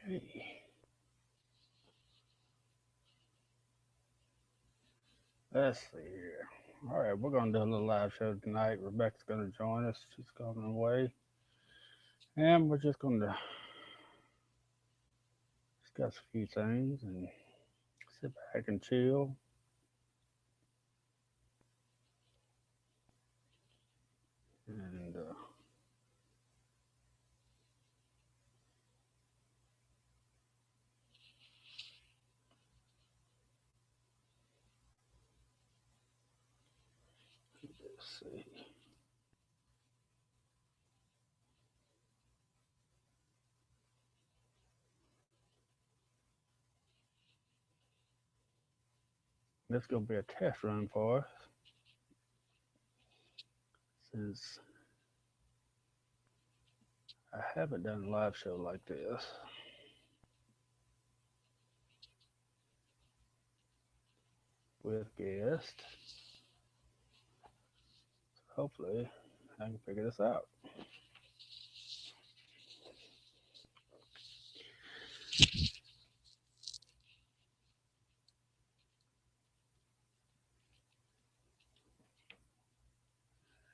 Okay. Let's see here. All right, we're gonna do a little live show tonight. Rebecca's gonna join us. She's going away, and we're just gonna discuss a few things and sit back and chill. And let's see. This is gonna be a test run for us since I haven't done a live show like this with guests. Hopefully, I can figure this out.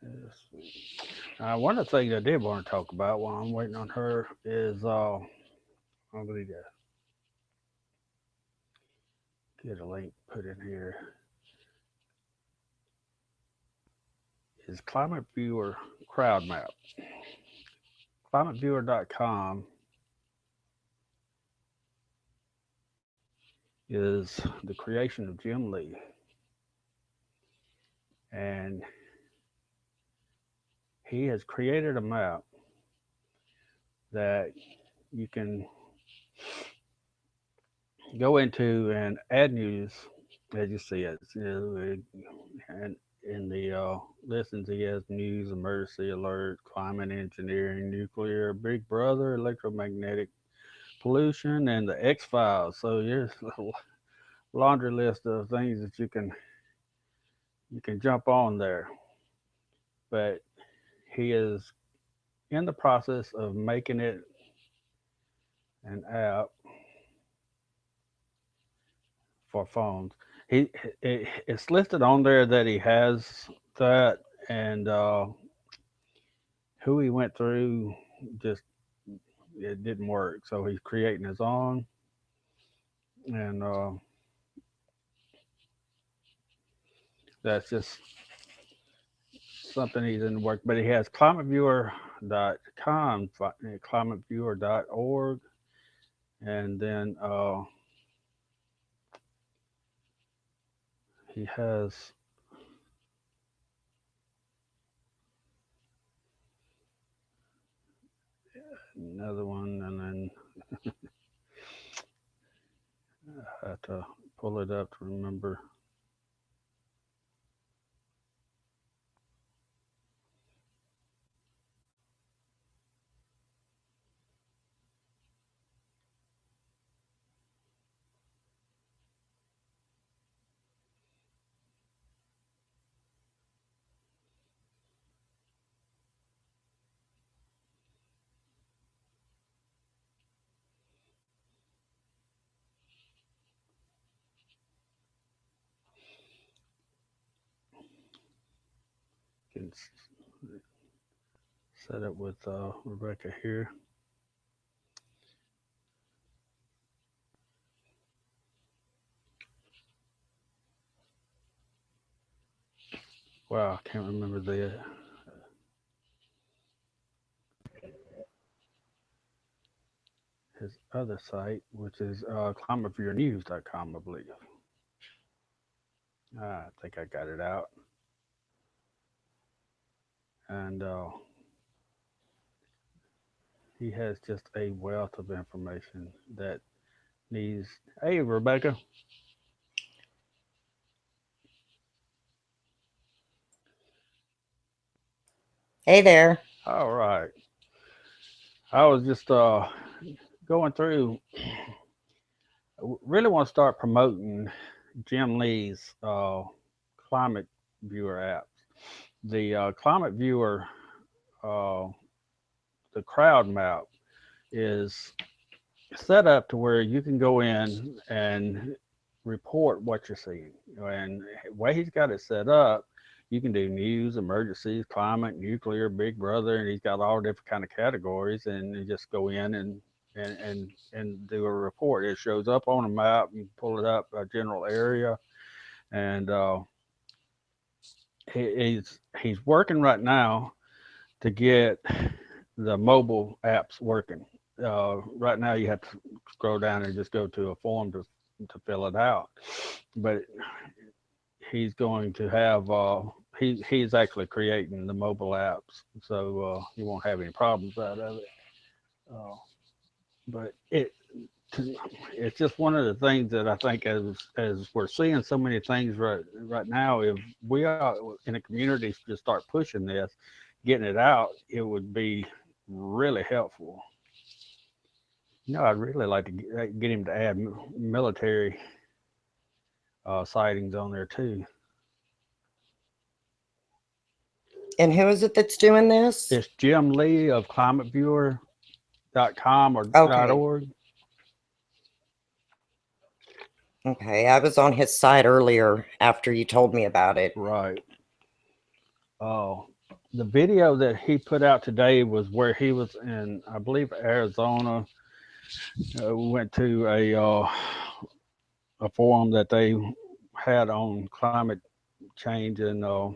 Let's see. One of the things I did want to talk about while I'm waiting on her is I'm going to get a link put in here. Is Climate Viewer Crowd Map. ClimateViewer.com is the creation of Jim Lee, and he has created a map that you can go into and add news as you see it. And in the listings, he has news, emergency alert, climate engineering, nuclear, Big Brother, electromagnetic pollution, and the X Files. So here's a laundry list of things that you can jump on there. But he is in the process of making it an app for phones. It's listed on there that he has that, and who he went through just it didn't work. So he's creating his own, and that's just something he's in the work. But he has climateviewer.com, climateviewer.org, and then he has another one, and then I have to pull it up to remember. Can set it with Rebecca here. Wow, I can't remember his other site, which is climateviewnews.com, I believe. I think I got it out, and he has just a wealth of information that needs. Hey, Rebecca. Hey there. All right. I was just going through. Really want to start promoting Jim Lee's climate viewer apps. The climate viewer, uh, the crowd map is set up to where you can go in and report what you're seeing. And the way he's got it set up, you can do news, emergencies, climate, nuclear, Big Brother, and he's got all different kind of categories. And you just go in and do a report. It shows up on a map. You pull it up, a general area, and he's working right now to get the mobile apps working. Right now, you have to scroll down and just go to a form to fill it out. But he's going to have he's actually creating the mobile apps, so you won't have any problems out of it. Uh, but it's just one of the things that I think as we're seeing so many things right now, if we are in a community just start pushing this, getting it out, it would be really helpful. I'd really like to get him to add military sightings on there too. And who is it that's doing this? It's Jim Lee of climateviewer.com or Okay. .org. Okay, I was on his site earlier after you told me about it. Right. Oh, the video that he put out today was where he was in, I believe, Arizona. We went to a forum that they had on climate change and or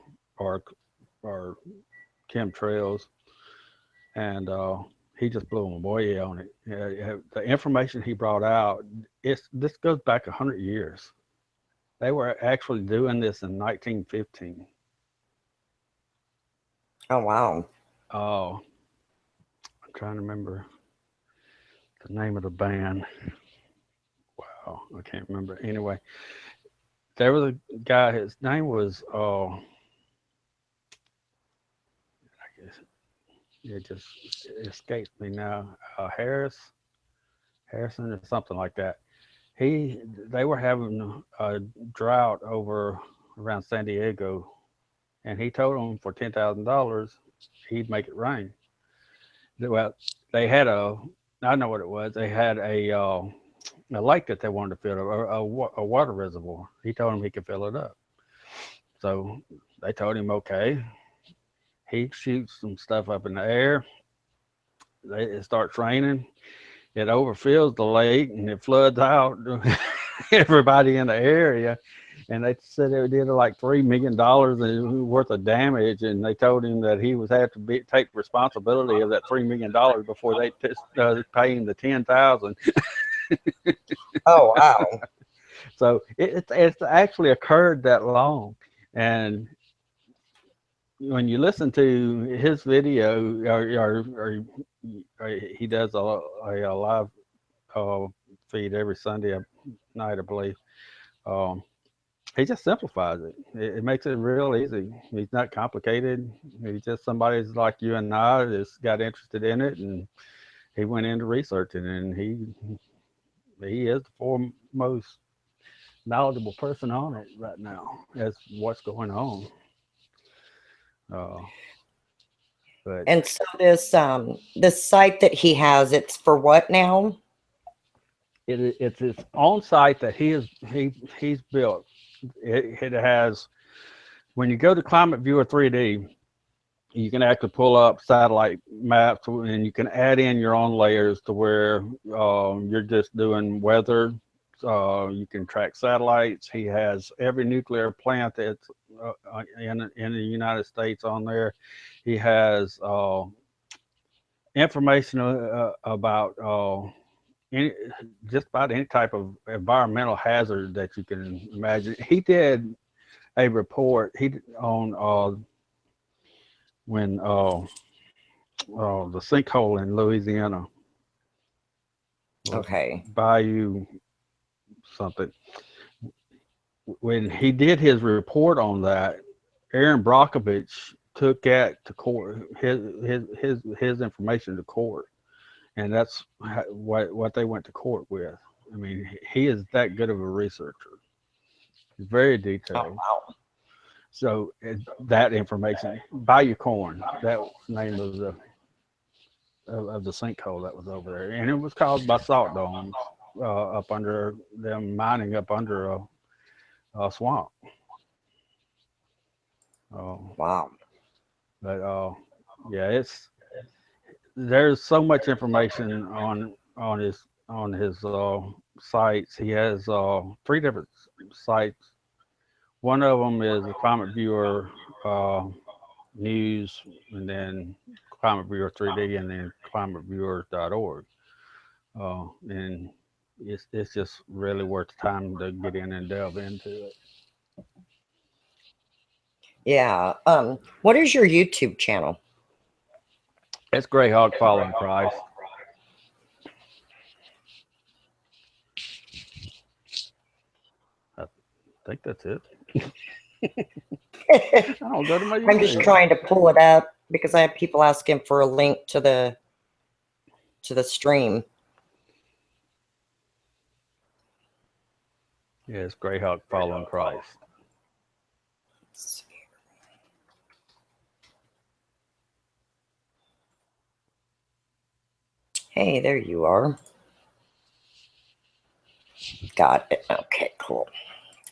chemtrails, and he just blew them away on it. The information he brought out, this goes back 100 years. They were actually doing this in 1915. Oh, wow. Oh, I'm trying to remember the name of the band. Wow, I can't remember. Anyway, there was a guy. His name was I guess it just escapes me now. Harrison or something like that. They were having a drought over around San Diego, and he told them for $10,000 he'd make it rain. Well, they had I know what it was. They had a lake that they wanted to fill up, a water reservoir. He told them he could fill it up. So they told him, okay. He shoots some stuff up in the air. It starts raining. It overfills the lake and it floods out everybody in the area. And they said it did like $3 million worth of damage. And they told him that he was have to take responsibility of that $3 million before they pay him the 10,000. Oh, wow. So it's actually occurred that long. And when you listen to his video, or he does a live feed every Sunday night, I believe. He just simplifies it. It makes it real easy. He's not complicated. He's just somebody like you and I that's got interested in it, and he went into researching, and he is the foremost knowledgeable person on it right now as what's going on. But And so this site that he has, it's for what now? it's his own site that he's built. It has, when you go to Climate Viewer 3D, you can actually pull up satellite maps and you can add in your own layers to where you're just doing weather. You can track satellites. He has every nuclear plant that's in the United States on there. He has information about just about any type of environmental hazard that you can imagine. He did a report on when the sinkhole in Louisiana. Okay. Bayou something. When he did his report on that, Aaron Brockovich took that to court, his information to court, and that's what they went to court with. I mean, he is that good of a researcher. He's very detailed. Oh, wow. So that information, Bayou Corn, that was the name of of the sinkhole that was over there, and it was caused by salt domes up under them mining up under a swamp. Uh, Wow. but yeah, it's there's so much information on his sites. He has three different sites. One of them is the Climate Viewer News, and then Climate Viewer 3D, and then climateviewers.org. And it's just really worth the time to get in and delve into it. Yeah. What is your YouTube channel? It's Greyhawk Following Christ. I think that's it. I don't go to my I'm just YouTube. trying to pull it up because I have people asking for a link to the stream. Yeah, it's Greyhawk Following Christ. Hey, there you are. Got it. Okay, cool.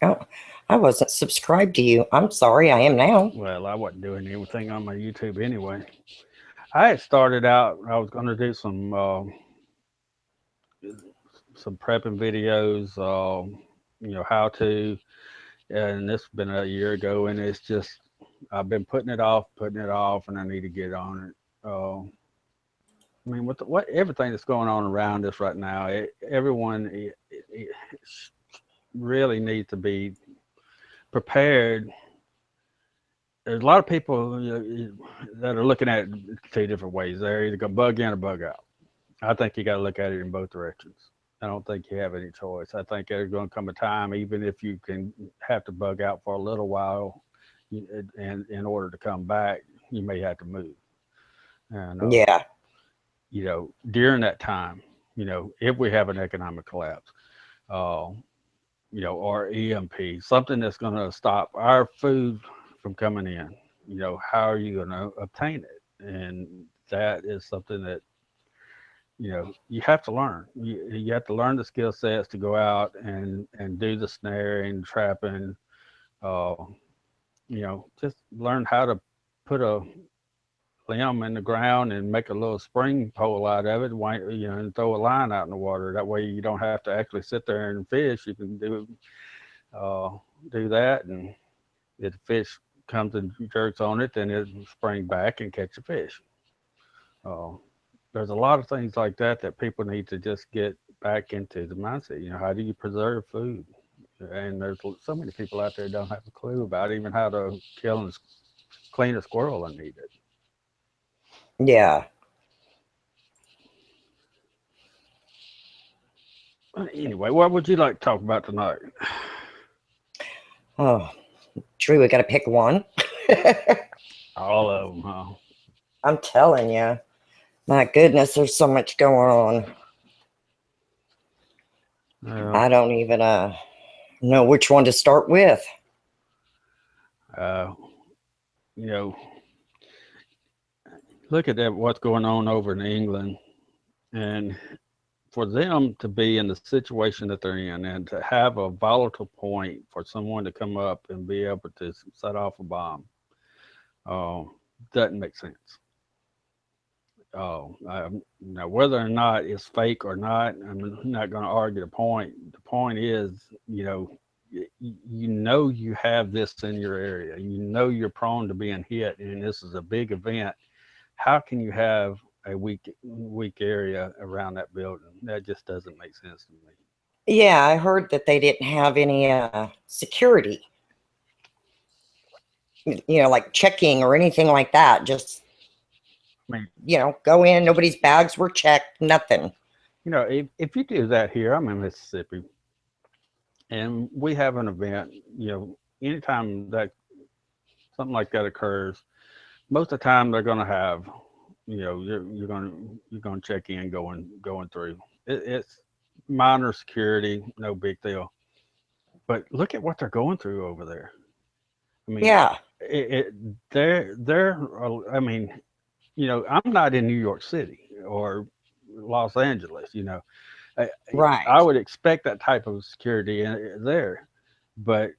Oh, I wasn't subscribed to you. I'm sorry, I am now. Well, I wasn't doing anything on my YouTube anyway. I had started out, I was going to do some prepping videos, how to, and this has been a year ago, and it's just, I've been putting it off, and I need to get on it. I mean, with what everything that's going on around us right now, everyone really needs to be prepared. There's a lot of people that are looking at it two different ways. They're either going to bug in or bug out. I think you got to look at it in both directions. I don't think you have any choice. I think there's going to come a time, even if you can have to bug out for a little while, and in order to come back, you may have to move. And yeah, during that time, if we have an economic collapse, or EMP, something that's going to stop our food from coming in, how are you going to obtain it? And that is something that, you have to learn. You have to learn the skill sets to go out and do the snaring, trapping, just learn how to put a limb in the ground and make a little spring pole out of it, and throw a line out in the water. That way you don't have to actually sit there and fish. You can do that, and if the fish comes and jerks on it, then it'll spring back and catch a fish. There's a lot of things like that people need to just get back into the mindset. How do you preserve food? And there's so many people out there don't have a clue about even how to kill and clean a squirrel and eat it. Yeah. Anyway, what would you like to talk about tonight? Oh, Drew, we got to pick one. All of them, huh? I'm telling you. My goodness, there's so much going on. I don't even know which one to start with. Look at that, what's going on over in England, and for them to be in the situation that they're in and to have a volatile point for someone to come up and be able to set off a bomb doesn't make sense. Now, whether or not it's fake or not, I'm not going to argue the point. The point is, you have this in your area. You're prone to being hit, and this is a big event. How can you have a weak area around that building? That just doesn't make sense to me. Yeah, I heard that they didn't have any security, like checking or anything like that. Just, go in, nobody's bags were checked, nothing. If you do that here, I'm in Mississippi, and we have an event, anytime that something like that occurs, most of the time they're going to have, you're going to check in going through. It's minor security, no big deal. But look at what they're going through over there. I mean, yeah, they're. I mean, I'm not in New York City, or Los Angeles. You know, I Right. would expect that type of security there, but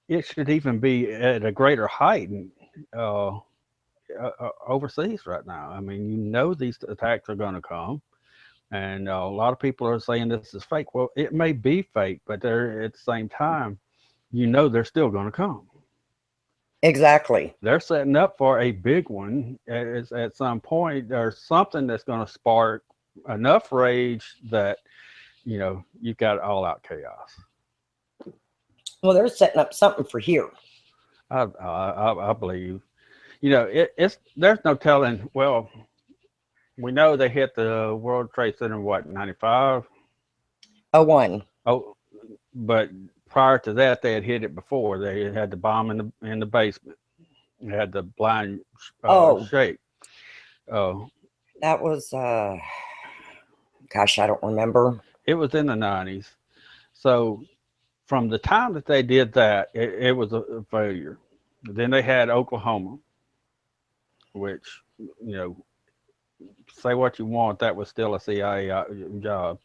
it should even be at a greater height uh, overseas right now. I mean, you know, these attacks are going to come, and a lot of people are saying this is fake. Well, it may be fake, but they're at the same time, you know, they're still going to come. Exactly. They're setting up for a big one at some point. There's something that's going to spark enough rage that you've got all out chaos. Well, they're setting up something for here. I believe. It's there's no telling. Well, we know they hit the World Trade Center in what, 95? A one. Oh, but prior to that, they had hit it before. They had the bomb in the basement. They had the blind Oh, shake. Oh, that was gosh, I don't remember. it was in the 90s. So from the time that they did that, it was a failure. Then they had Oklahoma, which, you know, say what you want, that was still a CIA job.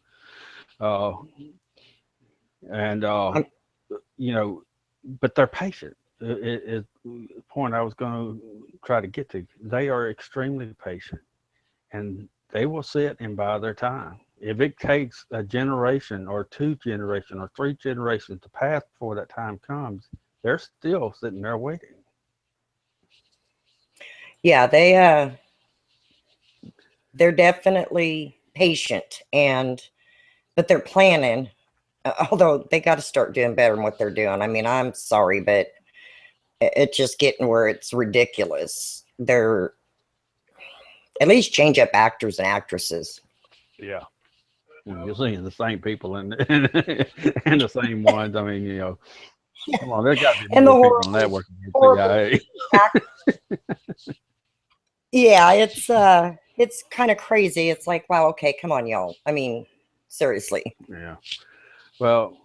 Uh, and I'm, you know, but they're patient. Is the point I was going to try to get to. They are extremely patient, and they will sit and buy their time. If it takes a generation or two generations or three generations to pass before that time comes, they're still sitting there waiting. yeah, they're definitely patient, and but they're planning. Although they got to start doing better than what they're doing. I mean, I'm sorry, but it's just getting where it's ridiculous. They're at least change up actors and actresses. Yeah. You're seeing the same people and the same ones. I mean, come on, there's got to be And the more people than that working at horrible CIA. yeah, it's kind of crazy. It's like, wow, okay, come on, y'all. I mean, seriously. Yeah. Well,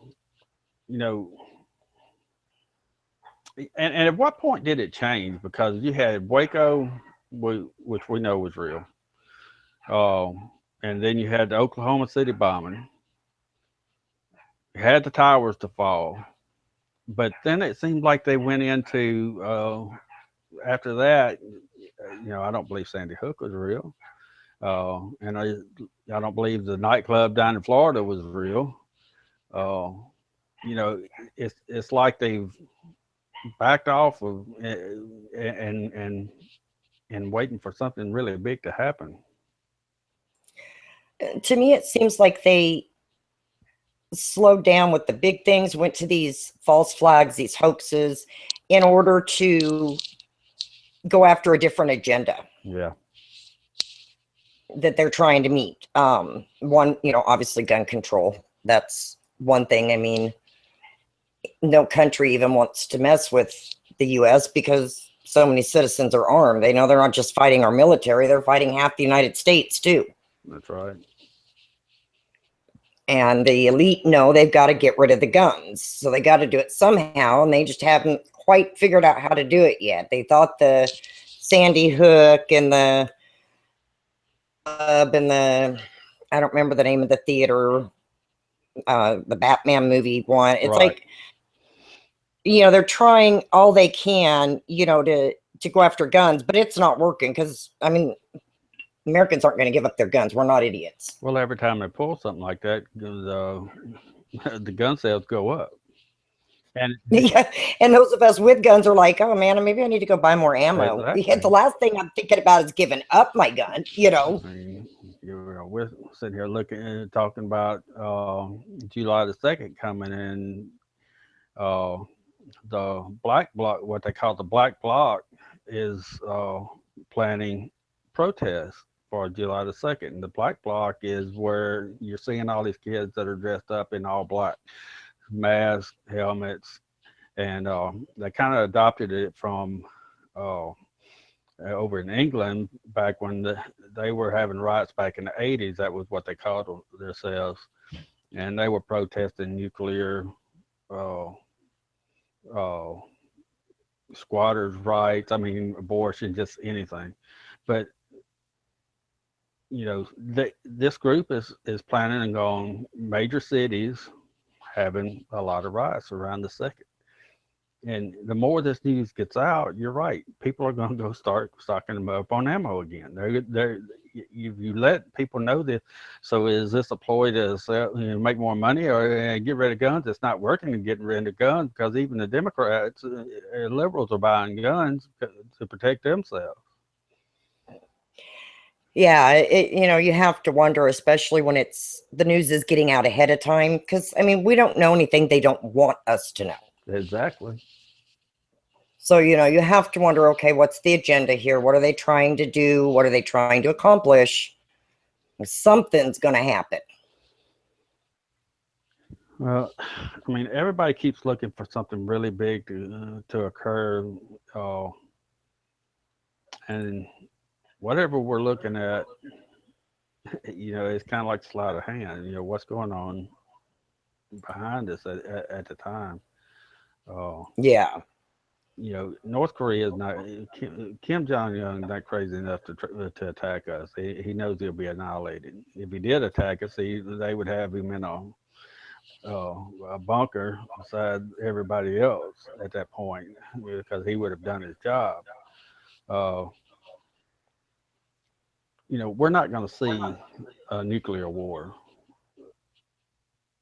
you know, and at what point did it change? Because you had Waco, which we know was real, and then you had the Oklahoma City bombing. You had the towers to fall, but then it seemed like they went into after that. I don't believe Sandy Hook was real, and I don't believe the nightclub down in Florida was real. Uh, it's like they've backed off of and waiting for something really big to happen. To me, it seems like they slowed down with the big things, went to these false flags, these hoaxes, in order to go after a different agenda Yeah. that they're trying to meet. One, obviously gun control. That's one thing. I mean, no country even wants to mess with the U.S. because so many citizens are armed. They know they're not just fighting our military, they're fighting half the United States too. That's right. And the elite know they've got to get rid of the guns. So they got to do it somehow, and they just haven't quite figured out how to do it yet. They thought the Sandy Hook and the I don't remember the name of the theater, the Batman movie one. It's Right. like, they're trying all they can, to go after guns, but it's not working because, I mean, Americans aren't going to give up their guns. We're not idiots. Well, every time they pull something like that, the gun sales go up. And Yeah, and those of us with guns are like, oh man, maybe I need to go buy more ammo. Yeah, the exactly. last thing I'm thinking about is giving up my gun. I mean, we're sitting here looking, talking about July the 2nd coming in. Uh, the Black Bloc, what they call the Black Bloc, is planning protests for July the 2nd. The Black Bloc is where you're seeing all these kids that are dressed up in all black, masks, helmets, and they kind of adopted it from over in England back when they were having riots back in the 80s. That was what they called themselves, and they were protesting nuclear uh, uh, squatters' rights. I mean, abortion, just anything. But this group is planning on going major cities having a lot of riots around the second. And the more this news gets out, you're right. People are going to go start stocking them up on ammo again. They're you let people know this. So is this a ploy to sell, make more money or get rid of guns? It's not working and getting rid of guns because even the Democrats, liberals are buying guns to protect themselves. Yeah, you have to wonder, especially when the news is getting out ahead of time, because I mean, we don't know anything they don't want us to know. Exactly. So, you have to wonder, okay, what's the agenda here? What are they trying to do? What are they trying to accomplish? Something's going to happen. Well, I mean, everybody keeps looking for something really big to occur, uh, and whatever we're looking at, it's kind of like sleight of hand. What's going on behind us at the time. Uh, Yeah. North Korea is not Kim Jong Un not crazy enough to attack us. He knows he'll be annihilated. If he did attack us, they would have him in a bunker beside everybody else at that point because he would have done his job. Uh, we're not going to see a nuclear war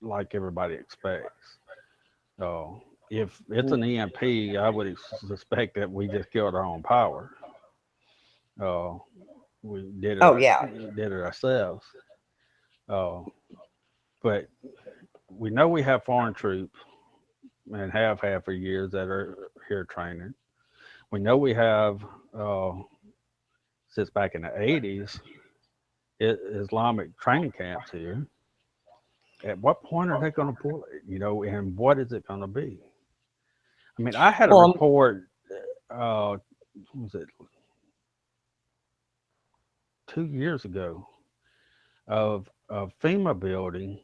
like everybody expects. Uh, if it's an EMP, I would suspect that we just killed our own power. Uh, we did Oh, yeah. it ourselves. Uh, but we know we have foreign troops and have had for years that are here training. We know we have uh, since back in the 80s Islamic training camps here. At what point are they going to pull it? And what is it going to be? I mean, I had a Well, report. Was it 2 years ago of a FEMA building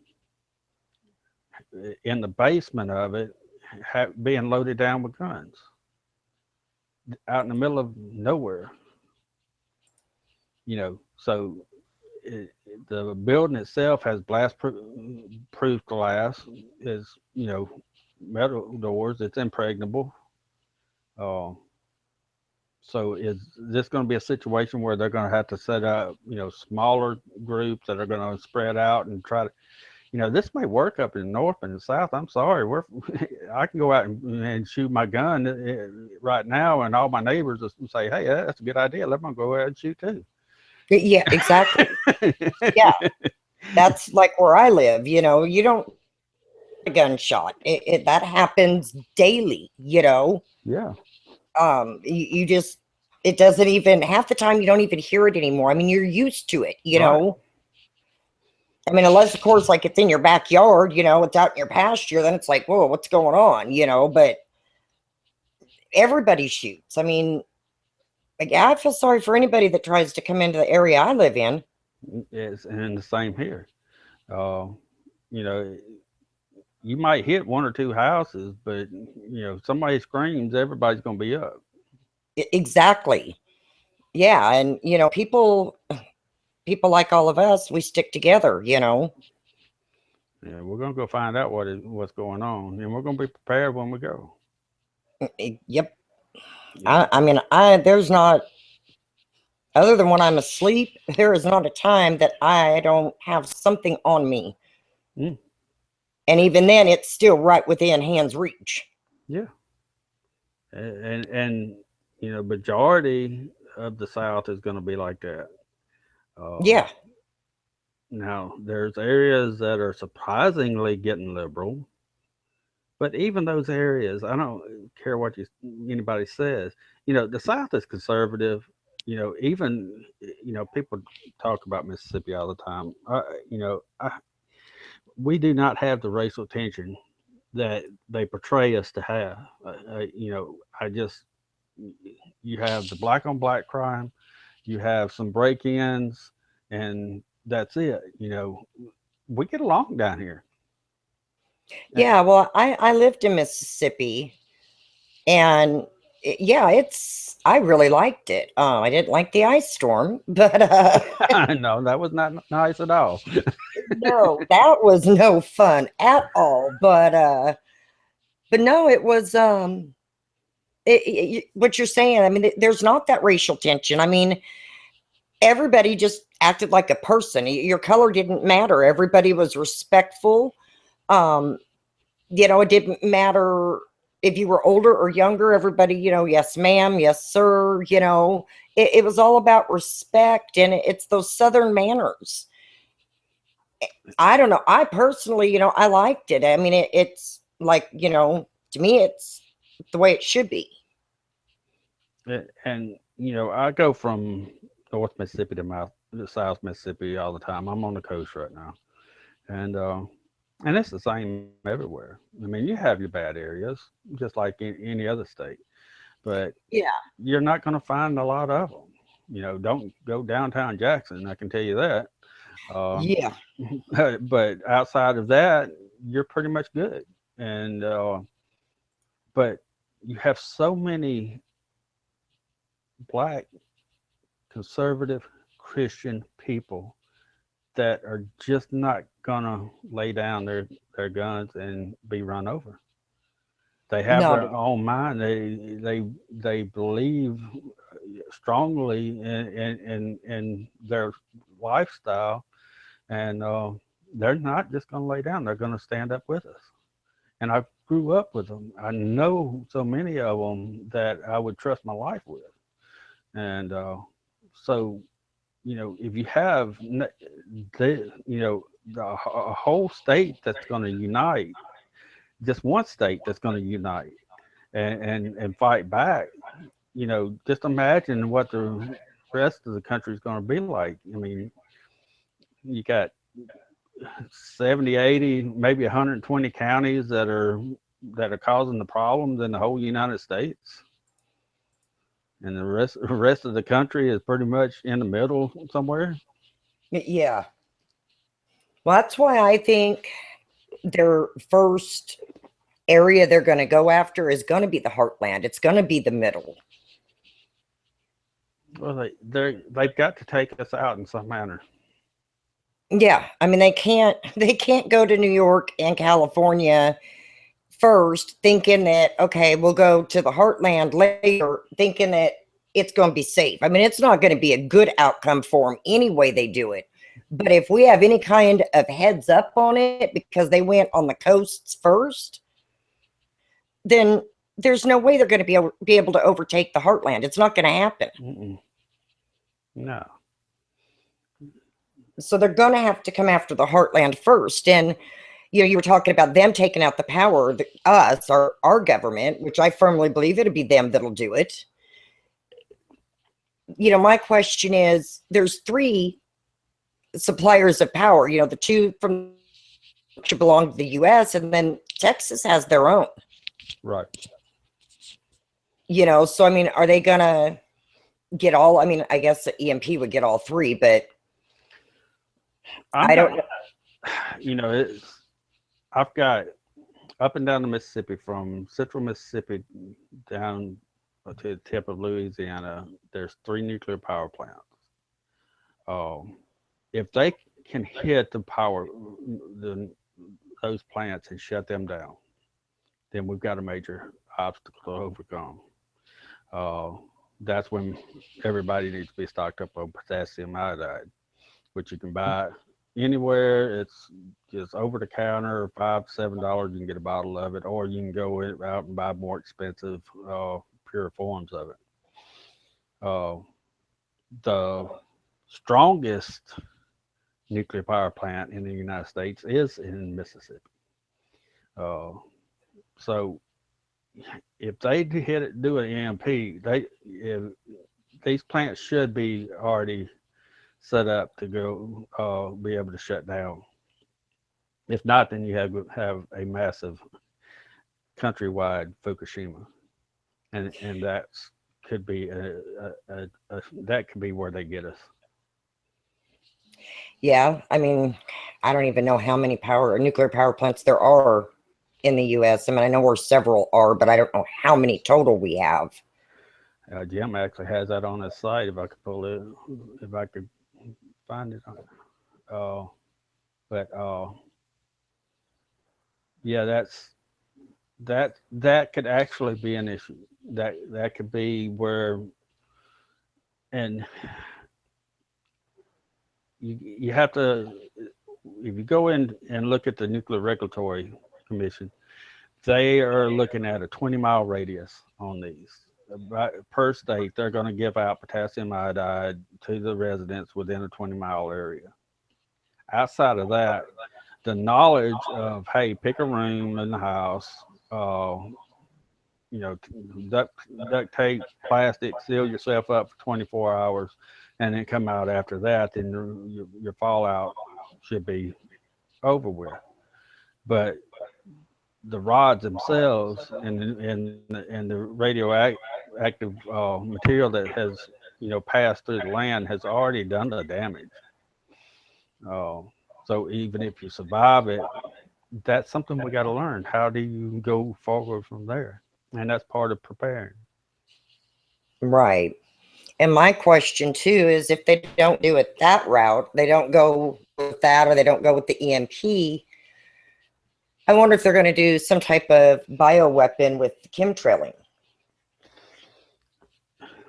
in the basement of it being loaded down with guns out in the middle of nowhere. So the building itself has blast proof glass, is metal doors. It's impregnable. Uh, so is this going to be a situation where they're going to have to set up smaller groups that are going to spread out and try to this may work up in the north and the south. I'm sorry, I can go out and shoot my gun right now, and all my neighbors will say, "Hey, that's a good idea. Let me go ahead and shoot too." yeah, exactly. Yeah, that's like where I live. You don't a gunshot. That happens daily. Yeah. You just it doesn't even half the time you don't even hear it anymore. I mean, you're used to it. Right. I mean, unless of course, like it's in your backyard, it's out in your pasture, then it's like, whoa, what's going on? But everybody shoots. I mean, like, I feel sorry for anybody that tries to come into the area I live in. Yes, and the same here. Uh, you know, you might hit one or two houses, but somebody screams, everybody's going to be up. Exactly. Yeah, and people like all of us, we stick together. Yeah, we're going to go find out what's going on, and we're going to be prepared when we go. Yep. Yeah. I mean, there's not, other than when I'm asleep, there is not a time that I don't have something on me. Mm. And even then, it's still right within hand's reach. Yeah. And majority of the South is going to be like that. Yeah. Now, there's areas that are surprisingly getting liberal, but even those areas, I don't care what anybody says. The South is conservative. Even people talk about Mississippi all the time. We do not have the racial tension that they portray us to have. I just you have the black on black crime, you have some break-ins, and that's it. We get along down here. Yeah, well, I lived in Mississippi, and Yeah, I really liked it. I didn't like the ice storm, but No, that was not nice at all. no, that was no fun at all. But no, it was what you're saying. I mean, there's not that racial tension. I mean, everybody just acted like a person. Your color didn't matter. Everybody was respectful. Um, it didn't matter if you were older or younger. Everybody, yes, ma'am, yes, sir. It was all about respect, and it's those Southern manners. I don't know. I personally, I liked it. I mean, it's like, to me, it's the way it should be. And I go from North Mississippi to South Mississippi all the time. I'm on the coast right now, and it's the same everywhere. I mean, you have your bad areas, just like in any other state, but Yeah. you're not going to find a lot of them. Don't go downtown Jackson. I can tell you that. Um, Yeah. but outside of that, you're pretty much good. And but you have so many black conservative Christian people that are just not gonna lay down their guns and be run over. They have No. their own mind. They believe strongly in their lifestyle, and they're not just gonna lay down. They're gonna stand up with us. And I grew up with them. I know so many of them that I would trust my life with. And so, if you have a whole state that's going to unite, just one state that's going to unite and fight back, just imagine what the rest of the country is going to be like. I mean, you got 70, 80, maybe 120 counties that are causing the problems in the whole United States, and the rest of the country is pretty much in the middle somewhere. Yeah. Well, that's why I think their first area they're going to go after is going to be the heartland. It's going to be the middle. Well, they've got to take us out in some manner. Yeah, I mean they can't go to New York and California first thinking that okay, we'll go to the heartland later thinking that it's going to be safe. I mean, it's not going to be a good outcome for them any way they do it. But if we have any kind of heads up on it because they went on the coasts first, then there's no way they're going to be able to overtake the heartland. It's not going to happen. Mm-mm. No. So they're going to have to come after the heartland first. And you were talking about them taking out the power, us, our government, which I firmly believe it'll be them that'll do it. My question is, there's three suppliers of power. The two from which belong to the U.S. and then Texas has their own. Right. So I mean, are they gonna get all? I mean, I guess the EMP would get all three, but I don't know. I've got up and down the Mississippi, from central Mississippi down to the tip of Louisiana. There's 3 nuclear power plants. If they can hit those plants and shut them down, then we've got a major obstacle to overcome. That's when everybody needs to be stocked up on potassium iodide, which you can buy anywhere. It's just over the counter, $5 to $7. You can get a bottle of it, or you can go out and buy more expensive pure forms of it. The strongest nuclear power plant in the United States is in Mississippi. So if they do an EMP, these plants should be already set up to go be able to shut down. If not, then you have a massive countrywide Fukushima, and that's could be that could be where they get us. Yeah, I mean, I don't even know how many nuclear power plants there are in the U.S. I mean, I know where several are, but I don't know how many total we have. Jim actually has that on his site. If I could pull it, if I could find it. But yeah, that could actually be an issue. That could be where, and you have to, if you go in and look at the Nuclear Regulatory Commission, they are looking at a 20-mile radius on these. Per state, they're going to give out potassium iodide to the residents within a 20-mile area. Outside of that, the knowledge of, hey, pick a room in the house, uh, you know, duct, duct tape, plastic, seal yourself up for 24 hours, and then come out after that, then your fallout should be over with. But the rods themselves and the radioactive material that has passed through the land has already done the damage. Uh, so even if you survive it, that's something we got to learn. How do you go forward from there? And that's part of preparing. Right. And my question too is if they don't do it that route, they don't go with that or they don't go with the EMP, I wonder if they're going to do some type of bioweapon with chemtrailing.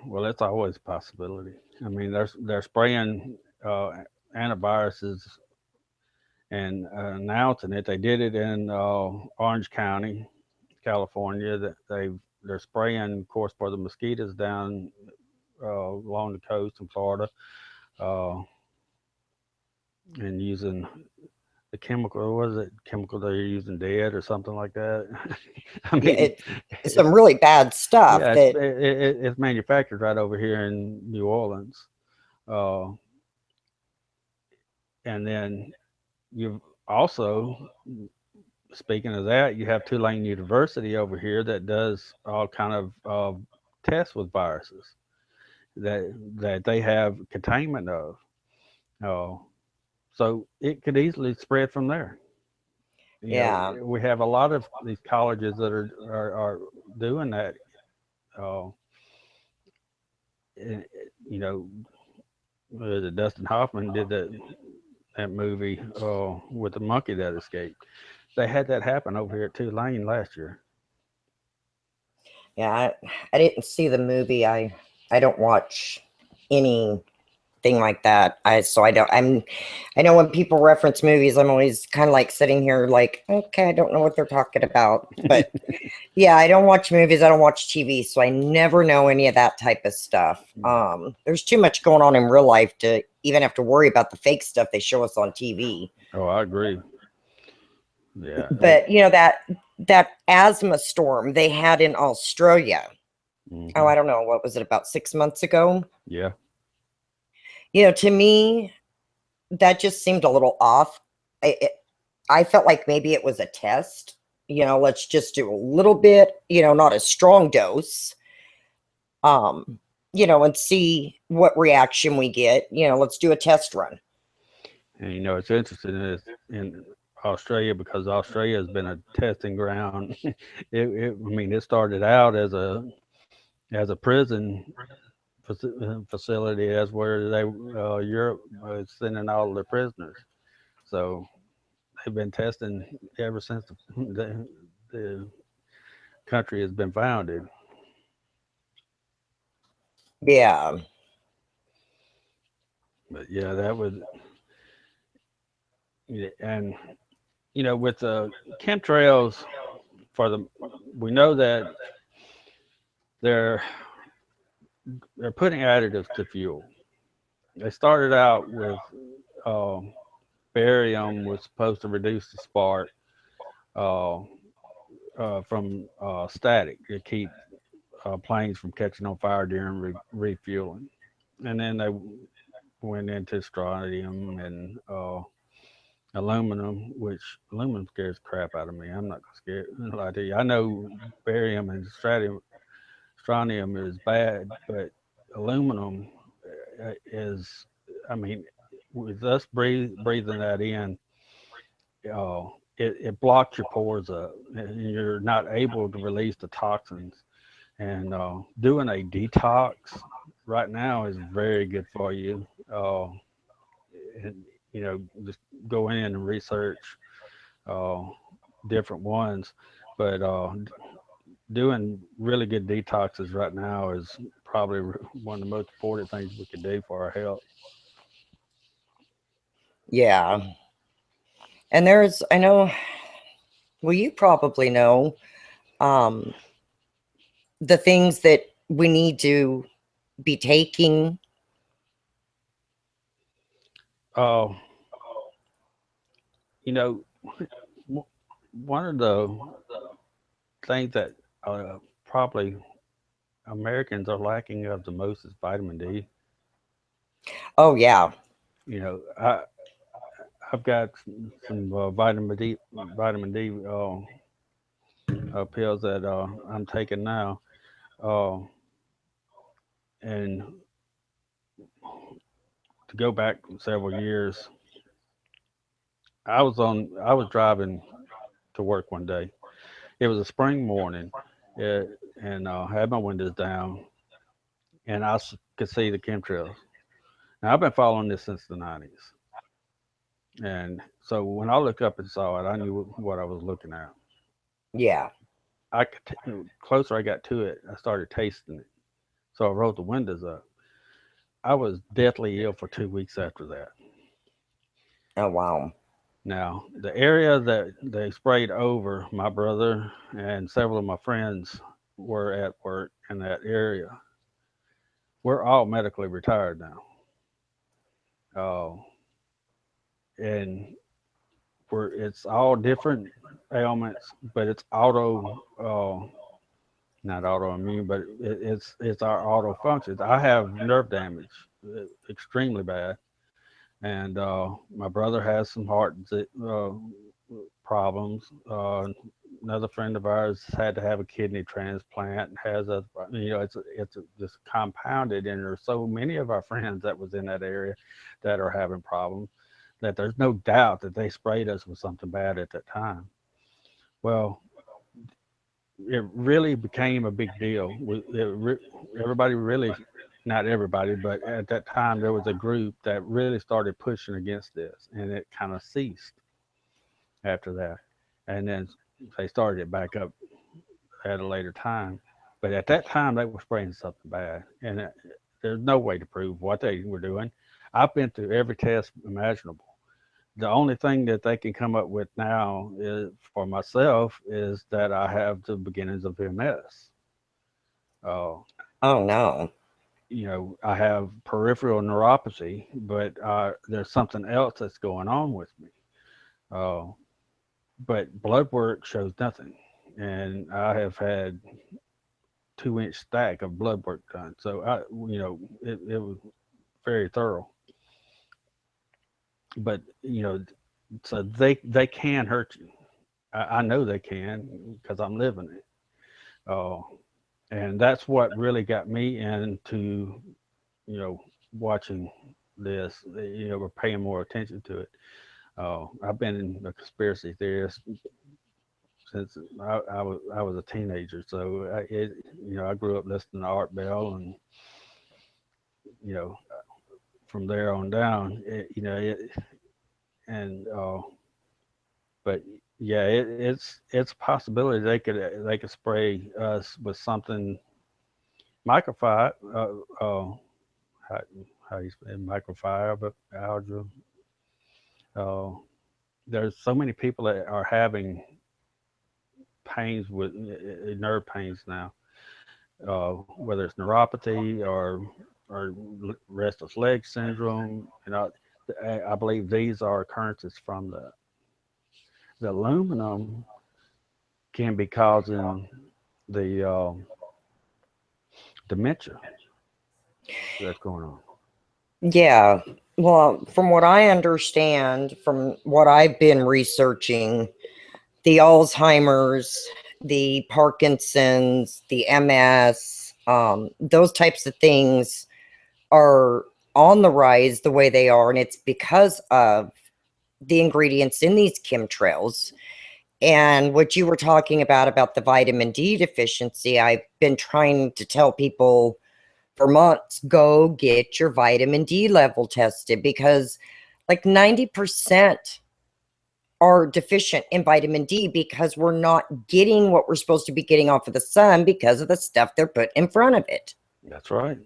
Well, that's always a possibility. I mean, they're spraying antiviruses and announcing it. They did it in Orange County, California. That they're spraying, of course, for the mosquitoes down along the coast in Florida, uh, and using the chemical. What is it? Chemical they're using dead or something like that. I Yeah, mean, it's some really bad stuff yeah, that it's manufactured right over here in New Orleans, uh, and then you've also, speaking of that, you have Tulane University over here that does all kind of tests with viruses that they have containment of. Uh, so it could easily spread from there. yeah. We have a lot of these colleges that are doing that. Uh, and, you know, Dustin Hoffman did that movie with the monkey that escaped. They had that happen over here at Tulane last year. Yeah, I didn't see the movie. I don't watch anything like that. I know when people reference movies, I'm always kind of like sitting here like, okay, I don't know what they're talking about. But yeah, I don't watch movies. I don't watch TV, so I never know any of that type of stuff. There's too much going on in real life to even have to worry about the fake stuff they show us on TV. Oh, I agree. Yeah. But that asthma storm they had in Australia. Oh, I don't know, what was it, about 6 months ago? Yeah. To me, that just seemed a little off. I felt like maybe it was a test. Let's just do a little bit, not a strong dose, and see what reaction we get. Let's do a test run. And it's interesting is in Australia, because Australia has been a testing ground. I mean, it started out as a prison facility. That's where Europe was sending all of their prisoners. So they've been testing ever since the country has been founded. Yeah. But yeah, that was, and with the chemtrails, we know that they're putting additives to fuel. They started out with barium was supposed to reduce the spark uh, from static to keep planes from catching on fire during refueling. And then they went into strontium and aluminum, which aluminum scares the crap out of me. I'm not scared. Lie to you. I know barium and strontium is bad, but aluminum is, I mean, with us breathing that in, uh, it blocks your pores up, and you're not able to release the toxins. and doing a detox right now is very good for you. And just go in and research uh, different ones, but doing really good detoxes right now is probably one of the most important things we could do for our health. Yeah. And I know, well, you probably know um, the things that we need to be taking. Uh, you know, w- one of the things that probably Americans are lacking of the most is vitamin D. Oh, yeah. You know, I've got some vitamin D pills that I'm taking now, uh, and to go back several years, I was driving to work one day. It was a spring morning, uh, and had my windows down, and could see the chemtrails. Now I've been following this since the '90s, and so when I looked up and saw it, I knew what I was looking at. Yeah. Closer I got to it, I started tasting it. So I rolled the windows up. I was deathly ill for 2 weeks after that. Oh, wow. Now, the area that they sprayed over, my brother and several of my friends were at work in that area. We're all medically retired now. And it's all different ailments, but it's not autoimmune, but it's our auto functions. I have nerve damage, extremely bad, and my brother has some problems. Another friend of ours had to have a kidney transplant and has a it's just compounded, and there's so many of our friends that was in that area that are having problems that there's no doubt that they sprayed us with something bad at that time. Well, it really became a big deal. Everybody really, not everybody, but at that time there was a group that really started pushing against this, and it kind of ceased after that. And then they started it back up at a later time. But at that time, they were spraying something bad, and there's no way to prove what they were doing. I've been through every test imaginable. The only thing that they can come up with now is for myself is that I have the beginnings of MS. Uh, Oh, no. I have peripheral neuropathy, but there's something else that's going on with me. Uh, but blood work shows nothing, and I have had 2-inch stack of blood work done. So it was very thorough. But so they can hurt you. I know they can because I'm living it. Uh, and that's what really got me into you know watching this. We're paying more attention to it. I've been in a conspiracy theorist since I was a teenager. So I grew up listening to Art Bell, and you know from there on down, and but yeah, it's a possibility they could spray us with something microfied. How, how you say microfiber, but algae. Uh, there's so many people that are having pains with nerve pains now, whether it's neuropathy or restless leg syndrome. I believe these are occurrences from the aluminum can be causing the dementia that's going on. Yeah. Well, from what I understand, from what I've been researching, the Alzheimer's, the Parkinson's, the MS, those types of things are on the rise the way they are. And it's because of the ingredients in these chemtrails. And what you were talking about the vitamin D deficiency, I've been trying to tell people for months, go get your vitamin D level tested, because like 90% are deficient in vitamin D because we're not getting what we're supposed to be getting off of the sun because of the stuff they're put in front of it. That's right.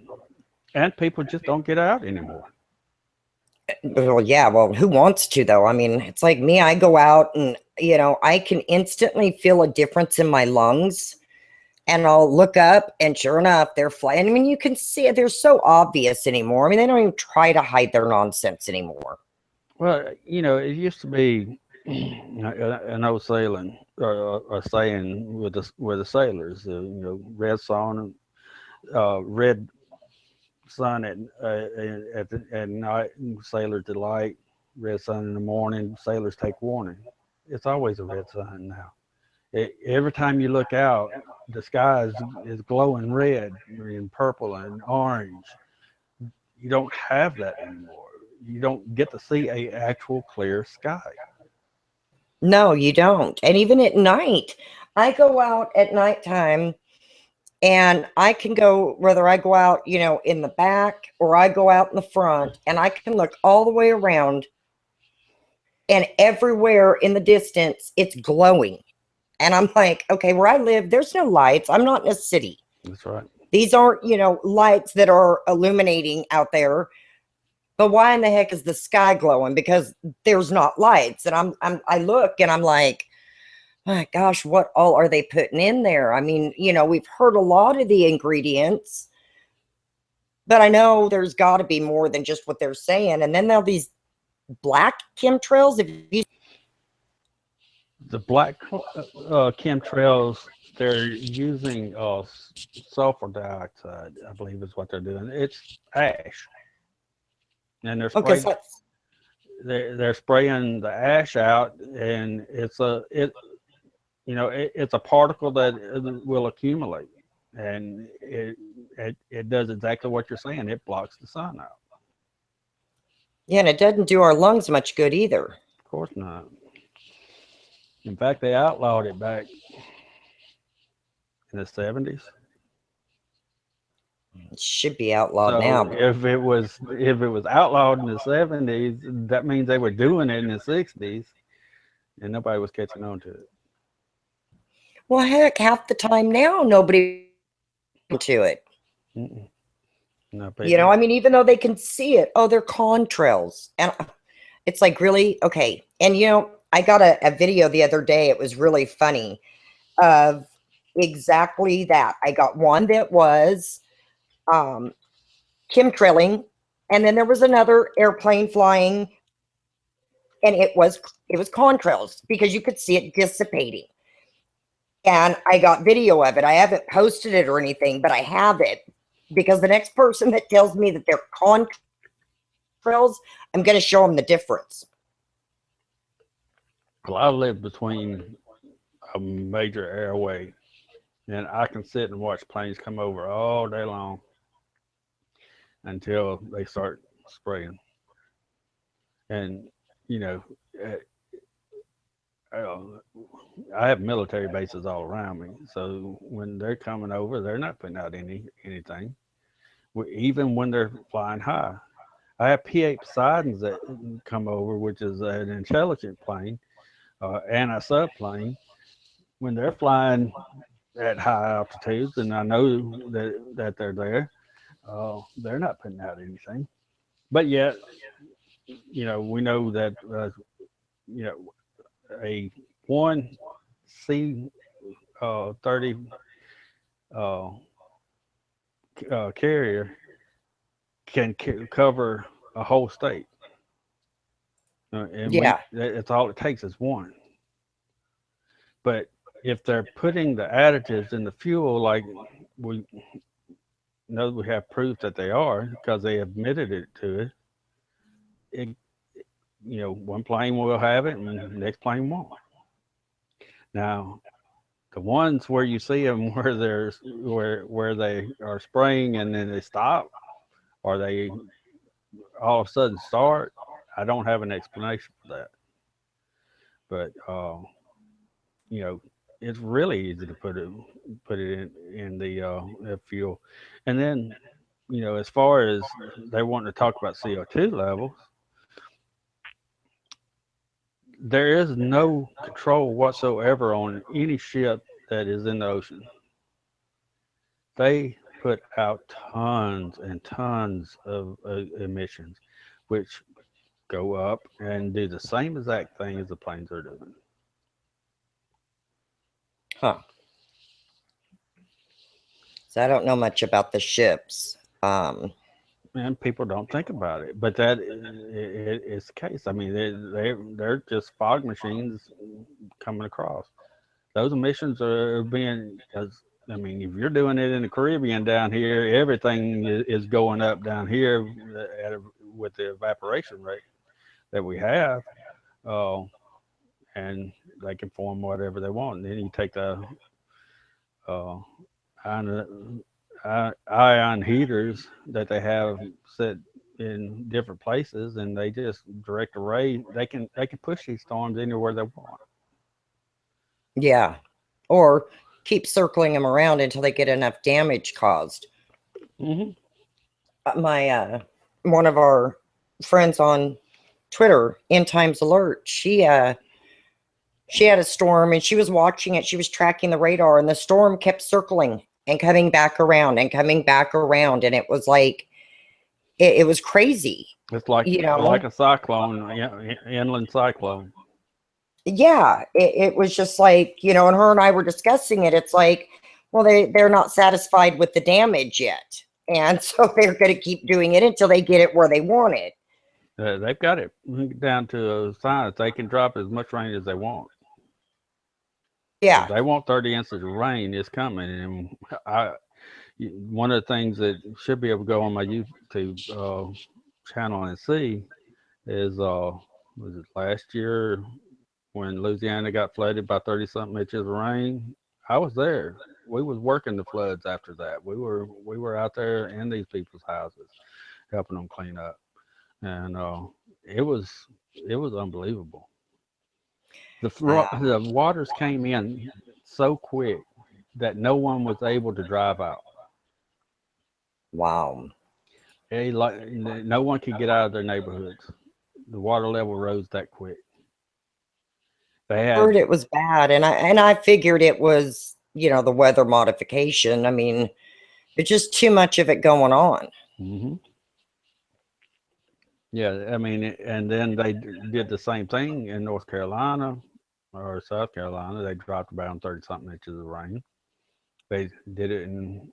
And people just don't get out anymore. Well, yeah, well, who wants to though? I mean, it's like me, I go out and, I can instantly feel a difference in my lungs, and I'll look up and sure enough, they're flying. I mean, you can see it, they're so obvious anymore. I mean, they don't even try to hide their nonsense anymore. Well, it used to be an old sailing or saying with the sailors, red sun, red sun at night, sailors delight. Red sun in the morning, sailors take warning. It's always a red sun now. Every time you look out, the sky is glowing red and purple and orange. You don't have that anymore. You don't get to see a actual clear sky. No, you don't. And even at night, I go out at nighttime and I can go, whether I go out, in the back or I go out in the front, and I can look all the way around, and everywhere in the distance, it's glowing. And I'm like, okay, where I live, there's no lights. I'm not in a city. That's right. These aren't, lights that are illuminating out there. But why in the heck is the sky glowing? Because there's not lights. And I look and I'm like, my gosh, what all are they putting in there? I mean, we've heard a lot of the ingredients, but I know there's got to be more than just what they're saying. And then there are these black chemtrails. The black chemtrails, they're using sulfur dioxide, I believe is what they're doing. It's ash, and Okay, so they're spraying the ash out, and it's a particle that will accumulate, and it does exactly what you're saying. It blocks the sun out. yeah, and it doesn't do our lungs much good either. Of course not. In fact, they outlawed it back in the 70s. It should be outlawed So now. if it was outlawed in the 70s, that means they were doing it in the 60s, and nobody was catching on to it. Well, heck, half the time now, nobody to it. Mm-mm. No, I mean, even though they can see it, oh, they're contrails. And it's like, really? Okay. And, I got a video the other day. It was really funny of exactly that. I got one that was chemtrailing, and then there was another airplane flying, and it was contrails because you could see it dissipating. And I got video of it. I haven't posted it or anything, but I have it, because the next person that tells me that they're contrails, I'm going to show them the difference. Well, I live between a major airway, and I can sit and watch planes come over all day long until they start spraying. And you know, uh, I have military bases all around me, so when they're coming over, they're not putting out anything. Even when they're flying high, I have P-8 Poseidons that come over, which is an intelligent plane and a subplane. When they're flying at high altitudes, and I know that they're there, they're not putting out anything. But yet, we know that you know a one C 30 uh, carrier can cover a whole state. And Yeah. that's all it takes is one. But if they're putting the additives in the fuel, like we know we have proof that they are because they admitted it to it, it one plane will have it and the next plane won't. Now, the ones where you see them where they are spraying and then they stop, or they all of a sudden start, I don't have an explanation for that. But you know, it's really easy to put it in the fuel. And then, you know, as far as they want to talk about CO2 levels, there is no control whatsoever on any ship that is in the ocean. They put out tons and tons of emissions, which go up and do the same exact thing as the planes are doing. Huh. So I don't know much about the ships. And people don't think about it, but that is the case. I mean, they're just fog machines coming across. Those emissions are being, because I mean, if you're doing it in the Caribbean down here, everything is going up down here with the evaporation rate that we have, uh, and they can form whatever they want. And then you take the uh, ion, ion heaters that they have set in different places, and they just direct array. They can push these storms anywhere they want. Yeah. Or keep circling them around until they get enough damage caused. Mm-hmm. My one of our friends on Twitter, End Times Alert, she had a storm and she was watching it. She was tracking the radar, and the storm kept circling and coming back around and coming back around, and it was like it was crazy. It's like like a cyclone, inland cyclone. Yeah, it was just like, and her and I were discussing it. It's like, well, they're not satisfied with the damage yet, and so they're going to keep doing it until they get it where they want it. They've got it down to a science. They can drop as much rain as they want. Yeah, If they want 30 inches of rain. It's coming, and one of the things that should be able to go on my YouTube channel and see is was it last year when Louisiana got flooded by 30 something inches of rain? I was there. We was working the floods after that. We were out there in these people's houses helping them clean up, and it was unbelievable. The waters came in so quick that no one was able to drive out. wow. No one could get out of their neighborhoods. The water level rose that quick. I heard it was bad, and I figured it was, the weather modification. I mean, it's just too much of it going on. Mm-hmm. Yeah, I mean, and then they did the same thing in North Carolina or South Carolina. They dropped about 30 something inches of rain. They did it in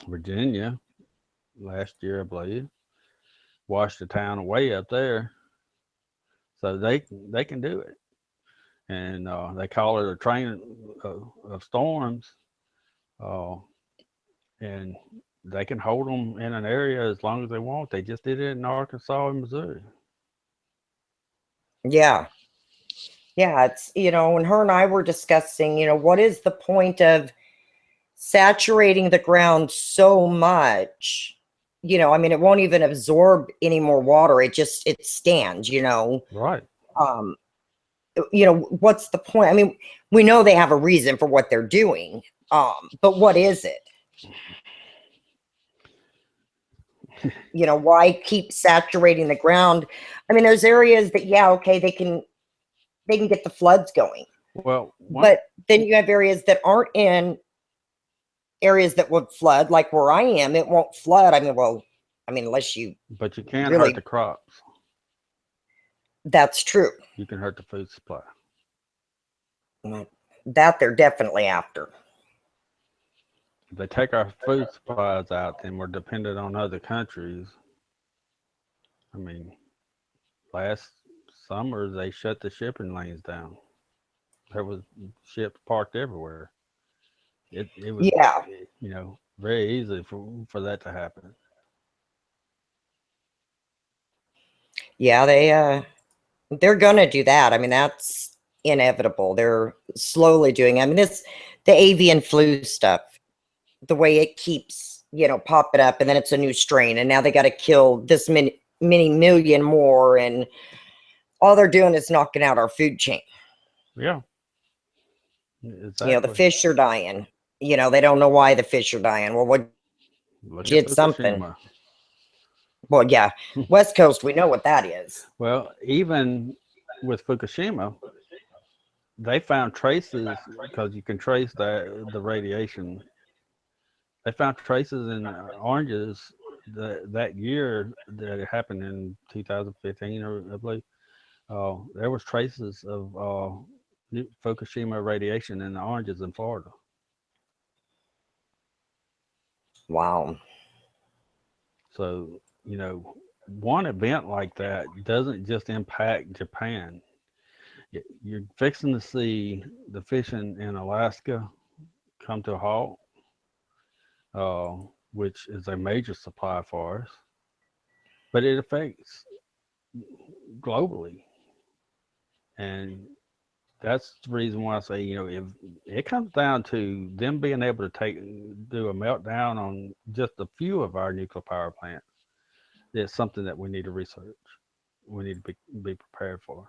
Virginia last year, I believe. Washed the town away up there. So they can do it, and they call it a train of storms, and they can hold them in an area as long as they want. They just did it in Arkansas and Missouri. Yeah. Yeah, it's, when her and I were discussing, what is the point of saturating the ground so much? I mean, it won't even absorb any more water. It stands, Right. What's the point? I mean, we know they have a reason for what they're doing, but what is it? Why keep saturating the ground? I mean, there's areas that, okay, they can get the floods going. Well, but then you have areas that aren't in areas that would flood, like where I am. It won't flood. I mean, unless you. But you can't hurt the crops. That's true. You can hurt the food supply. That they're definitely after. If they take our food supplies out, then we're dependent on other countries. I mean, last summer they shut the shipping lanes down. There was ships parked everywhere. It was very easy for that to happen. Yeah, they're gonna do that. I mean, that's inevitable. They're slowly doing. I mean, the avian flu stuff, the way it keeps popping up, and then it's a new strain, and now they got to kill this many million more, and all they're doing is knocking out our food chain. Yeah. You know, the Exactly. fish are dying. You know, they don't know why the fish are dying. Well, what Look at did something? Fukushima. Well, yeah, West Coast, we know what that is. Well, even with Fukushima, they found traces because you can trace the radiation. They found traces in oranges that year that it happened in 2015, or I believe. There was traces of Fukushima radiation in the oranges in Florida. Wow. So, you know, one event like that doesn't just impact Japan. You're fixing to see the fishing in Alaska come to a halt, uh, which is a major supply for us, but it affects globally. And that's the reason why I say, you know, if it comes down to them being able to do a meltdown on just a few of our nuclear power plants, it's something that we need to research. We need to be prepared for.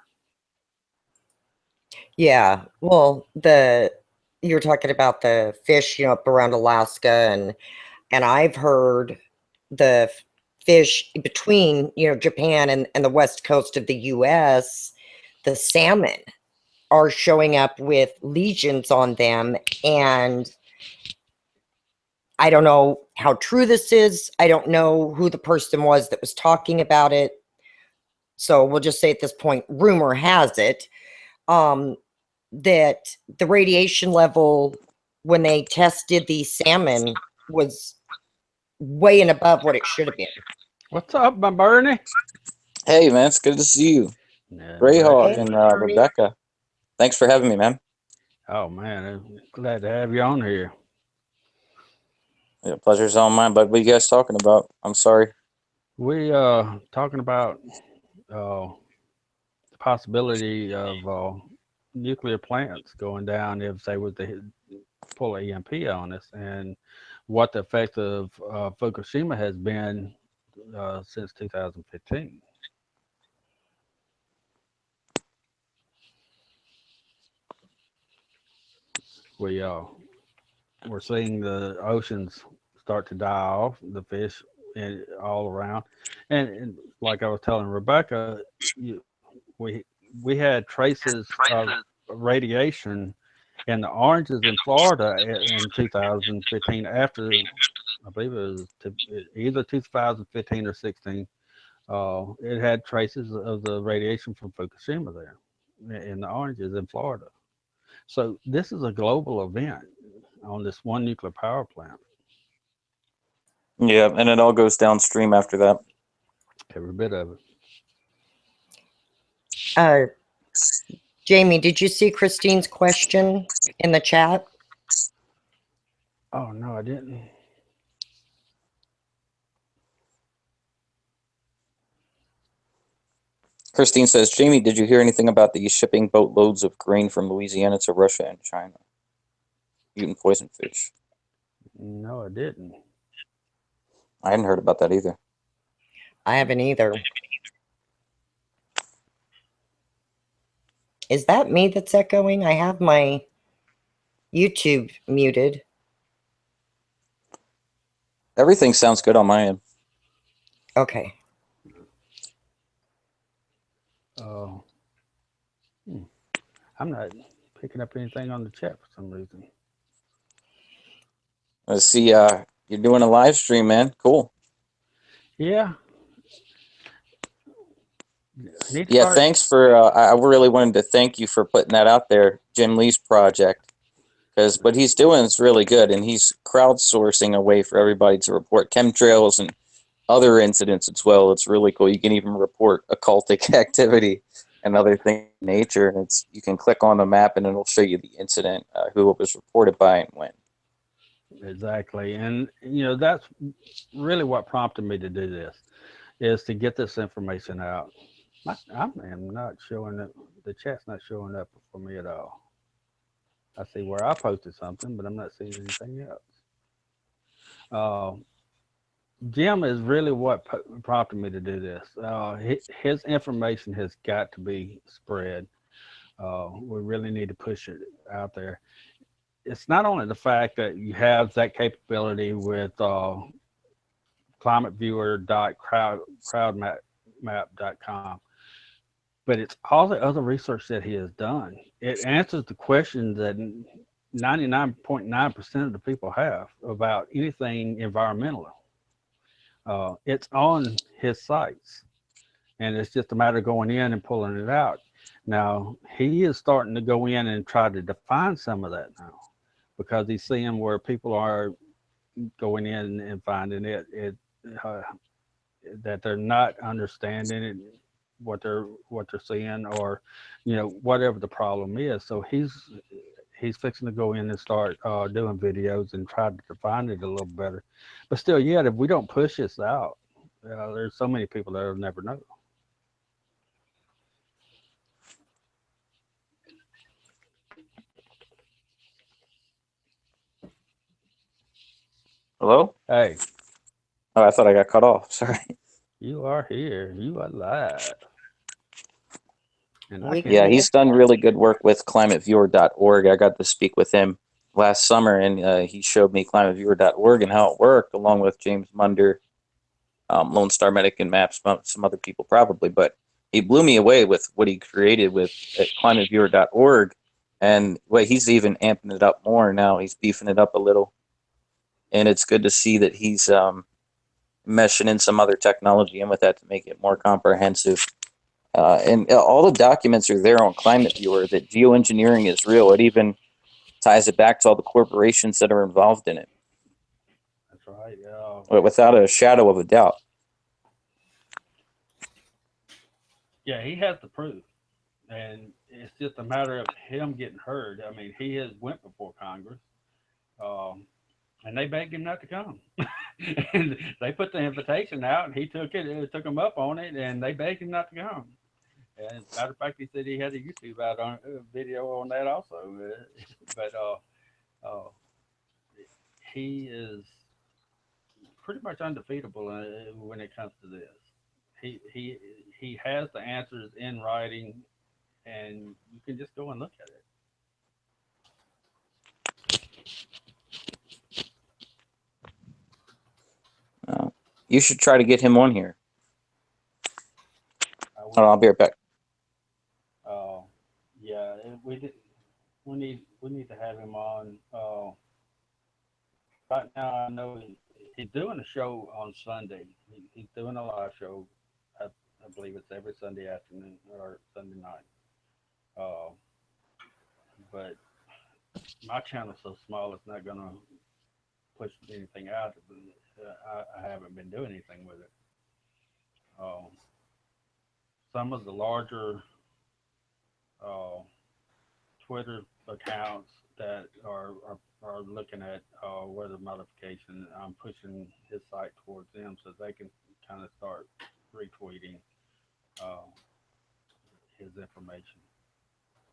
Yeah. Well, the you're talking about the fish, you know, up around Alaska, and I've heard the fish between, you know, Japan and the west coast of the US, the salmon are showing up with lesions on them. And I don't know how true this is. I don't know who the person was that was talking about it. So we'll just say at this point, rumor has it, um, that the radiation level when they tested the salmon was way and above what it should have been. What's up, my Bernie? Hey, man, it's good to see you. Yeah, Greyhawk Rebecca. Hey, and Bernie. Rebecca. Thanks for having me, man. Oh man, I'm glad to have you on here. Yeah, pleasure's all mine. But what are you guys talking about? I'm sorry. We talking about uh, the possibility of nuclear plants going down if they were to pull an EMP on us, and what the effect of Fukushima has been since 2015. We we're seeing the oceans start to die off, the fish and all around, and like I was telling Rebecca, you, we we had traces of radiation in the oranges in Florida in 2015 after I believe it was either 2015 or 16. It had traces of the radiation from Fukushima there in the oranges in Florida. So this is a global event on this one nuclear power plant. Yeah, and it all goes downstream after that. Every bit of it. Uh, Jamie, did you see Christine's question in the chat? Oh no, I didn't. Christine says, Jamie, did you hear anything about the shipping boatloads of grain from Louisiana to Russia and China? Eating poison fish. No, I didn't. I hadn't heard about that either. I haven't either. Is that me that's echoing? I have my YouTube muted. Everything sounds good on my end. Okay. Uh, hmm. I'm not picking up anything on the chat for some reason. Let's see, you're doing a live stream, man. Cool. Yeah. I need to Yeah, start. thanks for, I really wanted to thank you for putting that out there, Jim Lee's project. Because what he's doing is really good, and he's crowdsourcing a way for everybody to report chemtrails and other incidents as well. It's really cool. You can even report occultic activity and other things in nature, and it's you can click on the map and it'll show you the incident, who it was reported by, and when. Exactly. And, you know, that's really what prompted me to do this, is to get this information out. I am not showing up. The chat's not showing up for me at all. I see where I posted something, but I'm not seeing anything else. Uh, Jim is really what prompted me to do this. His information has got to be spread. We really need to push it out there. It's not only the fact that you have that capability with climateviewer.crowdmap.com, but it's all the other research that he has done. It answers the questions that 99.9% of the people have about anything environmental. It's on his sites, and it's just a matter of going in and pulling it out. Now, he is starting to go in and try to define some of that now, because he's seeing where people are going in and finding uh, that they're not understanding it, what they're seeing, or whatever the problem is. So he's fixing to go in and start doing videos and try to define it a little better. But still, yet if we don't push this out, there's so many people that will never know. Hello? Hey, Oh, I thought I got cut off. Sorry. you are here. You are live. And I We can Yeah, can he's done really good work with climateviewer.org. I got to speak with him last summer, and he showed me climateviewer.org and how it worked, along with James Munder, Lone Star Medic and Maps, some other people probably. But he blew me away with what he created with at climateviewer.org. And well, he's even amping it up more now. He's beefing it up a little. And it's good to see that he's meshing in some other technology in with that to make it more comprehensive. And all the documents are there on Climate Viewer that geoengineering is real. It even ties it back to all the corporations that are involved in it. That's right. Yeah. Without a shadow of a doubt. Yeah, he has the proof, and it's just a matter of him getting heard. I mean, he has went before Congress, and they begged him not to come. And they put the invitation out, and he took it, took him up on it, and they begged him not to come. And as a matter of fact, he said he had a YouTube out on video on that also. But he is pretty much undefeatable when it comes to this. He has the answers in writing, and you can just go and look at it. You should try to get him on here. I I'll be right back. Yeah, we need to have him on. Right now, I know he's doing a show on Sunday. He's doing a live show. I believe it's every Sunday afternoon or Sunday night. But my channel's so small, it's not gonna push anything out. I haven't been doing anything with it. Some of the larger Twitter accounts that are looking at weather modification, I'm pushing his site towards them so they can kind of start retweeting his information.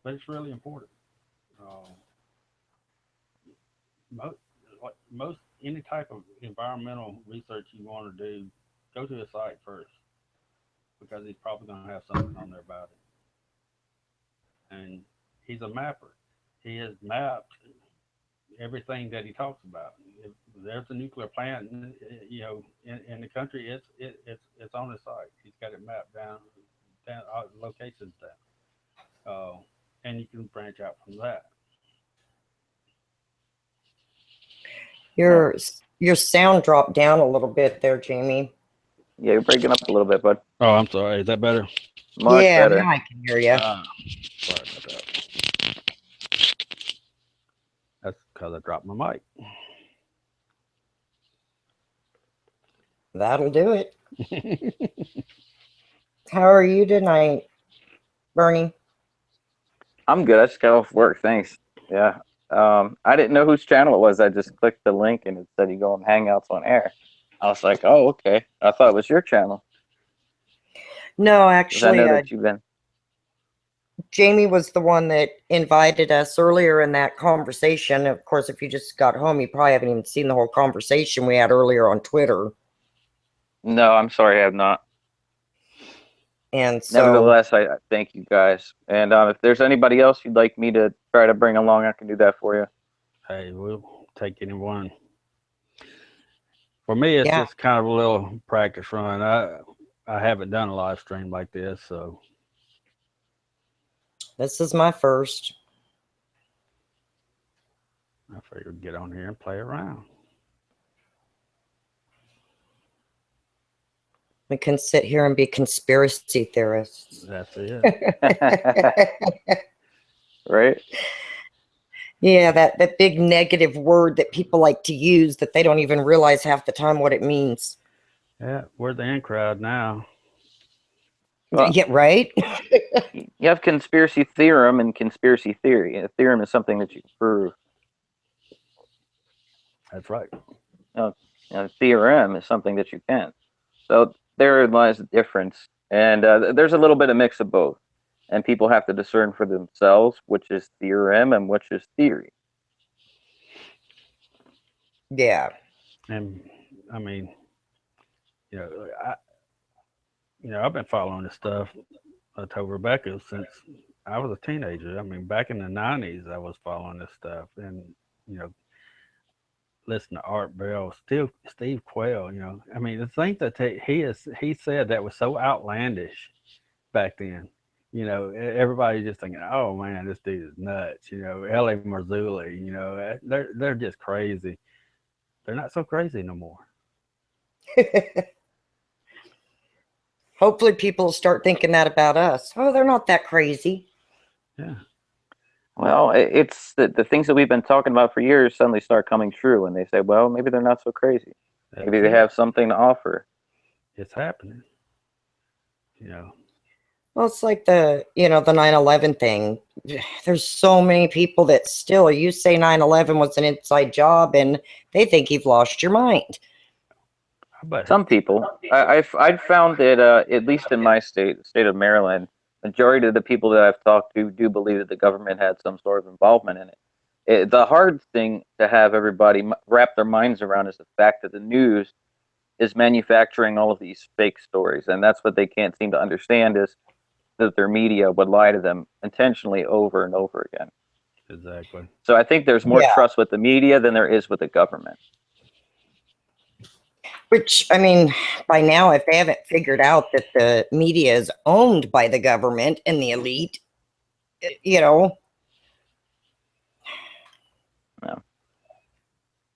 But it's really important. Most any type of environmental research you want to do, go to his site first, because he's probably going to have something on there about it. And he's a mapper. He has mapped everything that he talks about. If there's a nuclear plant, in the country, it's on his site. He's got it mapped down locations down, and you can branch out from that. Your sound dropped down a little bit there, Jamie. Yeah, you're breaking up a little bit, bud. Oh, I'm sorry. Is that better? Much better. Now I can hear you. Sorry about that. That's because I dropped my mic. That'll do it. How are you tonight, Bernie? I'm good. I just got off work. Thanks. Yeah. I didn't know whose channel it was. I just clicked the link and it said you go on Hangouts on air. I was like, oh, okay. I thought it was your channel. No, 'Cause actually, I know that you've been. Jamie was the one that invited us earlier in that conversation. Of course, if you just got home, you probably haven't even seen the whole conversation we had earlier on Twitter. No, I'm sorry, I have not. And so, Nevertheless, I thank you guys. And if there's anybody else you'd like me to try to bring along, I can do that for you. Hey, we'll take anyone. For me, it's yeah, just kind of a little practice run. I haven't done a live stream like this, so this is my first. I figured get on here and play around. We can sit here and be conspiracy theorists. That's it. Right? Yeah, that big negative word that people like to use that they don't even realize half the time what it means. Yeah, we're the in crowd now. Well, Yeah, right? you have conspiracy theorem and conspiracy theory. A theorem is something that you can prove. That's right. A theorem is something that you can. So there lies the difference. And there's a little bit of mix of both. And people have to discern for themselves which is theorem and which is theory. Yeah. And I mean, I've been following this stuff. I told Rebecca since I was a teenager. I mean, back in the '90s, I was following this stuff, and listen to Art Bell, still Steve Quayle. I mean, the thing that he said that was so outlandish back then. Everybody just thinking, "Oh man, this dude is nuts." L.A. Marzulli. They're just crazy. They're not so crazy no more. Hopefully people will start thinking that about us. Oh, they're not that crazy. Yeah. Well, it's the things that we've been talking about for years suddenly start coming true, and they say, well, maybe they're not so crazy. Maybe they have something to offer. It's happening. Well, it's like the 9/11 thing. There's so many people that still, you say 9/11 was an inside job and they think you've lost your mind. Some people. I've found that, at least in my state of Maryland, majority of the people that I've talked to do believe that the government had some sort of involvement in it. The hard thing to have everybody wrap their minds around is the fact that the news is manufacturing all of these fake stories, and that's what they can't seem to understand is that their media would lie to them intentionally over and over again. Exactly. So I think there's more trust with the media than there is with the government. Which, I mean, by now, if they haven't figured out that the media is owned by the government and the elite, No.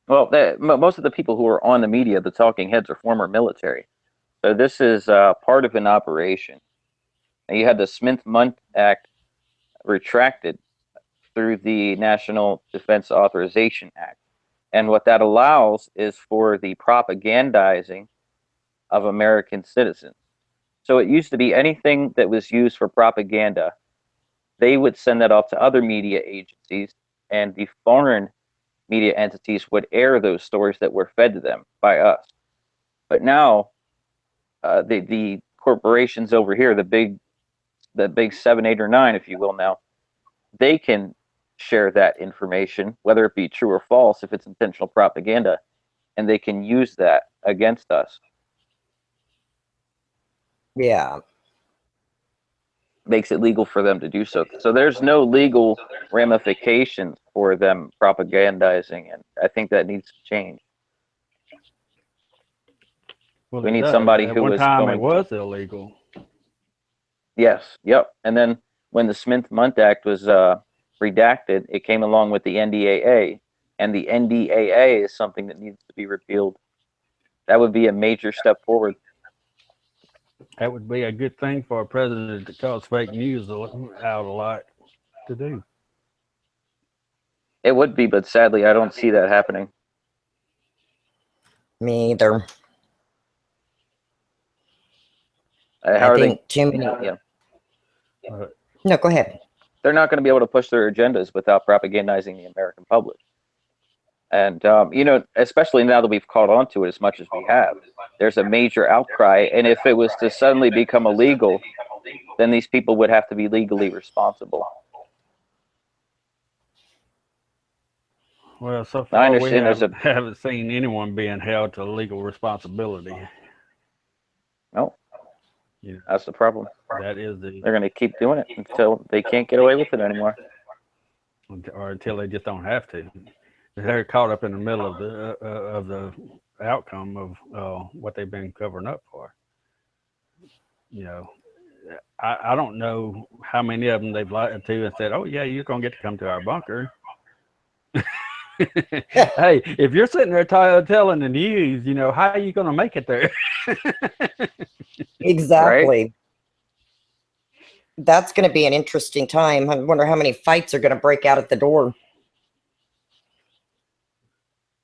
Well, most of the people who are on the media, the talking heads, are former military. So this is part of an operation. And you had the Smith-Mundt Act retracted through the National Defense Authorization Act. And what that allows is for the propagandizing of American citizens. So it used to be anything that was used for propaganda, they would send that off to other media agencies, and the foreign media entities would air those stories that were fed to them by us. But now, the corporations over here, the big 7, 8, or 9, if you will, now they can share that information, whether it be true or false, if it's intentional propaganda, and they can use that against us. Yeah. Makes it legal for them to do so. So there's no legal ramifications for them propagandizing, and I think that needs to change. Well, we need somebody who is going. It was illegal. Yes. Yep. And then when the Smith-Mundt Act was redacted, it came along with the NDAA, and the NDAA is something that needs to be repealed. That would be a major step forward. That would be a good thing for a president to cause fake news out a lot to do. It would be, but sadly, I don't see that happening. Me either. I think too many. Yeah. No, go ahead. They're not going to be able to push their agendas without propagandizing the American public. And, especially now that we've caught on to it as much as we have, there's a major outcry. And if it was to suddenly become illegal, then these people would have to be legally responsible. Well, so far I understand we haven't seen anyone being held to legal responsibility. No. That's the problem. That is the, They're going to keep doing it until they can't get away with it anymore. or until they just don't have to. They're caught up in the middle of the outcome of what they've been covering up for. I don't know how many of them they've lied to and said, "Oh yeah, you're gonna get to come to our bunker." Hey, if you're sitting there telling the news, how are you gonna make it there? Exactly. Right? That's going to be an interesting time. I wonder how many fights are going to break out at the door.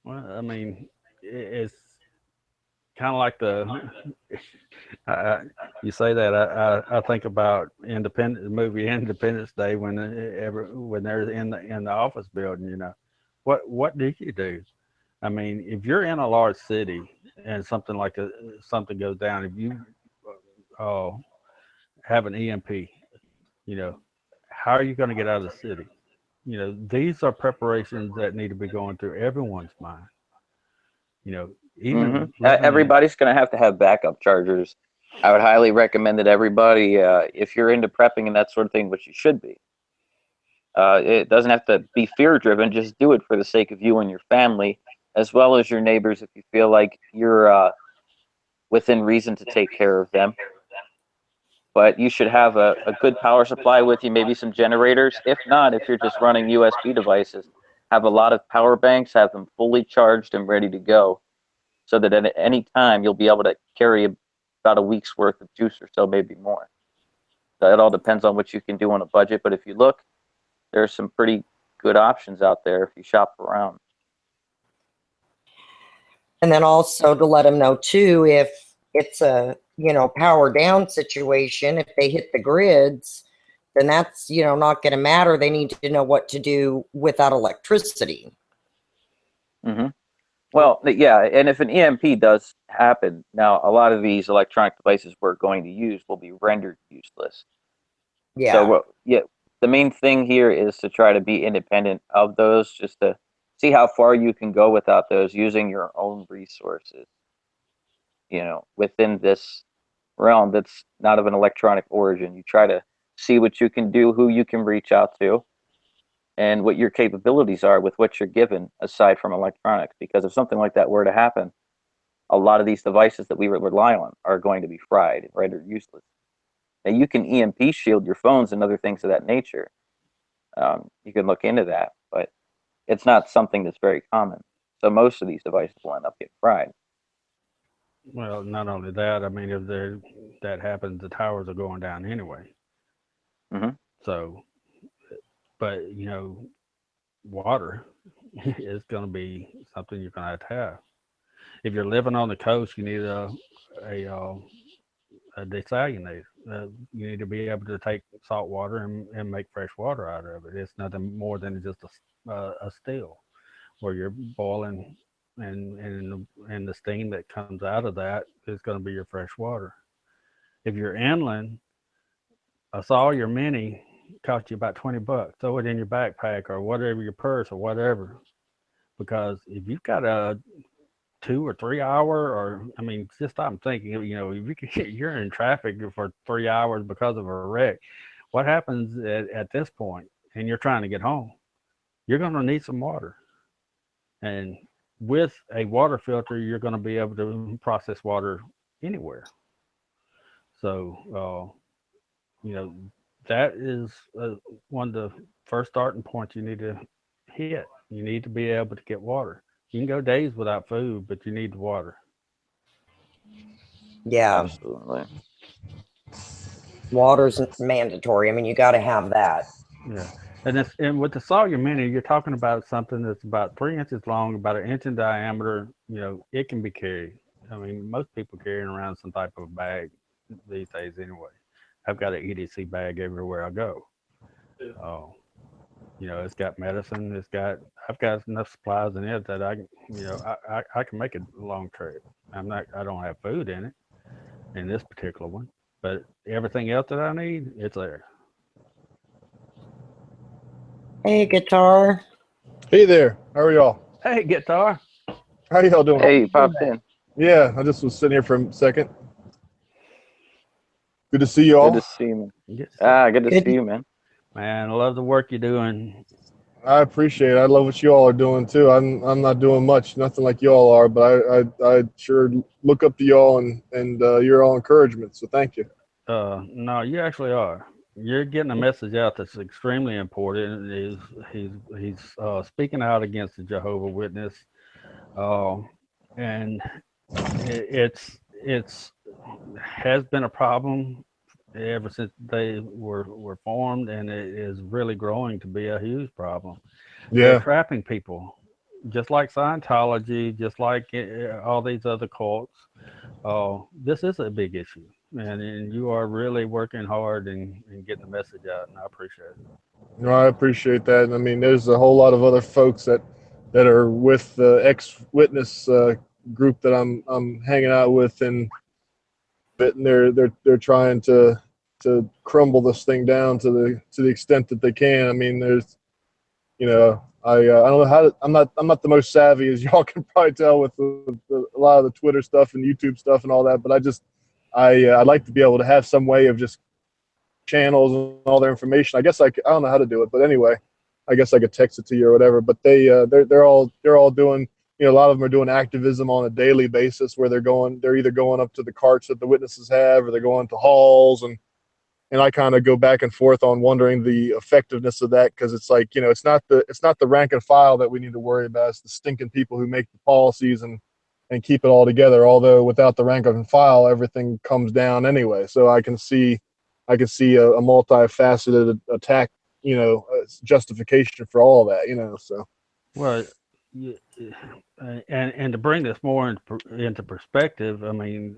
Well, I mean, it's kind of like you say that I think about the movie Independence Day when they're in the office building. What do you do? I mean, if you're in a large city and something something goes down, if you have an EMP, how are you going to get out of the city? These are preparations that need to be going through everyone's mind. Even Everybody's going to have backup chargers. I would highly recommend that everybody, if you're into prepping and that sort of thing, which you should be, it doesn't have to be fear driven. Just do it for the sake of you and your family, as well as your neighbors, if you feel like you're within reason to take care of them. But you should have a good power supply with you, maybe some generators. If not, if you're just running USB devices, have a lot of power banks, have them fully charged and ready to go, so that at any time you'll be able to carry about a week's worth of juice or so, maybe more. So it all depends on what you can do on a budget. But if you look, there's some pretty good options out there if you shop around. And then also to let them know too, if it's a, power down situation, if they hit the grids, then that's, not going to matter. They need to know what to do without electricity. Mm-hmm. Well, yeah, and if an EMP does happen, now a lot of these electronic devices we're going to use will be rendered useless. Yeah. So, the main thing here is to try to be independent of those, just to see how far you can go without those, using your own resources, within this realm that's not of an electronic origin. You try to see what you can do, who you can reach out to, and what your capabilities are with what you're given aside from electronics. Because if something like that were to happen, a lot of these devices that we rely on are going to be fried, right, or useless. Now, you can EMP shield your phones and other things of that nature. You can look into that, but it's not something that's very common. So most of these devices will end up getting fried. Well, not only that, I mean, if that happens, the towers are going down anyway. Mm-hmm. So, but water is going to be something you're going to have. If you're living on the coast, you need a desalinator. You need to be able to take salt water and make fresh water out of it. It's nothing more than just a still where you're boiling, and the steam that comes out of that is going to be your fresh water. If you're inland, a Sawyer Mini cost you about $20. Throw it in your backpack or whatever, your purse or whatever, because if you've got a 2 or 3 hour, or I mean, just I'm thinking, if you're in traffic for 3 hours because of a wreck, what happens at this point? And you're trying to get home, you're going to need some water. And with a water filter, you're going to be able to process water anywhere. So, that is one of the first starting points you need to hit. You need to be able to get water. You can go days without food, but you need the water. Yeah. Absolutely. Water's mandatory. I mean, you got to have that. Yeah. And with the Sawyer Mini, you're talking about something that's about 3 inches long, about an inch in diameter. It can be carried. I mean, most people carrying around some type of bag these days anyway. I've got an EDC bag everywhere I go. Oh, it's got medicine. I've got enough supplies in it that I can make a long trip. I don't have food in this particular one, but everything else that I need, it's there. Hey, Guitar. Hey there. How are y'all? Hey, Guitar. How y'all doing? Hey, you popped in. Yeah, I just was sitting here for a second. Good to see you Good all. to see you, man. Yes. Good to Good. see you, man. Man, I love the work you're doing. I appreciate it. I love what you all are doing too. I'm not doing much, nothing like you all are, but I sure look up to y'all and you're all encouragement. So thank you. No, you actually are. You're getting a message out that's extremely important. He's speaking out against the Jehovah Witness, and it's has been a problem ever since they were formed, and it is really growing to be a huge problem. They're Yeah, trapping people, just like Scientology, just like all these other cults. This is a big issue, and you are really working hard and getting the message out, and I appreciate it. no, I appreciate that. And I mean, there's a whole lot of other folks that are with the ex-witness group that I'm hanging out with, and they're trying to crumble this thing down to the extent that they can. I mean, there's I don't know how to, I'm not the most savvy, as y'all can probably tell, with a lot of the Twitter stuff and YouTube stuff and all that. But I'd like to be able to have some way of just channels and all their information. I don't know how to do it, but anyway, I guess I could text it to you or whatever. But they're all doing, a lot of them are doing activism on a daily basis, where they're either going up to the carts that the witnesses have, or they're going to halls, and I kind of go back and forth on wondering the effectiveness of that, because it's like, it's not the rank and file that we need to worry about. It's the stinking people who make the policies and keep it all together. Although without the rank and file, everything comes down anyway. So I can see a multifaceted attack, justification for all of that, so. Well, and to bring this more into perspective, I mean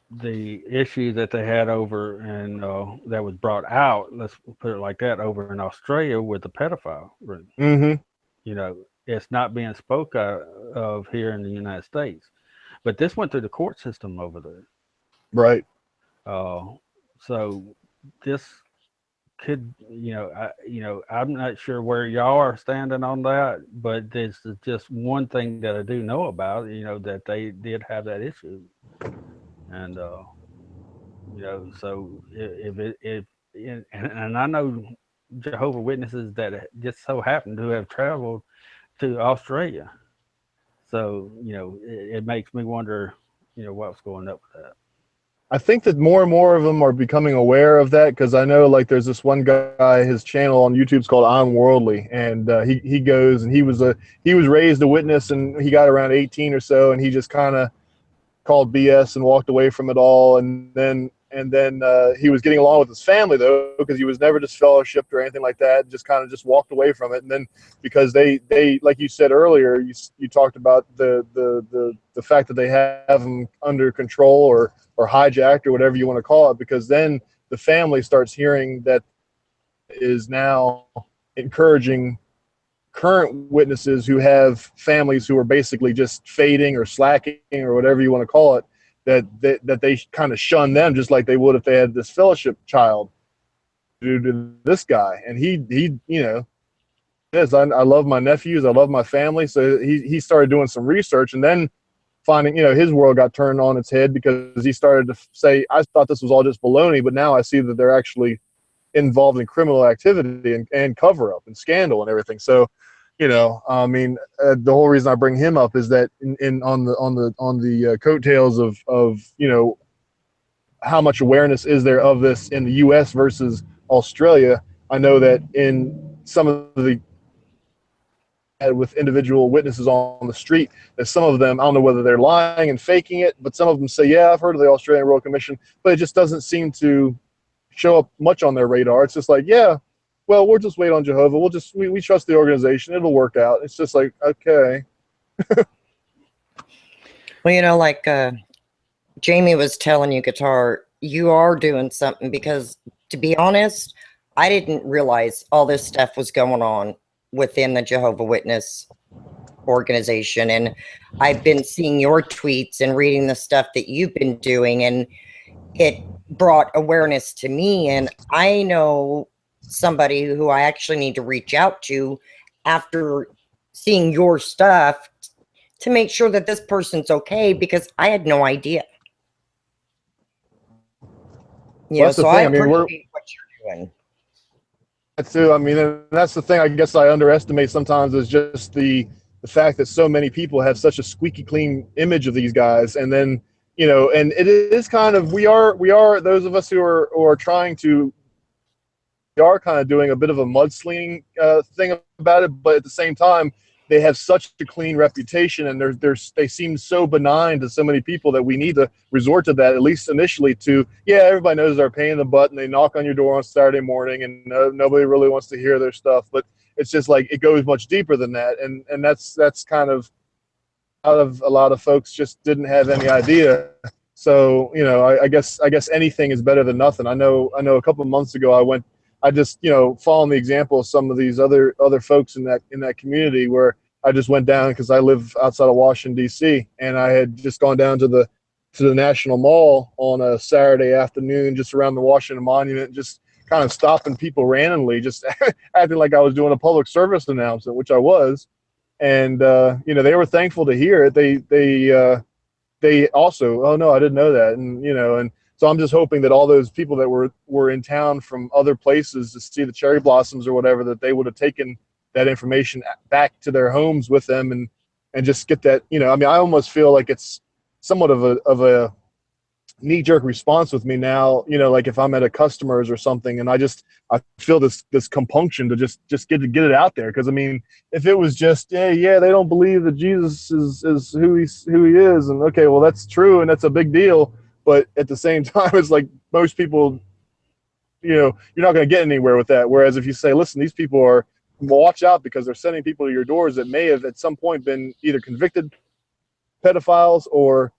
the issue that they had over and that was brought out, let's put it like that, over in Australia with the pedophile ring. Mm-hmm. It's not being spoke of here in the United States, but this went through the court system over there. Right. So this could, I'm not sure where y'all are standing on that, but this is just one thing that I do know about, that they did have that issue. And, so and I know Jehovah Witnesses that just so happen to have traveled to Australia. So, it makes me wonder, what's going up with that. I think that more and more of them are becoming aware of that, because I know, like, there's this one guy, his channel on YouTube is called I'm Worldly, and he goes, and he was raised a witness, and he got around 18 or so, and he just kind of called BS and walked away from it all. And then he was getting along with his family, though, because he was never disfellowshipped or anything like that. Just kind of just walked away from it. And then because they like you said earlier, you talked about the fact that they have him under control or hijacked or whatever you want to call it, because then the family starts hearing that is now encouraging current witnesses who have families who are basically just fading or slacking or whatever you want to call it, that they kind of shun them, just like they would if they had this fellowship child due to this guy. And he yes, I love my nephews, I love my family. So he started doing some research, and then finding, his world got turned on its head, because he started to say, I thought this was all just baloney, but now I see that they're actually involved in criminal activity and cover up and scandal and everything. So, I mean, the whole reason I bring him up is that on the coattails of how much awareness is there of this in the U.S. versus Australia. I know that in some of the with individual witnesses on the street, that some of them, I don't know whether they're lying and faking it, but some of them say, yeah, I've heard of the Australian Royal Commission, but it just doesn't seem to show up much on their radar. It's just like, yeah, well, we'll just wait on Jehovah. We trust the organization. It'll work out. It's just like, okay. Well, like Jamie was telling you, Guitar, you are doing something, because to be honest, I didn't realize all this stuff was going on within the Jehovah Witness organization. And I've been seeing your tweets and reading the stuff that you've been doing, and it brought awareness to me. And I know somebody who I actually need to reach out to after seeing your stuff to make sure that this person's okay, because I had no idea. Yeah, that's the so thing. I I mean, we're appreciate what you're doing. that too. I mean, and that's the thing I guess I underestimate sometimes is just the fact that so many people have such a squeaky clean image of these guys, and then and it is kind of we are those of us who are trying to we are kind of doing a bit of a mudslinging thing about it, but at the same time, they have such a clean reputation, and they seem so benign to so many people that we need to resort to that at least initially. To everybody knows they're a pain in the butt, and they knock on your door on Saturday morning, and nobody really wants to hear their stuff. But it's just like it goes much deeper than that, and that's kind of out of a lot of folks just didn't have any idea. So I guess anything is better than nothing. I know a couple of months ago I just following the example of some of these other folks in that community where I just went down because I live outside of Washington D.C. and I had just gone down to the National Mall on a Saturday afternoon just around the Washington Monument, just kind of stopping people randomly, just acting like I was doing a public service announcement, which I was. And they were thankful to hear it. They also, oh no, I didn't know that, and so I'm just hoping that all those people that were in town from other places to see the cherry blossoms or whatever, that they would have taken that information back to their homes with them and just get that. I mean, I almost feel like it's somewhat of a knee-jerk response with me now, like if I'm at a customer's or something and I feel this compunction to just get it out there. Because I mean, if it was just they don't believe that Jesus is who he is, and okay, well, that's true and that's a big deal, but at the same time, it's like most people, you're not going to get anywhere with that. Whereas if you say, listen, these people are, watch out because they're sending people to your doors that may have at some point been either convicted pedophiles or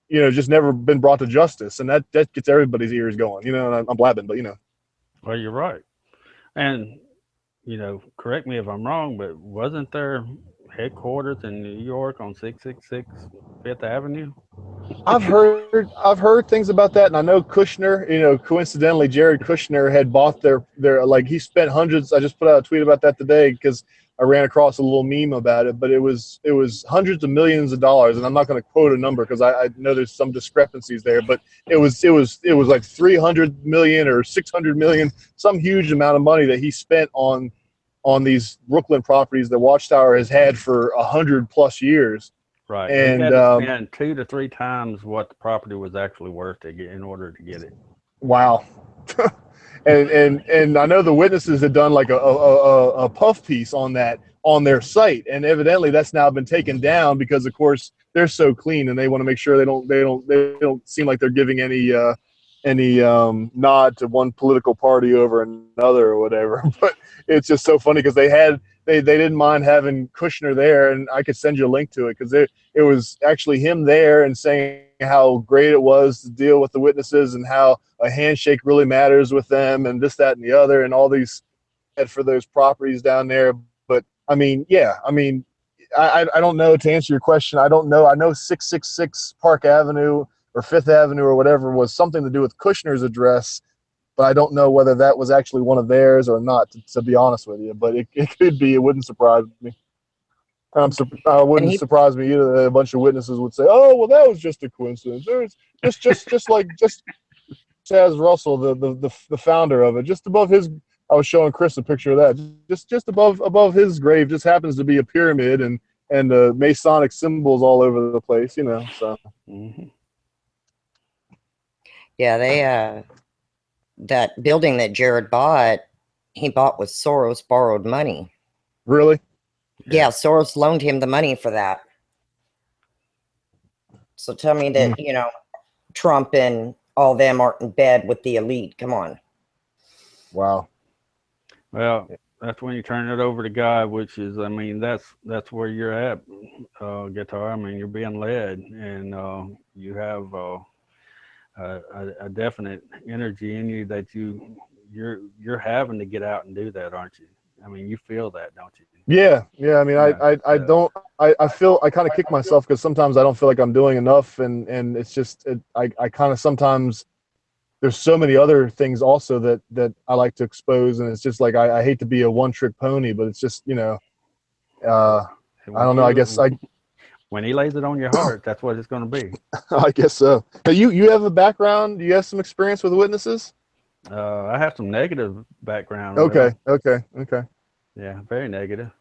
just never been brought to justice, and that gets everybody's ears going. And I'm blabbing, but Well, you're right. And, correct me if I'm wrong, but wasn't there headquarters in New York on 666 Fifth Avenue? I've heard things about that, and I know Kushner. Coincidentally, Jared Kushner had bought their like he spent hundreds. I just put out a tweet about that today because I ran across a little meme about it, but it was hundreds of millions of dollars, and I'm not going to quote a number because I know there's some discrepancies there, but it was like 300 million or 600 million, some huge amount of money that he spent on these Brooklyn properties that Watchtower has had for 100+ years. Right. And he had to spend 2 to 3 times what the property was actually worth in order to get it. Wow. and I know the witnesses had done like a puff piece on that on their site, and evidently that's now been taken down because of course they're so clean and they want to make sure they don't seem like they're giving any nod to one political party over another or whatever. But it's just so funny because they didn't mind having Kushner there, and I could send you a link to it because it was actually him there and saying how great it was to deal with the witnesses and how a handshake really matters with them and this, that, and the other, and all these for those properties down there. But I mean, I don't know, to answer your question. I don't know. I know 666 Park Avenue or Fifth Avenue or whatever was something to do with Kushner's address, but I don't know whether that was actually one of theirs or not, to be honest with you. But it could be. It wouldn't surprise me. Wouldn't surprise me either that a bunch of witnesses would say, "Oh, well, that was just a coincidence." There's just like Chaz Russell, the founder of it, just above his. I was showing Chris a picture of that. Just above his grave, just happens to be a pyramid and Masonic symbols all over the place. So. Mm-hmm. Yeah, they that building that Jared bought, he bought with Soros borrowed money. Really? Yeah, Soros loaned him the money for that. So tell me that, Trump and all them aren't in bed with the elite. Come on. Wow. Well, that's when you turn it over to God, which is, I mean, that's where you're at, Guitar. I mean, you're being led, and you have a definite energy in you that you're having to get out and do that, aren't you? I mean, you feel that, don't you? Yeah. I mean, I feel I kind of kick myself because sometimes I don't feel like I'm doing enough, and it's just I kind of sometimes there's so many other things also that I like to expose, and it's just like I hate to be a one-trick pony, but it's just I don't know. I guess when he lays it on your heart, that's what it's going to be. I guess so. Now, you have a background. You have some experience with witnesses. I have some negative background. With Okay. them. Okay. Yeah, very negative.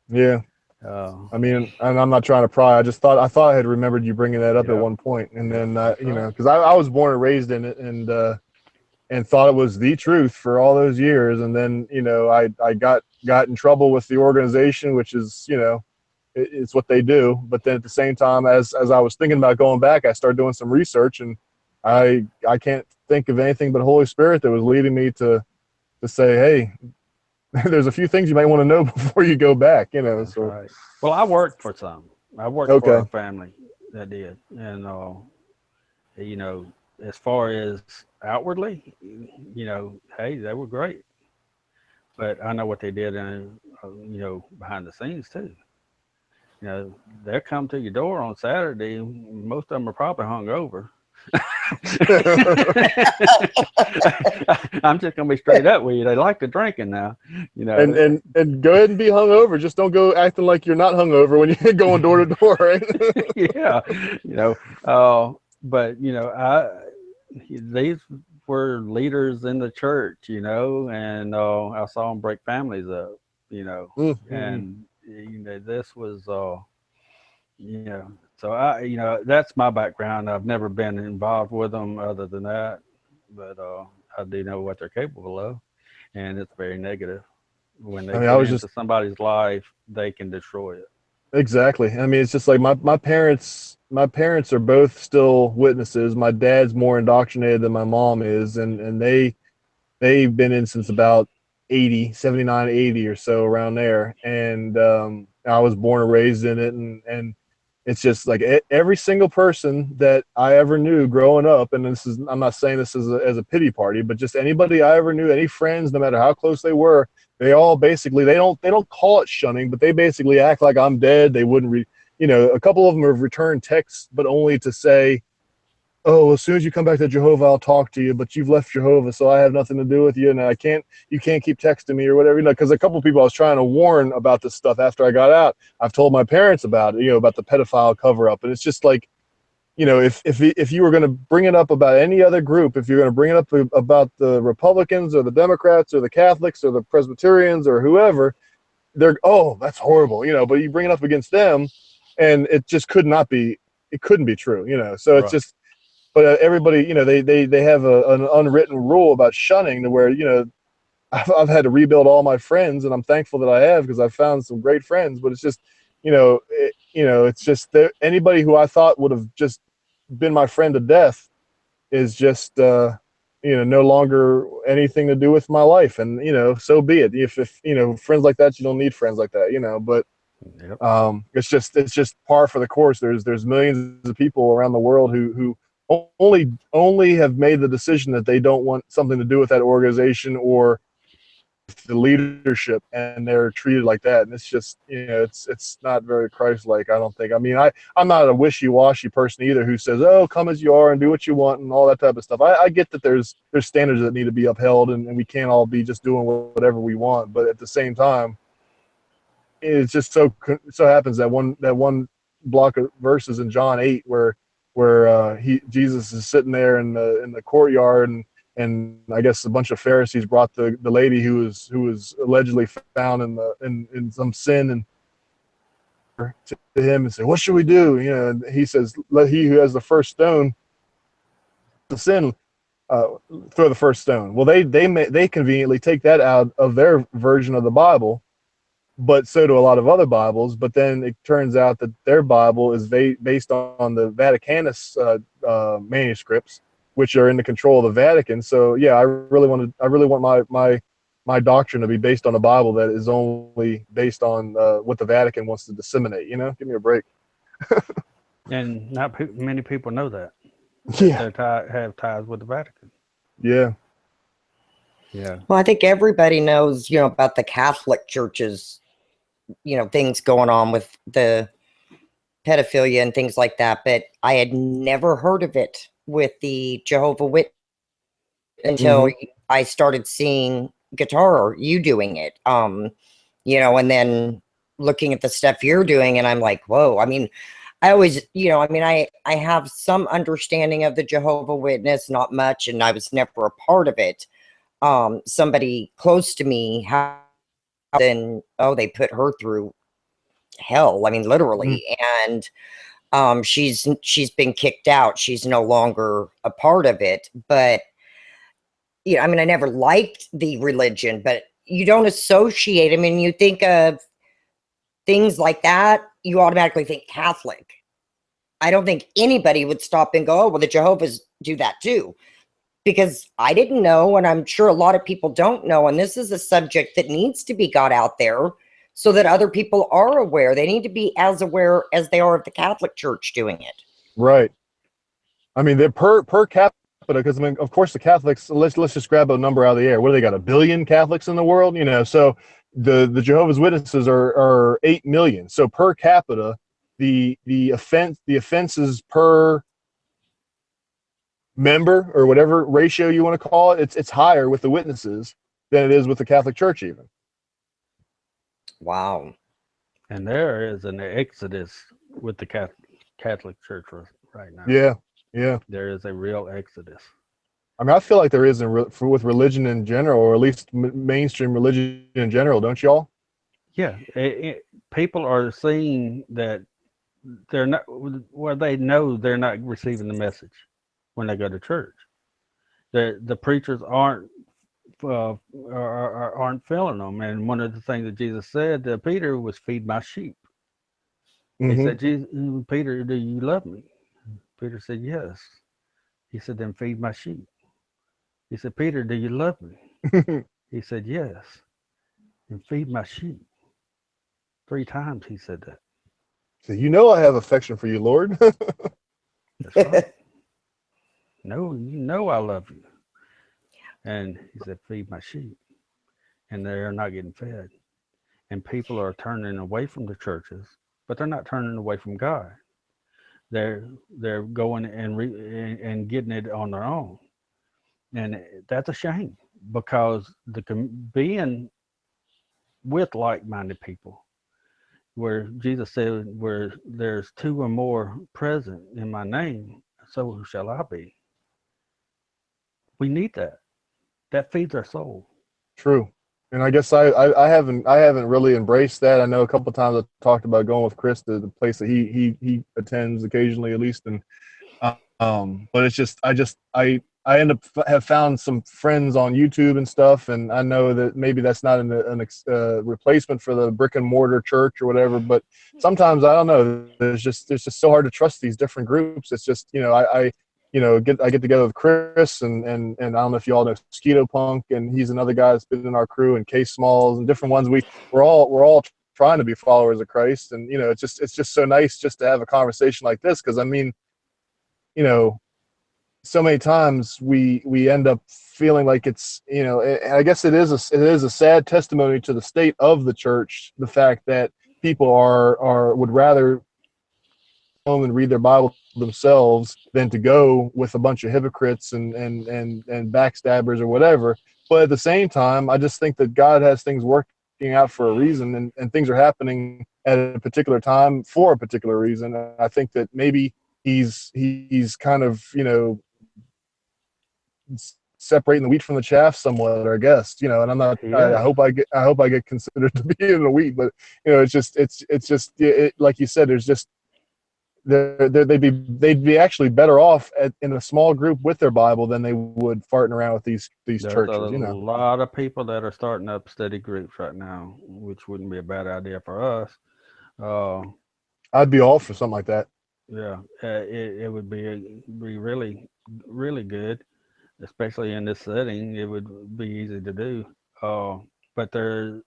Yeah. Uh, I mean, and I'm not trying to pry. I thought I had remembered you bringing that up Yeah. at one point, and then That's you know, right. because I was born and raised in it, and thought it was the truth for all those years, and then you know, I got in trouble with the organization, which is, you know, it's what they do. But then at the same time, as I was thinking about going back, I started doing some research, and I can't think of anything but Holy Spirit that was leading me to say, hey, there's a few things you might want to know before you go back, you know. That's So right. Well, I worked for some. I worked for okay, a family that did, and you know, as far as outwardly, you know, hey, they were great, but I know what they did, in, you know, behind the scenes too. You know, they'll come to your door on Saturday. Most of them are probably hungover. I'm just gonna be straight up with you. They like the drinking now, you know. and go ahead and be hungover. Just don't go acting like you're not hungover when you're going door to door, right? Yeah, you know. But you know, these were leaders in the church, you know, and I saw them break families up, you know, Mm-hmm. and you know, this was, you know, so you know, that's my background. I've never been involved with them other than that, but I do know what they're capable of, and it's very negative. When I they mean, I get was into just somebody's life, they can destroy it. exactly. I mean, it's just like my parents. My parents are both still witnesses. My dad's more indoctrinated than my mom is, and they've been in since about 80, 79, 80 or so, around there. And I was born and raised in it, and it's just like every single person that I ever knew growing up, and this is, I'm not saying this as a pity party, but just anybody I ever knew, any friends, no matter how close they were, they all basically, they don't call it shunning, but they basically act like I'm dead. They wouldn't you know, a couple of them have returned texts, but only to say, oh, as soon as you come back to Jehovah, I'll talk to you, but you've left Jehovah, so I have nothing to do with you, and you can't keep texting me or whatever, you know, because a couple of people I was trying to warn about this stuff after I got out, I've told my parents about it, you know, about the pedophile cover up, and it's just like, you know, if you were going to bring it up about any other group, if you're going to bring it up about the Republicans or the Democrats or the Catholics or the Presbyterians or whoever, they're, oh, that's horrible, you know, but you bring it up against them, and it just it couldn't be true, you know, so it's Right. just, but everybody, you know, they have an unwritten rule about shunning, to where, you know, I've had to rebuild all my friends, and I'm thankful that I have, because I've found some great friends. But it's just, you know, it's just that anybody who I thought would have just been my friend to death is just, you know, no longer anything to do with my life, and you know, so be it. If you know, friends like that, you don't need friends like that, you know. But Yep. it's just par for the course. There's millions of people around the world who only have made the decision that they don't want something to do with that organization or the leadership, and they're treated like that. And it's just, you know, it's not very Christ-like, I don't think. I mean, I'm not a wishy-washy person either, who says, oh, come as you are and do what you want and all that type of stuff. I get that there's standards that need to be upheld, and we can't all be just doing whatever we want. But at the same time, it's just so happens that one block of verses in John 8 where Jesus is sitting there in the courtyard, and I guess a bunch of Pharisees brought the lady who was allegedly found in some sin, and to him and say, what should we do? You know, and he says, let he who has the first stone the sin, throw the first stone. Well, they conveniently take that out of their version of the Bible, but so do a lot of other Bibles. But then it turns out that their Bible is based on the Vaticanus manuscripts, which are in the control of the Vatican. So yeah, I really want my doctrine to be based on a Bible that is only based on what the Vatican wants to disseminate. You know, give me a break. And not many people know that Yeah, they have ties with the Vatican. yeah, Yeah. Well, I think everybody knows, you know, about the Catholic churches, you know, things going on with the pedophilia and things like that, but I had never heard of it with the Jehovah Witness until I started seeing Guitar, you doing it. You know, and then looking at the stuff you're doing, and I'm like, whoa. I mean, I always, I mean, I have some understanding of the Jehovah Witness, not much, and I was never a part of it. Somebody close to me, then they put her through hell. I mean, Mm. literally, and she's been kicked out. She's no longer a part of it. But I mean, I never liked the religion, but you don't associate. I mean, you think of things like that, you automatically think Catholic. I don't think anybody would stop and go, oh, well, the Jehovah's do that too. Because I didn't know, and I'm sure a lot of people don't know. And this is a subject that needs to be got out there so that other people are aware. They need to be as aware as they are of the Catholic Church doing it. Right. I mean, they're per capita, because I mean, of course, the Catholics. Let's just grab a number out of the air. What do they got? 1 billion Catholics in the world, So the Jehovah's Witnesses are 8 million. So per capita, the offenses per member, or whatever ratio you want to call it, it's higher with the witnesses than it is with the Catholic Church even. Wow. And there is an exodus with the Catholic Church right now. Yeah. There is a real exodus. I mean, I feel like there is with religion in general, or at least mainstream religion in general, don't y'all? Yeah, people are seeing that they're not, well, they know they're not receiving the message when they go to church. The preachers aren't aren't filling them. And one of the things that Jesus said to Peter was, "Feed my sheep." He Mm-hmm. said, "Peter, do you love me?" Peter said, "Yes." He said, "Then feed my sheep." He said, "Peter, do you love me?" He said, "Yes." "And feed my sheep." 3 times he said that. So I have affection for you, Lord. That's right. No, you know I love you. And he said, "Feed my sheep." And they're not getting fed. And people are turning away from the churches, but they're not turning away from God. They're going and getting it on their own. And that's a shame, because being with like-minded people, where Jesus said, where there's 2 or more present in my name, so shall I be. We need that. That feeds our soul. True. And I guess I haven't really embraced that. I know a couple of times I talked about going with Chris to the place that he attends occasionally, at least, and but it's just I end up have found some friends on YouTube and stuff, and I know that maybe that's not an replacement for the brick and mortar church or whatever, but sometimes I don't know. There's just so hard to trust these different groups. It's just I get together with Chris and I don't know if you all know Skeeto Punk, and he's another guy that's been in our crew, and Case Smalls and different ones. We're all trying to be followers of Christ, and it's just so nice just to have a conversation like this, because I mean, so many times we end up feeling like it's I guess it is a sad testimony to the state of the church, the fact that people would rather home and read their Bible themselves than to go with a bunch of hypocrites and backstabbers or whatever. But at the same time, I just think that God has things working out for a reason, and things are happening at a particular time for a particular reason. And I think that maybe he's kind of separating the wheat from the chaff somewhat, I guess, and I'm not, I hope I get considered to be in the wheat, but it's just like you said, there's just they'd be actually better off in a small group with their Bible than they would farting around with these There's churches. a lot of people that are starting up study groups right now, which wouldn't be a bad idea for us. I'd be all for something like that. Yeah, it would be really, really good, especially in this setting. It would be easy to do. But the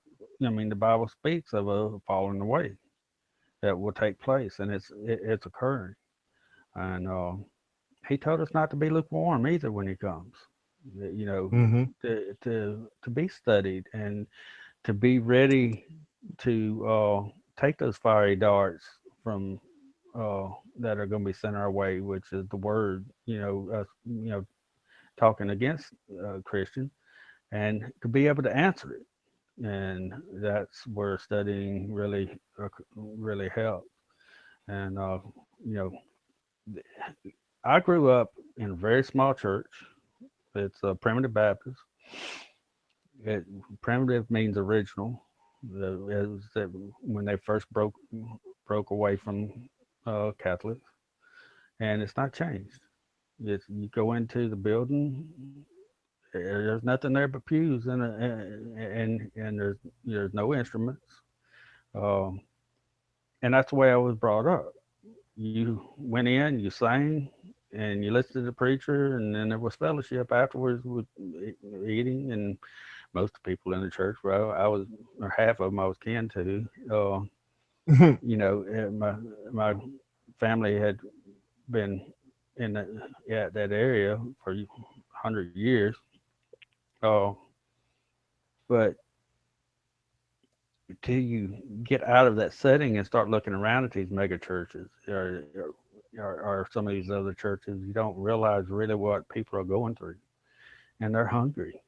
Bible speaks of a falling away that will take place, and it's occurring. And he told us not to be lukewarm either when he comes. Mm-hmm. To be studied and to be ready to take those fiery darts from that are going to be sent our way, which is the word. Talking against Christians, and to be able to answer it. And that's where studying really helps. And you know, I grew up in a very small church. It's a Primitive Baptist. Primitive means original. It was when they first broke away from Catholics, and it's not changed. You go into the building, there's nothing there but pews, and there's no instruments, um, and that's the way I was brought up. You went in, you sang, and you listened to the preacher, and then there was fellowship afterwards with eating, and most of the people in the church, well, I was, or half of them I was kin to. You know, my family had been in that area for 100 years. Uh, but until you get out of that setting and start looking around at these mega churches or some of these other churches, you don't realize really what people are going through, and they're hungry.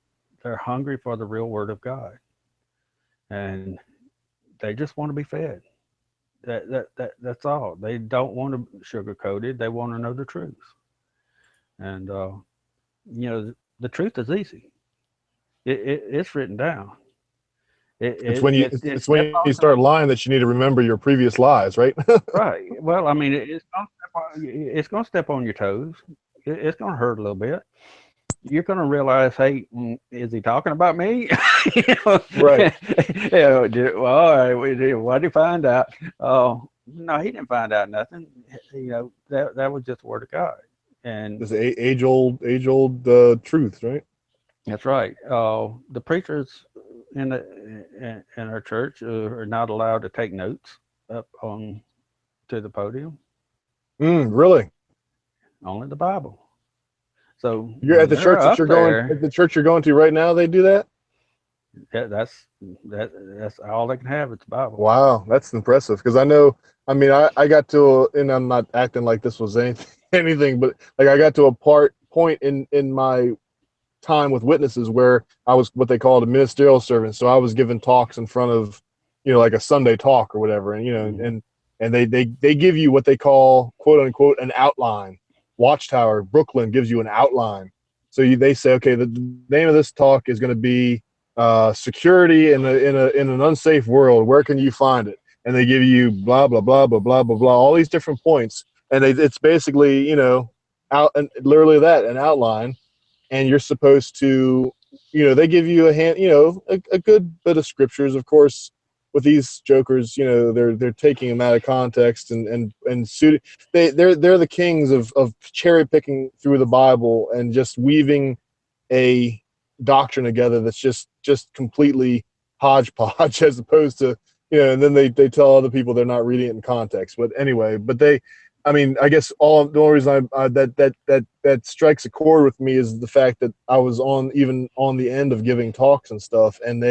They're hungry for the real Word of God, and they just want to be fed. That's all. They don't want to sugarcoat it. They want to know the truth. And you know, the truth is easy. It's written down. It's when you start lying that you need to remember your previous lies, right? Right. Well, I mean, it's going to step on your toes. It's going to hurt a little bit. You're going to realize, hey, is he talking about me? You know? Right. Yeah, well, all right. What did he find out? Oh, no, he didn't find out nothing. You know, that was just the Word of God, and This age old truth, right? that's right. The preachers in our church are not allowed to take notes up on to the podium. Really? Only the Bible. So You're at the they're church that up you're going there. at the church you're going to right now. They do that. That's all they can have. It's the Bible. Wow, that's impressive. Because I know, I mean, I got to, and I'm not acting like this was anything, but like I got to a point in my time with witnesses where I was what they called a ministerial servant. So I was giving talks in front of, you know, like a Sunday talk or whatever, and you know, and they give you what they call quote unquote an outline. Watchtower Brooklyn gives you an outline. So they say, okay, the name of this talk is going to be security in an unsafe world. Where can you find it? And they give you blah blah blah blah blah blah blah, all these different points, and it's basically, you know, out and literally that an outline, and you're supposed to, you know, they give you a hand, you know, a good bit of scriptures, of course. With these jokers, you know, they're taking them out of context and suit. They're the kings of cherry picking through the Bible and just weaving a doctrine together that's just completely hodgepodge, as opposed to, you know, and then they tell other people they're not reading it in context. But anyway, I mean, I guess the only reason that strikes a chord with me is the fact that I was even on the end of giving talks and stuff, and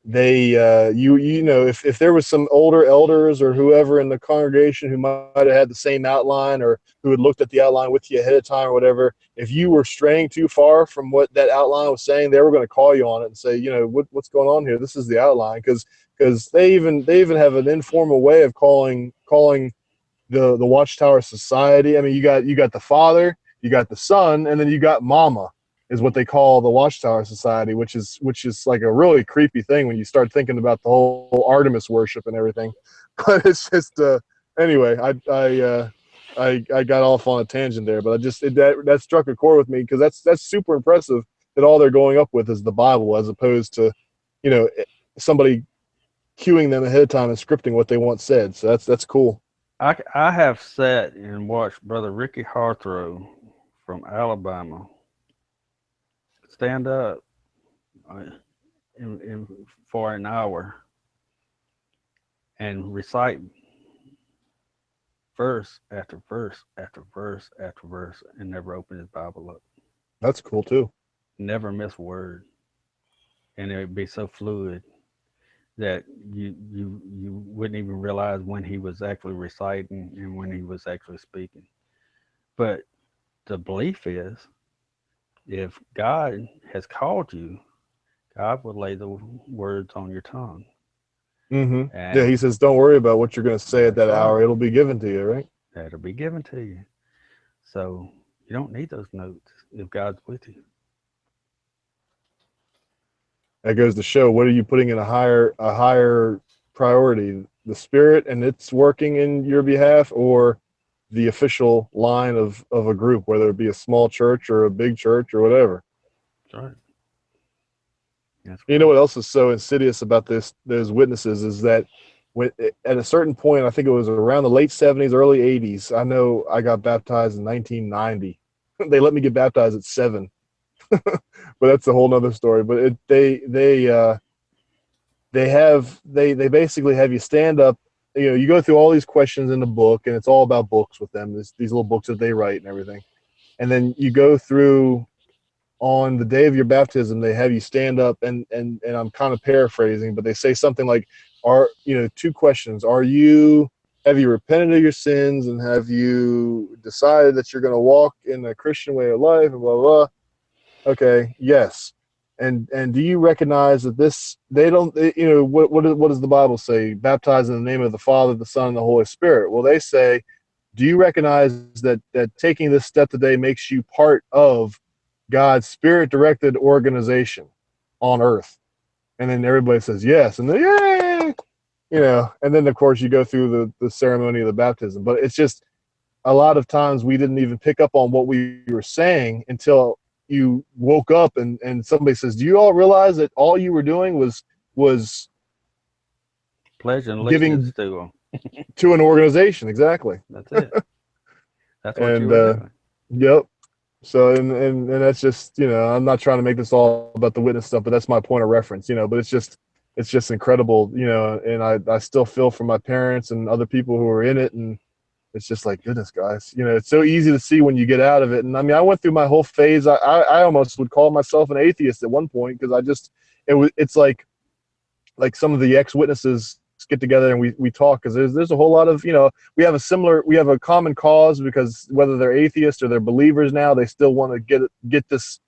you know, if there was some older elders or whoever in the congregation who might have had the same outline, or who had looked at the outline with you ahead of time or whatever, if you were straying too far from what that outline was saying, they were going to call you on it and say, you know, what's going on here? This is the outline. Because they even have an informal way of calling the Watchtower Society. I mean, you got the father, you got the son, and then you got mama, is what they call the Watchtower Society, which is like a really creepy thing when you start thinking about the whole Artemis worship and everything. But it's just anyway, I got off on a tangent there, but that struck a chord with me, because that's super impressive that all they're going up with is the Bible, as opposed to, you know, somebody cueing them ahead of time and scripting what they want said. So that's cool. I have sat and watched Brother Ricky Harthrow from Alabama stand up for an hour and recite verse after verse after verse after verse, and never open his Bible up. That's cool too. Never miss a word, and it would be so fluid that you wouldn't even realize when he was actually reciting and when he was actually speaking. But the belief is, if God has called you, God will lay the words on your tongue. Mm-hmm. And Yeah, he says, don't worry about what you're going to say at that That's hour. right. It'll be given to you, right? that'll be given to you. So you don't need those notes if God's with you. That goes to show, what are you putting in a higher priority? The Spirit and it's working in your behalf, or the official line of a group, whether it be a small church or a big church or whatever. That's right. That's You know right. what else is so insidious about those witnesses is that when at a certain point, I think it was around the late 70s, early 80s. I know I got baptized in 1990. They let me get baptized at 7, but that's a whole nother story. But they basically have you stand up. You know, you go through all these questions in the book, and it's all about books with them. These little books that they write and everything, and then you go through on the day of your baptism. They have you stand up, and I'm kind of paraphrasing, but they say something like, two questions: have you repented of your sins, and have you decided that you're going to walk in a Christian way of life, and blah blah blah. Okay, yes. And do you recognize that they don't, what does the Bible say? Baptize in the name of the Father, the Son, and the Holy Spirit. Well, they say, do you recognize that taking this step today makes you part of God's Spirit-directed organization on earth? And then everybody says yes, and then yay, and then of course you go through the ceremony of the baptism. But it's just, a lot of times we didn't even pick up on what we were saying until you woke up and somebody says, do you all realize that all you were doing was Pledge and giving allegiance to them. to an organization? Exactly. That's it. That's what you And were doing. yep. So and that's just, I'm not trying to make this all about the witness stuff, but that's my point of reference, but it's just incredible, and I still feel for my parents and other people who are in it. And it's just like, goodness, guys, it's so easy to see when you get out of it. And I mean, I went through my whole phase. I almost would call myself an atheist at one point, because it's like some of the ex-witnesses get together and we talk, because there's a whole lot of, we have a common cause, because whether they're atheists or they're believers now, they still want to get this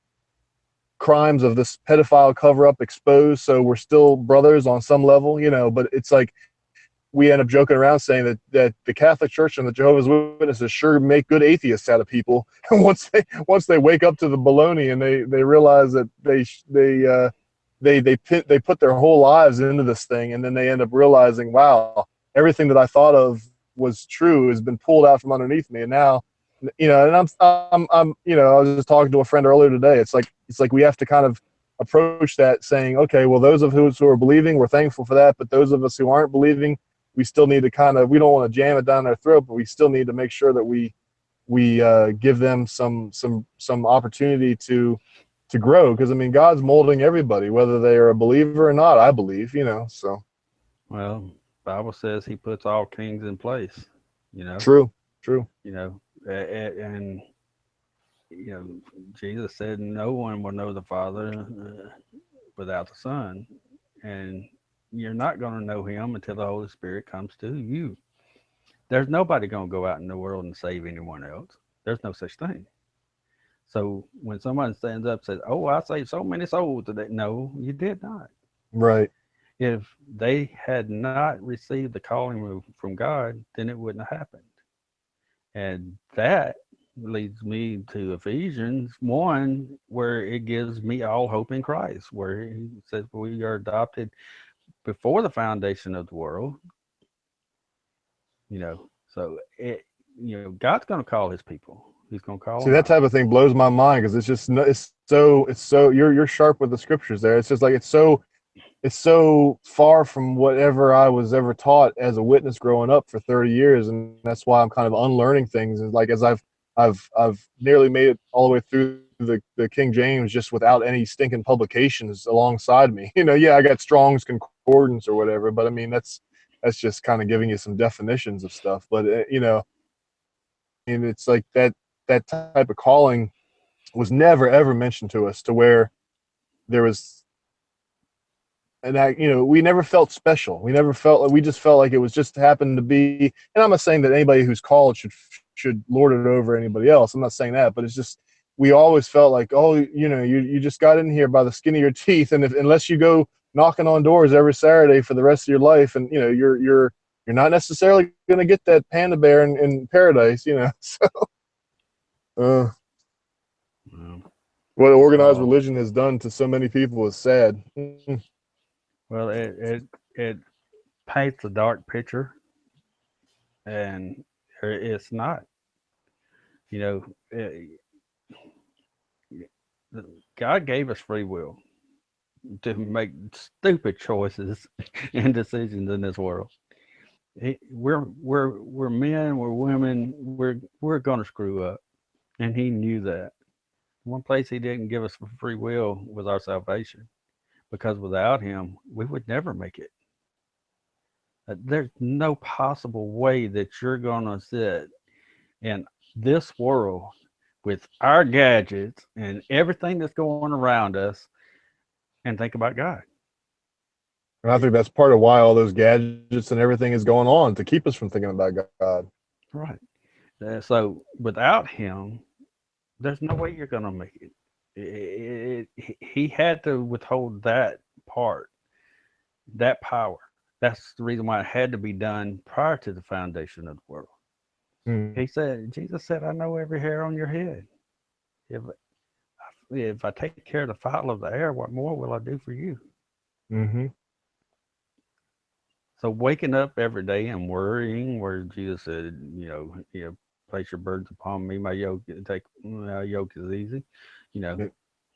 crimes of this pedophile cover-up exposed. So we're still brothers on some level, but it's like, we end up joking around saying that the Catholic Church and the Jehovah's Witnesses sure make good atheists out of people. And once they wake up to the baloney and they realize that they put their whole lives into this thing, and then they end up realizing, wow, everything that I thought of was true has been pulled out from underneath me. And now, and I'm I was just talking to a friend earlier today. It's like we have to kind of approach that saying, okay, well, those of us who are believing, we're thankful for that, but those of us who aren't believing, we still need to we don't want to jam it down their throat, but we still need to make sure that we give them some opportunity to grow. Because I mean, God's molding everybody, whether they are a believer or not, I believe, so. Well, Bible says he puts all kings in place, True. And Jesus said no one will know the Father without the Son, and you're not going to know him until the Holy Spirit comes to you. There's nobody going to go out in the world and save anyone else. There's no such thing. So when someone stands up and says, oh, I saved so many souls today, no, you did not. Right. If they had not received the calling from God, then it wouldn't have happened. And that leads me to Ephesians 1, where it gives me all hope in Christ, where he says we are adopted before the foundation of the world. So God's going to call his people. He's going to call See, them that out. type of thing blows my mind, because it's so you're sharp with the scriptures there. It's just like it's so far from whatever I was ever taught as a witness growing up for 30 years, and that's why I'm kind of unlearning things. And like, as I've nearly made it all the way through the King James just without any stinking publications alongside me. Yeah, I got Strong's Concordance or whatever, but I mean that's just kind of giving you some definitions of stuff. But and it's like that type of calling was never ever mentioned to us, to where there was, and we never felt special. We never felt like, we just felt like it was just happened to be. And I'm not saying that anybody who's called should lord it over anybody else. I'm not saying that, but it's just, we always felt like, oh, you just got in here by the skin of your teeth, and unless you go knocking on doors every Saturday for the rest of your life, and you're not necessarily going to get that panda bear in paradise, So, Um, what organized Oh, religion has done to so many people is sad. well, it paints a dark picture, and it's not. You know, God gave us free will to make stupid choices and decisions in this world. We're men, we're women, we're gonna screw up, and He knew that. One place He didn't give us free will was our salvation, because without Him, we would never make it. There's no possible way that you're gonna sit in this world with our gadgets and everything that's going around us and think about God. And I think that's part of why all those gadgets and everything is going on, to keep us from thinking about God. Right. So without Him, there's no way you're going to make it. He had to withhold that part, that power. That's the reason why it had to be done prior to the foundation of the world. Jesus said, I know every hair on your head. If I take care of the fowl of the air, what more will I do for you? Mm-hmm. So waking up every day and worrying, where Jesus said, place your burdens upon me. My yoke is easy.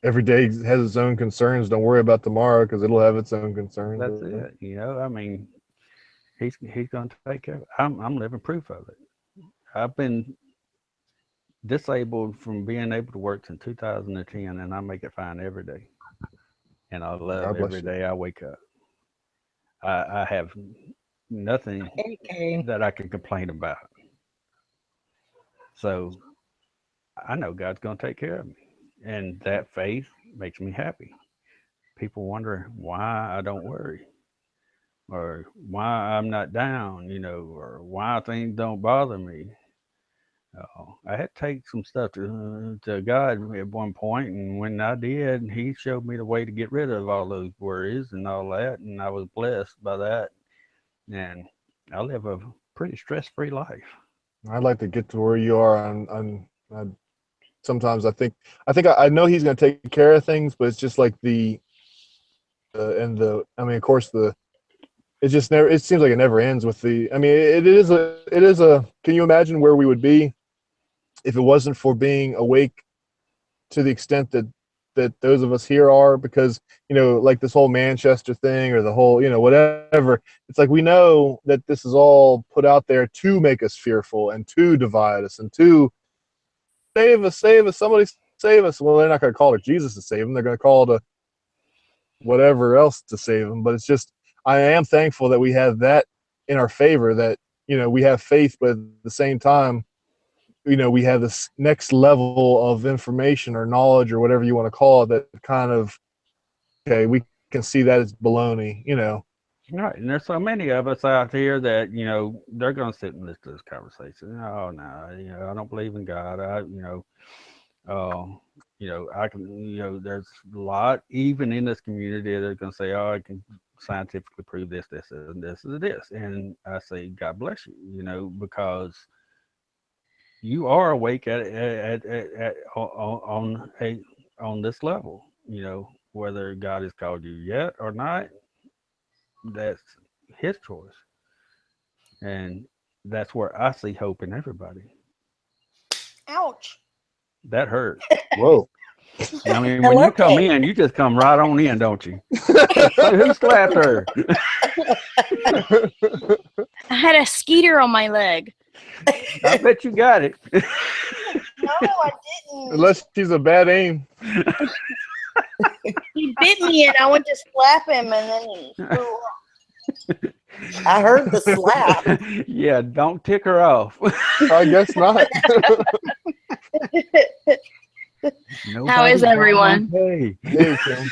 Every day has its own concerns. Don't worry about tomorrow, because it'll have its own concerns. That's it. I mean, he's going to take care of it. I'm living proof of it. I've been disabled from being able to work since 2010, and I make it fine every day. And I love every day I wake up. I have nothing that I can complain about. So I know God's going to take care of me. And that faith makes me happy. People wonder why I don't worry, or why I'm not down, or why things don't bother me. I had to take some stuff to God at one point, and when I did, He showed me the way to get rid of all those worries and all that, and I was blessed by that. And I live a pretty stress-free life. I'd like to get to where you are. Sometimes I think I know He's going to take care of things, but it's just like of course it seems like it never ends with it is a can you imagine where we would be if it wasn't for being awake to the extent that those of us here are? Because like this whole Manchester thing, or the whole whatever, it's like we know that this is all put out there to make us fearful and to divide us and to save us, somebody save us. Well, they're not going to call it Jesus to save them. They're going to call it whatever else to save them. But it's just, I am thankful that we have that in our favor, that we have faith, but at the same time, we have this next level of information or knowledge or whatever you want to call it, that kind of, okay, we can see that it's baloney. Right, and there's so many of us out here that they're going to sit and listen to this conversation. Oh no, I don't believe in God. I can, there's a lot even in this community that are going to say, oh, I can scientifically prove this, and this, and I say, God bless you, because you are awake on this level, whether God has called you yet or not. That's His choice, and that's where I see hope in everybody. Ouch. That hurt. Whoa. I mean, when you come in, you just come right on in, don't you? So who slapped her? I had a skeeter on my leg. I bet you got it. No, I didn't. Unless she's a bad aim. He bit me and I went to slap him and then he flew off. I heard the slap. Yeah, don't tick her off. I guess not. How is everyone? Hey, Kim.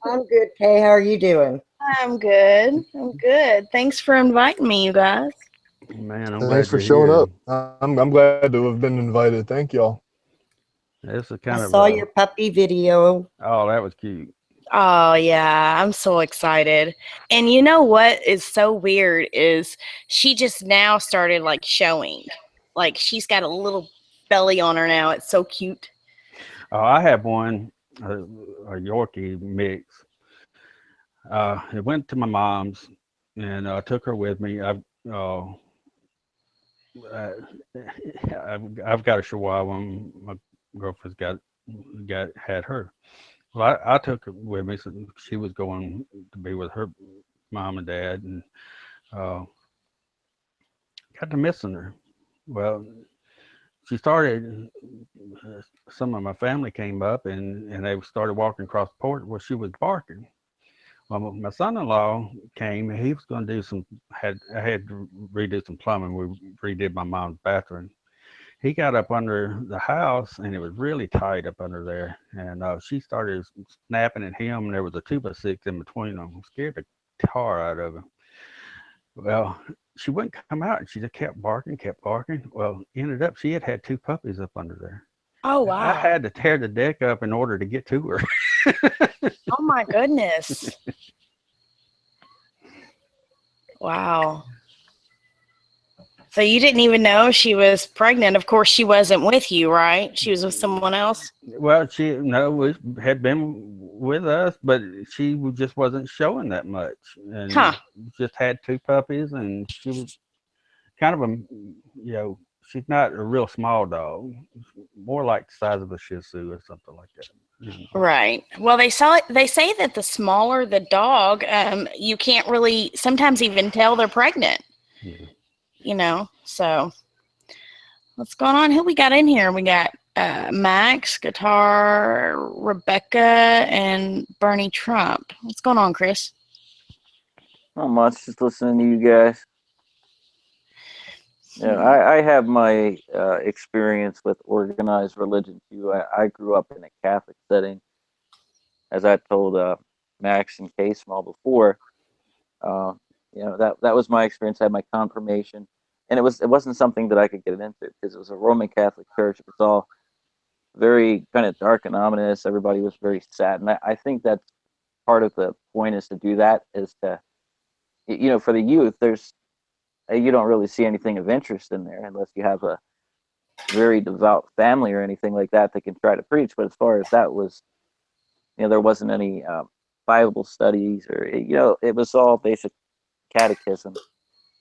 I'm good, Kay. How are you doing? I'm good. Thanks for inviting me, you guys. Man, I'm Thanks glad for you're showing here. up. I'm glad to have been invited. Thank y'all. It's a I kind of saw your puppy video. oh, that was cute. Oh yeah, I'm so excited. And you know what is so weird is she just now started like showing. Like she's got a little belly on her now. It's so cute. Oh, I have one, a Yorkie mix. It went to my mom's, and I took her with me. Uh, I, I've got a Chihuahua. And my girlfriend's had her. Well, I took her with me, so she was going to be with her mom and dad, and uh, got to missing her. Well, she started. Some of my family came up, and they started walking across the porch. Well, she was barking. Well, my son-in-law came. He was going to do some. I had to redo some plumbing. We redid my mom's bathroom. He got up under the house, and it was really tight up under there. And she started snapping at him, and there was a 2x6 in between them. Scared the tar out of him. Well, she wouldn't come out, and she just kept barking, kept barking. Well, ended up she had two puppies up under there. Oh I wow. had to tear the deck up in order to get to her. Oh my goodness. Wow. So you didn't even know she was pregnant. Of course, she wasn't with you, right? She was with someone else. Well, she had been with us, but she just wasn't showing that much, and Huh. just had two puppies, and she was kind of a, she's not a real small dog, more like the size of a Shih Tzu or something like that. Right. Well, they say that the smaller the dog, you can't really sometimes even tell they're pregnant. Yeah. So what's going on? Who we got in here? We got Max, Guitar, Rebecca, and Bernie Trump. What's going on, Chris? Not much, just listening to you guys. Yeah, I have my experience with organized religion too. I grew up in a Catholic setting, as I told Max and K Small before. Uh, that was my experience. I had my confirmation, and it wasn't something that I could get into because it was a Roman Catholic church. It was all very kind of dark and ominous. Everybody was very sad, and I think that's part of the point is to do that is to, for the youth, you don't really see anything of interest in there unless you have a very devout family or anything like that that can try to preach. But as far as that was, there wasn't any Bible studies or, it was all basic catechism.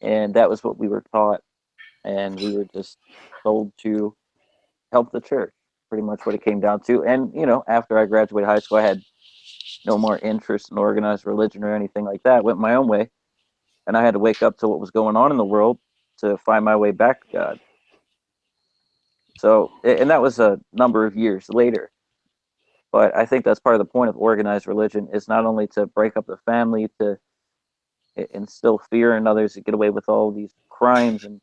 And that was what we were taught. And we were just told to help the church, pretty much what it came down to. And, after I graduated high school, I had no more interest in organized religion or anything like that. I went my own way. And I had to wake up to what was going on in the world to find my way back to God. So, and that was a number of years later. But I think that's part of the point of organized religion is not only to break up the family, to instill fear in others, to get away with all these crimes and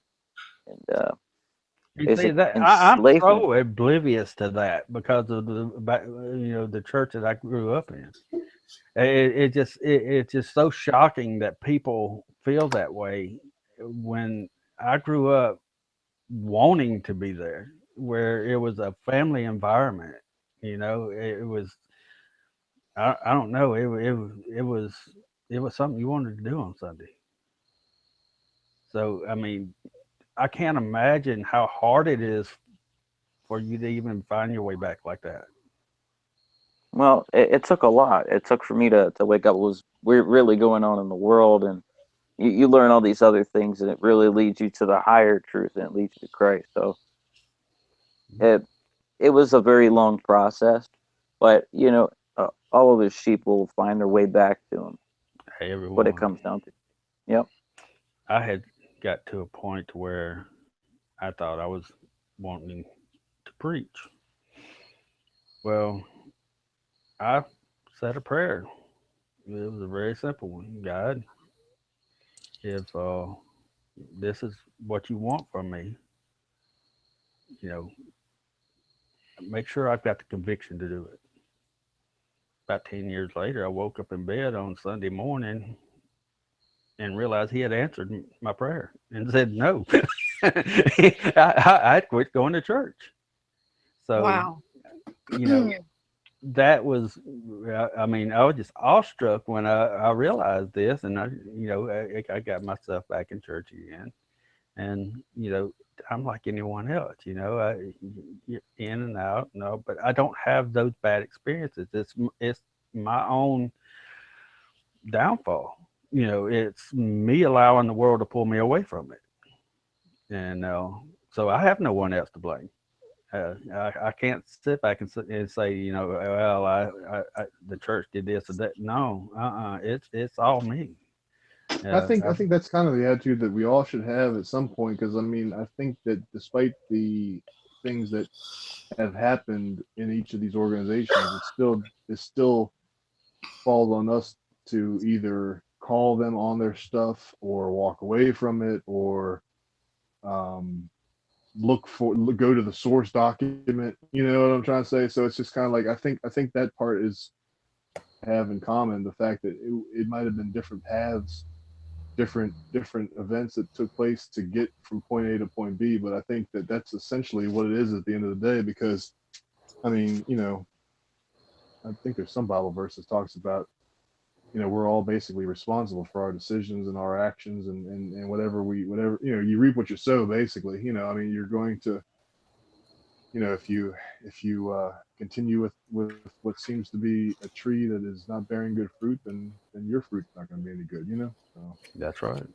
You see basic that I'm enslavement. so oblivious to that because of the church that I grew up in. It's just so shocking that people feel that way when I grew up wanting to be there, where it was a family environment. It was I don't know it was something you wanted to do on Sunday. So I mean, I can't imagine how hard it is for you to even find your way back like that. Well, it took a lot. It took for me to wake up what was really going on in the world, and you learn all these other things, and it really leads you to the higher truth, and it leads you to Christ. So it was a very long process, but all of his sheep will find their way back to him. Hey, What it everyone. comes down to. Yep. I had got to a point where I thought I was wanting to preach. Well, I said a prayer. It was a very simple one. God, if this is what you want from me, you know, make sure I've got the conviction to do it. About 10 years later, I woke up in bed on Sunday morning and realized he had answered my prayer and said no. I quit going to church. So Wow. you know, that was, I mean, I was just awestruck when I realized this, and I got myself back in church again, and I'm like anyone else, in and out, no, but I don't have those bad experiences. It's my own downfall. It's me allowing the world to pull me away from it, and so I have no one else to blame. I can't sit back and say, well, the church did this or that. No, it's all me. I think that's kind of the attitude that we all should have at some point, because I mean, I think that despite the things that have happened in each of these organizations, it still falls on us to either call them on their stuff or walk away from it, or um, go to the source document. You know what I'm trying to say? So it's just kind of like, I think that part is have in common the fact that it might have been different paths, different events that took place to get from point A to point B, but I think that that's essentially what it is at the end of the day. Because I mean, I think there's some Bible verse that talks about, we're all basically responsible for our decisions and our actions, and whatever, you reap what you sow, basically. I mean, you're going to, if you continue with what seems to be a tree that is not bearing good fruit, then your fruit's not going to be any good. So That's right.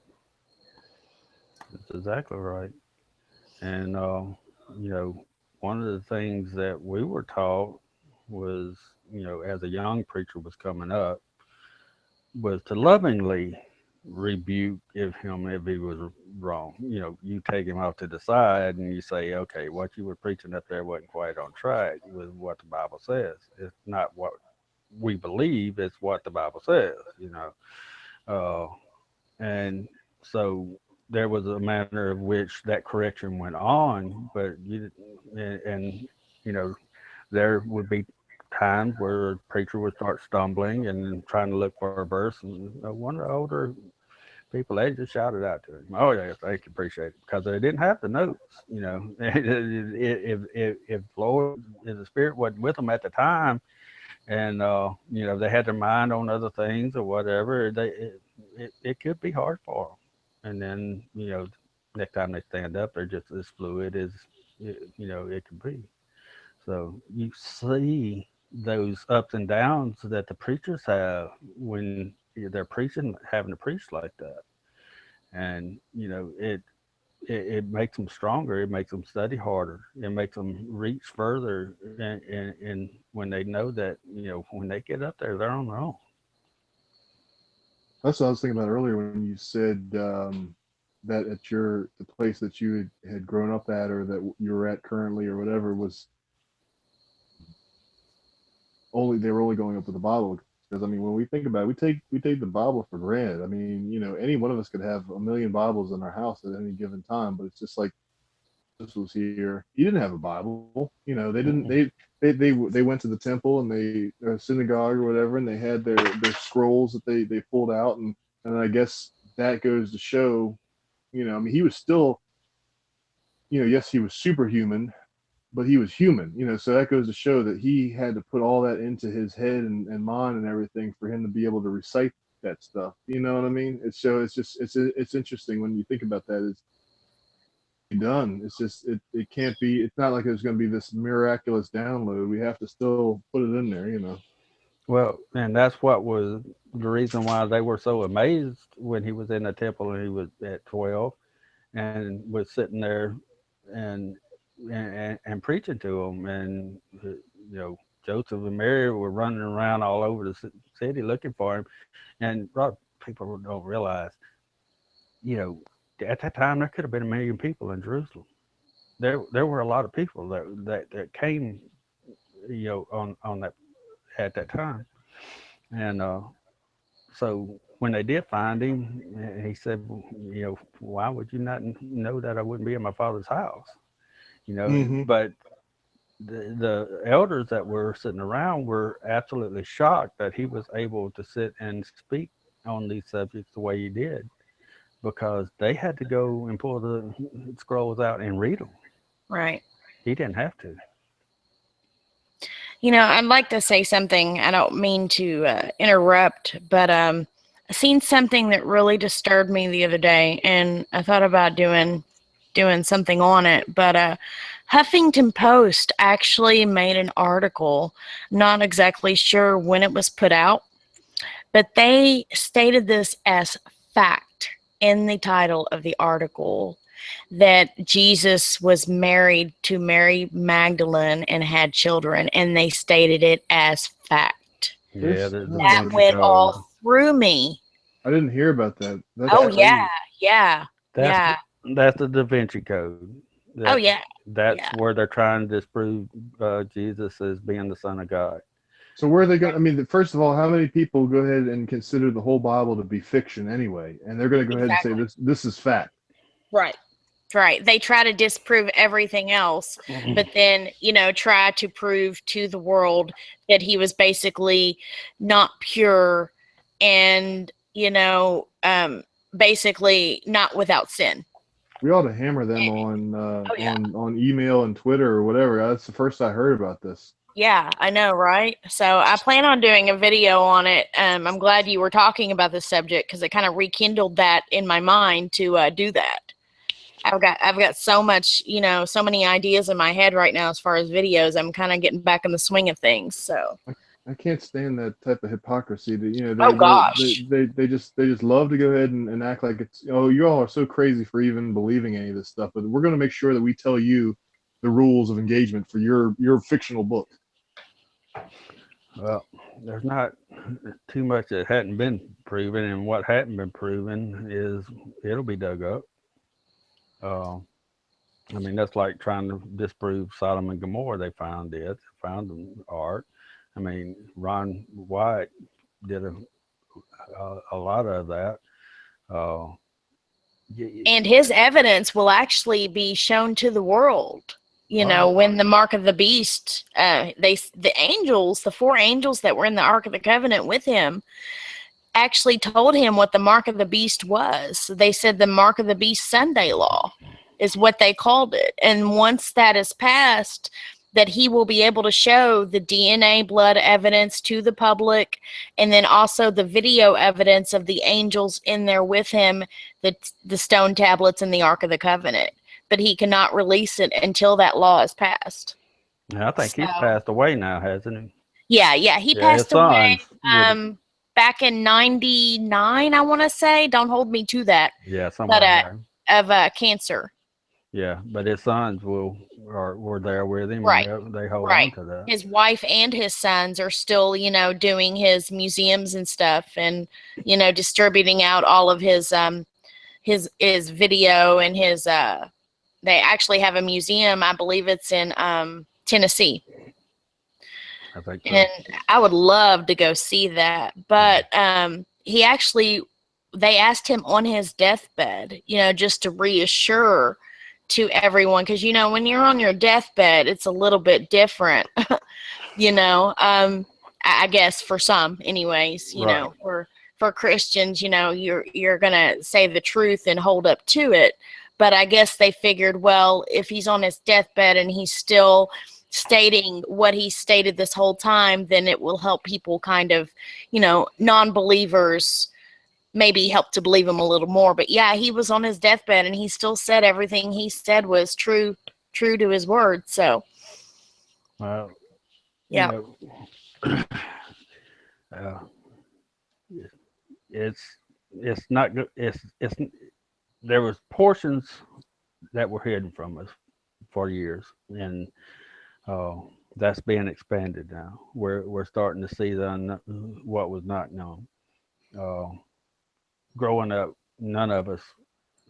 That's exactly right. And one of the things that we were taught was, as a young preacher was coming up, was to lovingly rebuke if he was wrong. You take him off to the side and you say, okay, what you were preaching up there wasn't quite on track with what the Bible says. It's not what we believe, it's what the Bible says. Uh, and so there was a manner of which that correction went on, but and you know, there would be times where a preacher would start stumbling and trying to look for a verse, and one of the older people, they just shouted out to him, "Oh yeah, thank you, appreciate it," because they didn't have the notes. If Lord, if the Spirit wasn't with them at the time, and they had their mind on other things or whatever, it could be hard for them. And then next time they stand up, they're just as fluid as it can be. So you see those ups and downs that the preachers have when they're preaching, having to preach like that, and it makes them stronger. It makes them study harder. It makes them reach further, and when they know that when they get up there, they're on their own. that's what I was thinking about earlier when you said that at the place that you had grown up at, or that you were at currently, or whatever, was they were only going up with the Bible. Because I mean, when we think about it, we take the Bible for granted. I mean, any one of us could have a million Bibles in our house at any given time, but it's just like this was here. He didn't have a Bible. They didn't. Mm-mm. They went to the temple and synagogue or whatever, and they had their scrolls that they pulled out, and I guess that goes to show. I mean, he was still, yes, he was superhuman, but he was human. So that goes to show that he had to put all that into his head and mind and everything for him to be able to recite that stuff. You know what I mean? It's interesting when you think about that. It's done. It's just it can't be. It's not like there's going to be this miraculous download. We have to still put it in there. Well, and that's what was the reason why they were so amazed when he was in the temple and he was at 12 and was sitting there and and preaching to them, and Joseph and Mary were running around all over the city looking for him, and a lot of people don't realize, at that time there could have been 1 million people in Jerusalem. There were a lot of people that came, on that at that time, and so when they did find him, he said, why would you not know that I wouldn't be in my father's house? Mm-hmm. But the elders that were sitting around were absolutely shocked that he was able to sit and speak on these subjects the way he did, because they had to go and pull the scrolls out and read them. Right. He didn't have to. I'd like to say something. I don't mean to interrupt, but I seen something that really disturbed me the other day, and I thought about doing something on it. But Huffington Post actually made an article. Not exactly sure when it was put out, but they stated this as fact in the title of the article that Jesus was married to Mary Magdalene and had children, and they stated it as fact. Yeah, There's- the Da oh, That Vinci went Code. all through me. I didn't hear about that. That's Oh crazy. yeah, That's yeah. that's the Da Vinci Code. Oh yeah, That's yeah. where they're trying to disprove Jesus as being the Son of God. So where are they going? I mean, first of all, how many people go ahead and consider the whole Bible to be fiction anyway? And they're going to go ahead and say Exactly. this is fact. Right. Right. They try to disprove everything else, but then, try to prove to the world that he was basically not pure and, basically not without sin. We ought to hammer them on yeah. on email and Twitter or whatever. That's the first I heard about this. Yeah, I know, right? So I plan on doing a video on it. I'm glad you were talking about this subject because it kind of rekindled that in my mind to do that. I've got so much, so many ideas in my head right now as far as videos. I'm kind of getting back in the swing of things. So I can't stand that type of hypocrisy. That Oh, gosh. they just love to go ahead and act like it's, oh, you all are so crazy for even believing any of this stuff. But we're going to make sure that we tell you the rules of engagement for your fictional book. Well, there's not too much that hadn't been proven, and what hadn't been proven is it'll be dug up. I mean, that's like trying to disprove Sodom and Gomorrah. They found it, found the art. I mean, Ron White did a lot of that. Uh, and his evidence will actually be shown to the world. Wow. When the mark of the beast, the angels, the 4 angels that were in the Ark of the Covenant with him, actually told him what the mark of the beast was. They said the mark of the beast Sunday law is what they called it. And once that is passed, that he will be able to show the DNA blood evidence to the public, and then also the video evidence of the angels in there with him, the stone tablets in the Ark of the Covenant. But he cannot release it until that law is passed. I think he's So- passed away now, hasn't he? Yeah, he Yeah, his passed away sons would- back in '99, I want to say. Don't hold me to that. yeah, somewhere But there. of cancer. Yeah, but his sons were there with him. Right, And they hold right. on to that. His wife and his sons are still, doing his museums and stuff, and distributing out all of his video and his they actually have a museum. I believe it's in Tennessee. I think so. And I would love to go see that. But they asked him on his deathbed, just to reassure to everyone. Because, when you're on your deathbed, it's a little bit different, I guess for some anyways, Right. for Christians, you're going to say the truth and hold up to it. But I guess they figured, well, if he's on his deathbed and he's still stating what he stated this whole time, then it will help people kind of, non-believers maybe help to believe him a little more. But yeah, he was on his deathbed and he still said everything he said was true to his word. So Well, yeah. It's not good. It's there was portions that were hidden from us for years, and that's being expanded now. We're starting to see what was not known. Growing up, none of us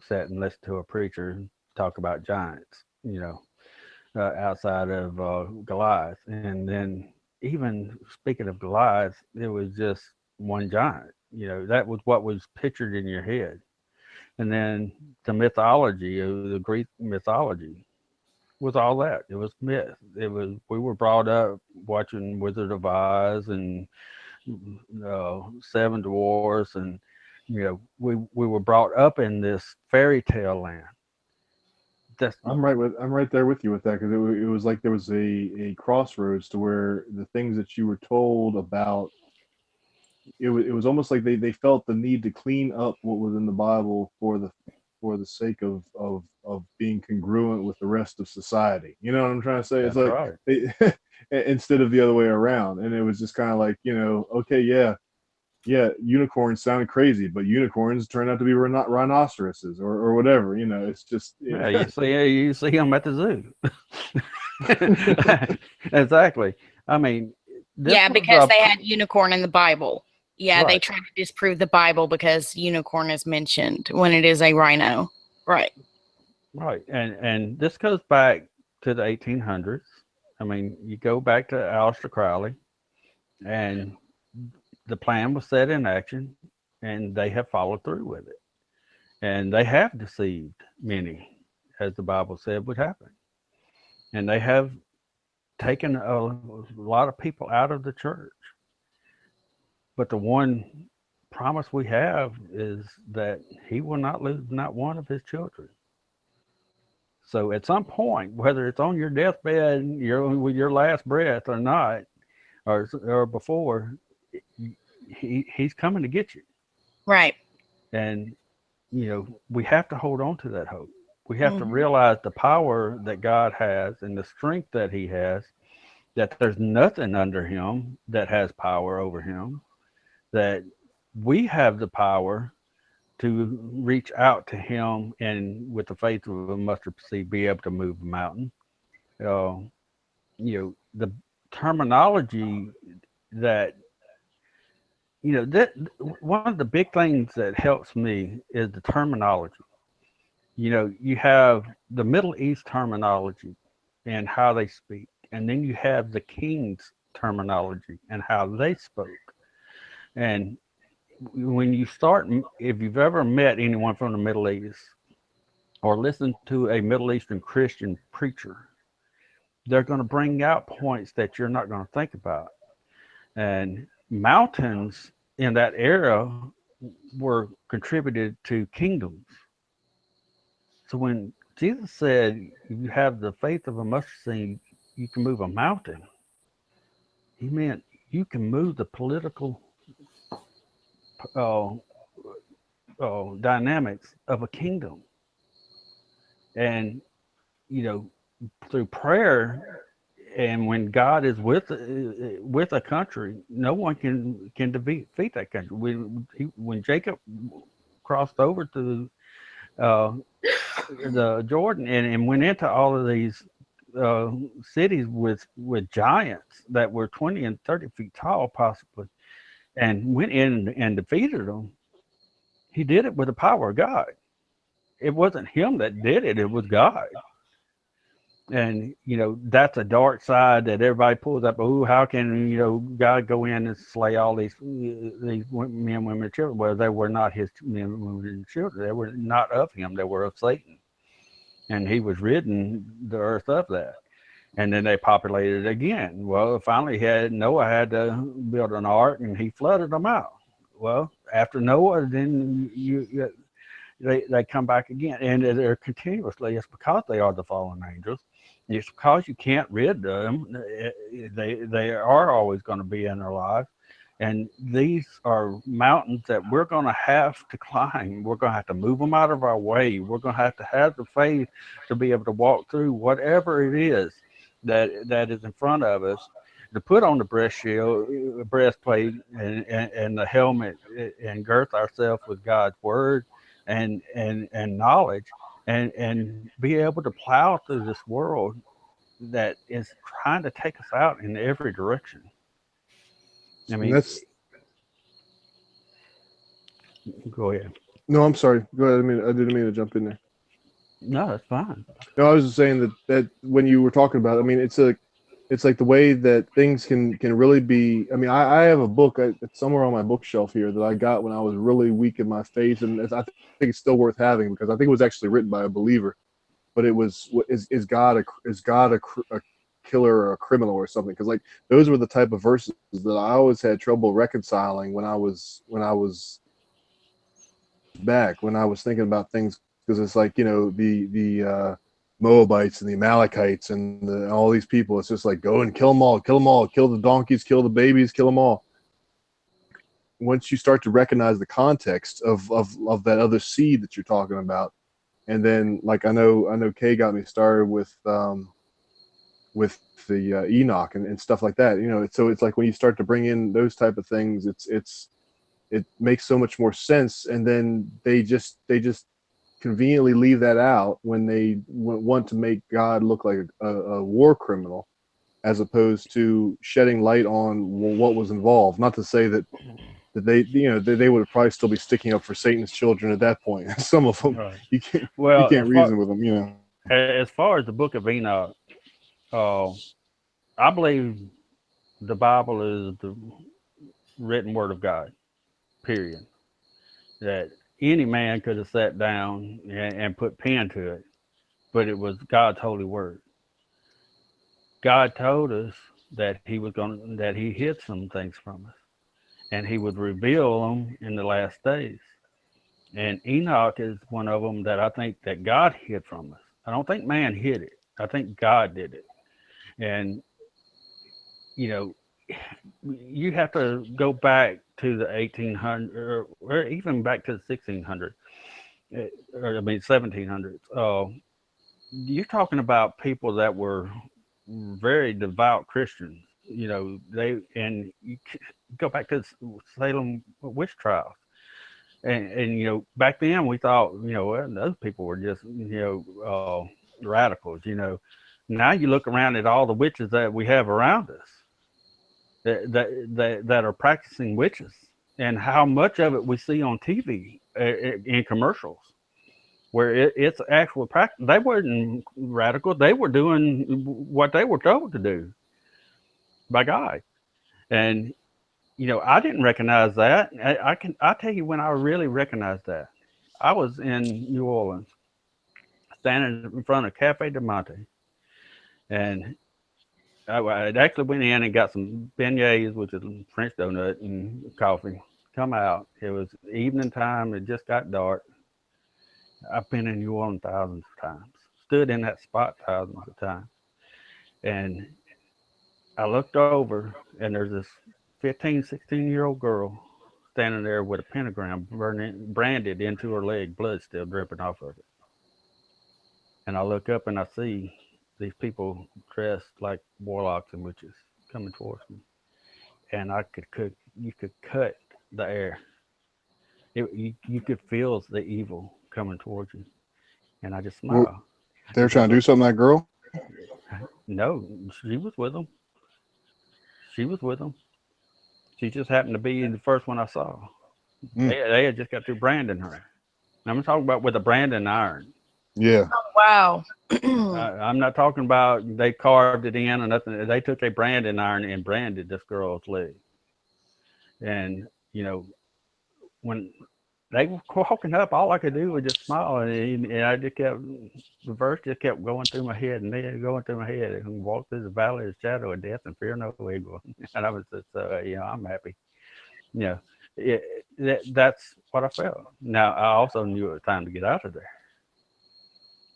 sat and listened to a preacher talk about giants, outside of Goliath. And then, even speaking of Goliath, it was just one giant. That was what was pictured in your head. And then the mythology of the Greek mythology was all that. It was myth. We were brought up watching Wizard of Oz and Seven Dwarfs, and we were brought up in this fairy tale land. that's I'm right there with you with that, because it was like there was a crossroads to where the things that you were told about it was almost like they felt the need to clean up what was in the Bible for the sake of being congruent with the rest of society. You know what I'm trying to say? It's that's like right. they, instead of the other way around, and it was just kind of like, okay, yeah, unicorns sound crazy, but unicorns turn out to be rhinoceroses or whatever. It's just Yeah, you see them at the zoo. Exactly. I mean, this Yeah, was because they had unicorn in the Bible. Yeah, they right, tried to disprove the Bible because unicorn is mentioned when it is a rhino. Right. right, and this goes back to the 1800s. I mean, you go back to Aleister Crowley, and the plan was set in action, and they have followed through with it, and they have deceived many, as the Bible said would happen, and they have taken a lot of people out of the church. But the one promise we have is that he will not lose not one of his children. So at some point, whether it's on your deathbed, with your last breath or not, or before, he's coming to get you. Right. And we have to hold on to that hope. We have to Mhm. realize the power that God has and the strength that he has, that there's nothing under him that has power over him, that we have the power to reach out to him and with the faith of a mustard seed be able to move a mountain. Uh, the terminology that, that one of the big things that helps me is the terminology. You have the Middle East terminology and how they speak, and then you have the king's terminology and how they spoke. And when you start, if you've ever met anyone from the Middle East or listened to a Middle Eastern Christian preacher, they're going to bring out points that you're not going to think about. And mountains in that era were contributed to kingdoms. So when Jesus said, you have the faith of a mustard seed, you can move a mountain, he meant you can move the political uh, dynamics of a kingdom. And, through prayer, and when God is with a country, no one can defeat that country. When Jacob crossed over to the Jordan and went into all of these cities with giants that were 20 and 30 feet tall, possibly, and went in and defeated them, he did it with the power of God. It wasn't him that did it; it was God. And that's a dark side that everybody pulls up. Oh, how can God go in and slay all these men, women, and children? Well, they were not his men, women, and children. They were not of him. They were of Satan, and he was ridding the earth of that. And then they populated it again. Well, finally, Noah had to build an ark, and he flooded them out. Well, after Noah, then they come back again, and they're continuously. It's because they are the fallen angels. It's because you can't rid them. They are always going to be in our lives, and these are mountains that we're going to have to climb. We're going to have to move them out of our way. We're going to have the faith to be able to walk through whatever it is that is in front of us, to put on the breastplate, and the helmet, and girth ourselves with God's word and knowledge, and be able to plow through this world that is trying to take us out in every direction. I And mean, that's go ahead. no, I'm sorry. Go ahead. I didn't mean to jump in there. No, that's fine. No, I was just saying that when you were talking about, it's like the way that things can really be. I mean, I have a book it's somewhere on my bookshelf here that I got when I was really weak in my faith, and I think it's still worth having, because I think it was actually written by a believer. But it was, is God a killer or a criminal or something? Because like those were the type of verses that I always had trouble reconciling when I was back, when I was thinking about things, because it's like, Moabites and the Amalekites and all these people. It's just like, go and kill them all, kill the donkeys, kill the babies, kill them all. Once you start to recognize the context of that other seed that you're talking about, and then like I know Kay got me started with the Enoch and stuff like that. So it's like when you start to bring in those type of things, it makes so much more sense. And then they just conveniently leave that out when they want to make God look like a war criminal, as opposed to shedding light on what was involved. Not to say that they would probably still be sticking up for Satan's children at that point. Some of them, Right. you can't Well, reason with them. as far as the Book of Enoch, I believe the Bible is the written word of God. Period. That any man could have sat down and put pen to it, but it was God's holy word. God told us that he hid some things from us, and he would reveal them in the last days. And Enoch is one of them that I think that God hid from us. I don't think man hid it. I think God did it. And you have to go back to the 1800s or even back to the 1600s, or 1700s. You're talking about people that were very devout Christians. And you go back to Salem witch trials, and back then we thought well, those people were just radicals. Now you look around at all the witches that we have around us that are practicing witches, and how much of it we see on TV in commercials, where it's actual practice. They weren't radical; they were doing what they were told to do by God. And I didn't recognize that. I'll tell you when I really recognized that. I was in New Orleans, standing in front of Cafe de Monte, and I actually went in and got some beignets, which is a French donut, and coffee. Come out. It was evening time. It just got dark. I've been in New Orleans thousands of times. Stood in that spot thousands of times. And I looked over, and there's this 15, 16-year-old girl standing there with a pentagram branded into her leg, blood still dripping off of it. And I look up and I see these people dressed like warlocks and witches coming towards me. And you could cut the air. You could feel the evil coming towards you. And I just smiled. They were trying to do something to that girl? No, she was with them. She was with them. She just happened to be the first one I saw. They had just got through branding her. I'm talking about with a branding iron. Yeah. Oh, wow. I'm not talking about they carved it in or nothing. They took a branding iron and branded this girl's leg. And, when they were walking up, all I could do was just smile. And I just kept, the verse just kept going through my head and then going through my head. And walk through the valley of the shadow of death and fear no evil. And I was just, I'm happy. That's what I felt. Now, I also knew it was time to get out of there.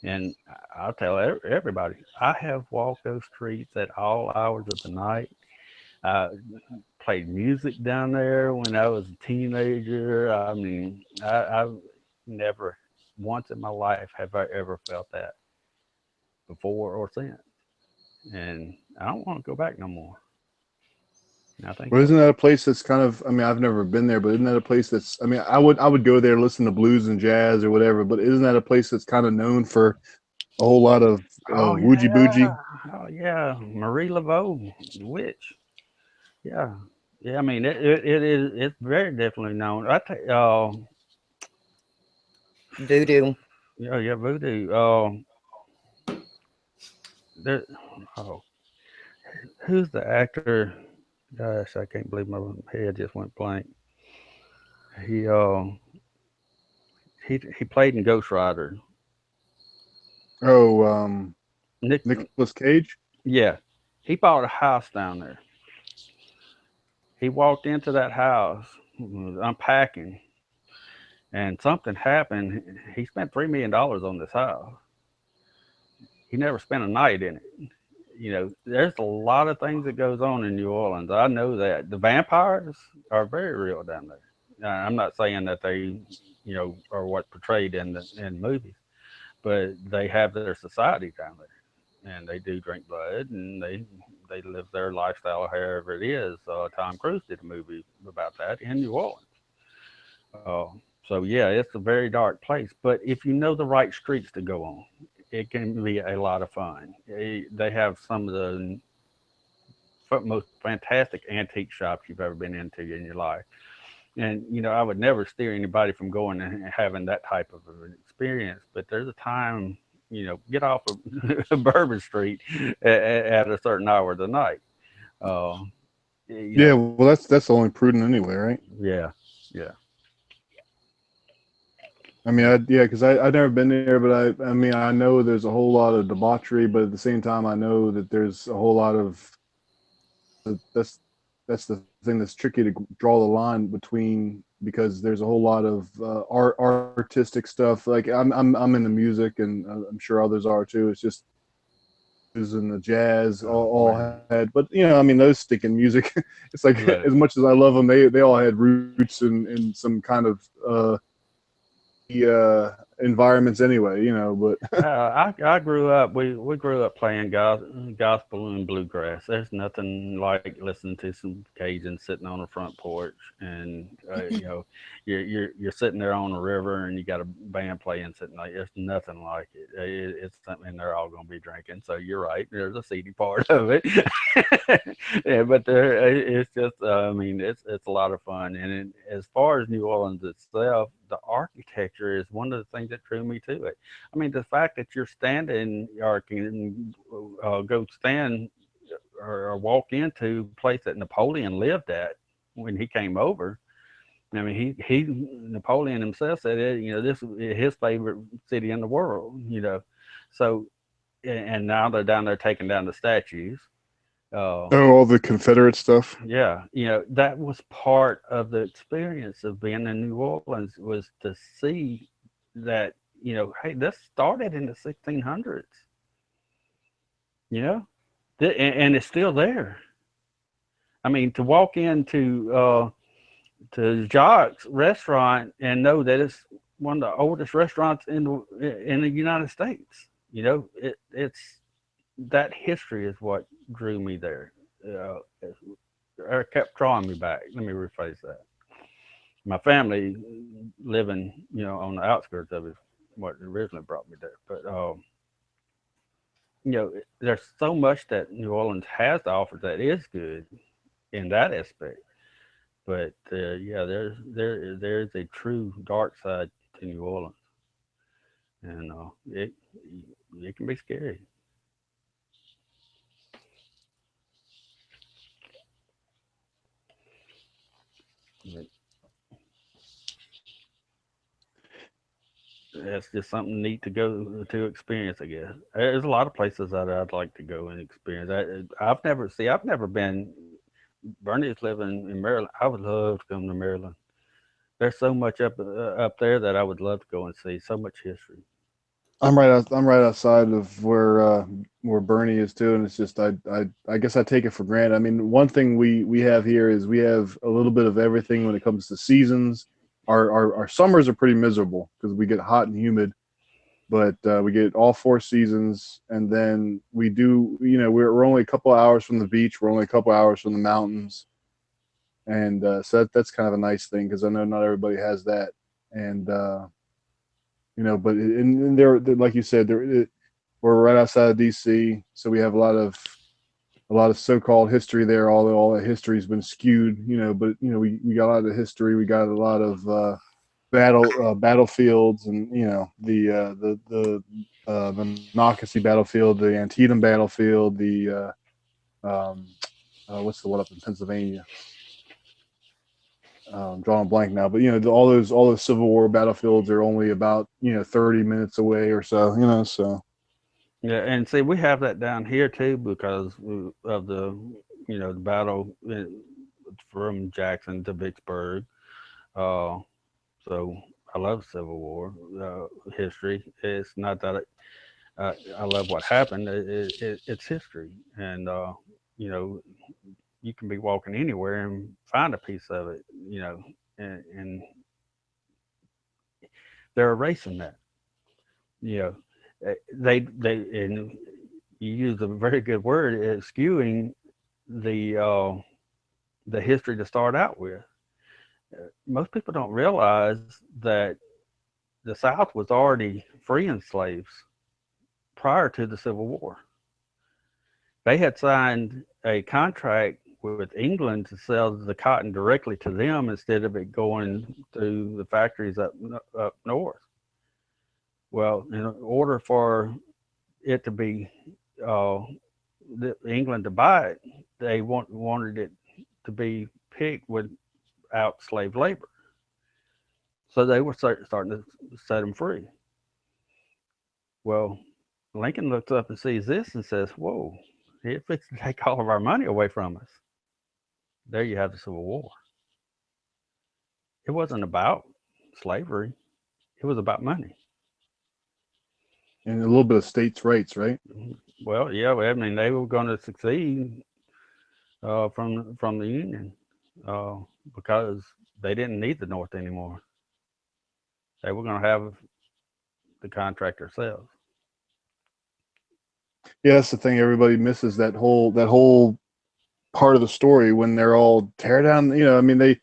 And I'll tell everybody, I have walked those streets at all hours of the night. I played music down there when I was a teenager. I mean, I've never once in my life have I ever felt that before or since. And I don't want to go back no more. I think. Well, isn't that a place that's kind of? I mean, I've never been there, but isn't that a place that's? I mean, I would go there, listen to blues and jazz or whatever. But isn't that a place that's kind of known for a whole lot of woogie boogie? Oh yeah, Marie Laveau, witch. Yeah, yeah. I mean, it's very definitely known. I tell Voodoo. yeah, voodoo. There. Oh, who's the actor? Gosh, I can't believe my head just went blank. He played in Ghost Rider. Oh, Nicolas Cage. Yeah, he bought a house down there. He walked into that house, unpacking, and something happened. He spent $3 million on this house, he never spent a night in it. There's a lot of things that goes on in New Orleans. I know that the vampires are very real down there. I'm not saying that they, are what portrayed in movies, but they have their society down there, and they do drink blood, and they live their lifestyle however it is. Tom Cruise did a movie about that in New Orleans. Uh, so yeah, it's a very dark place. But if you know the right streets to go on, it can be a lot of fun. They have some of the most fantastic antique shops you've ever been into in your life. And I would never steer anybody from going and having that type of an experience. But there's a time, get off of Bourbon Street at a certain hour of the night. Uh, Yeah, well, that's only prudent anyway, right? Yeah, yeah. I mean, because I've never been there, but I mean, I know there's a whole lot of debauchery, but at the same time, I know that there's a whole lot of that's the thing that's tricky to draw the line between, because there's a whole lot of artistic stuff. Like I'm into music, and I'm sure others are too. It's just and the jazz all had, but I mean, those sticking music, it's like Right. as much as I love them, they all had roots in some kind of environments anyway, but I grew up. We grew up playing gospel and bluegrass. There's nothing like listening to some Cajun sitting on the front porch, and you're sitting there on the river, and you got a band playing sitting like. There's nothing like it. It's something they're all going to be drinking. So you're right. There's a seedy part of it. Yeah, but it's just. I mean, it's a lot of fun. And as far as New Orleans itself, the architecture is one of the things that drew me to it. I mean, the fact that you're standing or can go stand or walk into a place that Napoleon lived at when he came over. I mean, he Napoleon himself said it. This is his favorite city in the world. So and now they're down there taking down the statues. all the Confederate stuff. Yeah, that was part of the experience of being in New Orleans, was to see that, hey, this started in the 1600s, and it's still there. I mean, to walk into to Jacques restaurant and know that it's one of the oldest restaurants in the United States, it's that history is what drew me there. Or kept drawing me back. Let me rephrase that. My family living, on the outskirts of it, what originally brought me there. But there's so much that New Orleans has to offer that is good in that aspect. But yeah, there's a true dark side to New Orleans, and it can be scary. But that's just something neat to go to experience, I guess. There's a lot of places that I'd like to go and experience. I've never been. Bernie's living in Maryland. I would love to come to Maryland. There's so much up there that I would love to go and see. So much history. I'm right outside of where Bernie is too, and it's just I guess I take it for granted. I mean, one thing we have here is we have a little bit of everything when it comes to seasons. Our summers are pretty miserable because we get hot and humid, but we get all 4 seasons, and then we do. We're only a couple hours from the beach. We're only a couple hours from the mountains, and so that's kind of a nice thing, because I know not everybody has that, and but in there, like you said, we're right outside of DC, so we have a lot of so-called history there. All that history has been skewed, but we got a lot of history. We got a lot of battlefields, and the Monocacy battlefield, the Antietam battlefield, the what's the one up in Pennsylvania? Drawing a blank now, but all those Civil War battlefields are only about 30 minutes away or so. So Yeah, and see, we have that down here too because of the the battle from Jackson to Vicksburg. So I love Civil War history. It's not that I love what happened. It's history, and you know, you can be walking anywhere and find a piece of it. You know, and they're erasing that. You know, they and you use a very good word. It's skewing the the history to start out with. Most people don't realize that the South was already freeing slaves prior to the Civil War. They had signed a contract with England to sell the cotton directly to them instead of it going to the factories up north. Well, in order for it to be uh, England to buy it, they wanted it to be picked without slave labor. So they were starting to set them free. Well, Lincoln looks up and sees this and says, "Whoa, he fixed to take all of our money away from us." There you have the Civil War. It wasn't about slavery; it was about money. And a little bit of states' rights, right? Well, yeah, I mean they were going to succeed from the Union uh, because they didn't need the North anymore. They were going to have the contract themselves. Yeah, that's the thing. Everybody misses that whole part of the story when they're all tear down. You know, I mean, and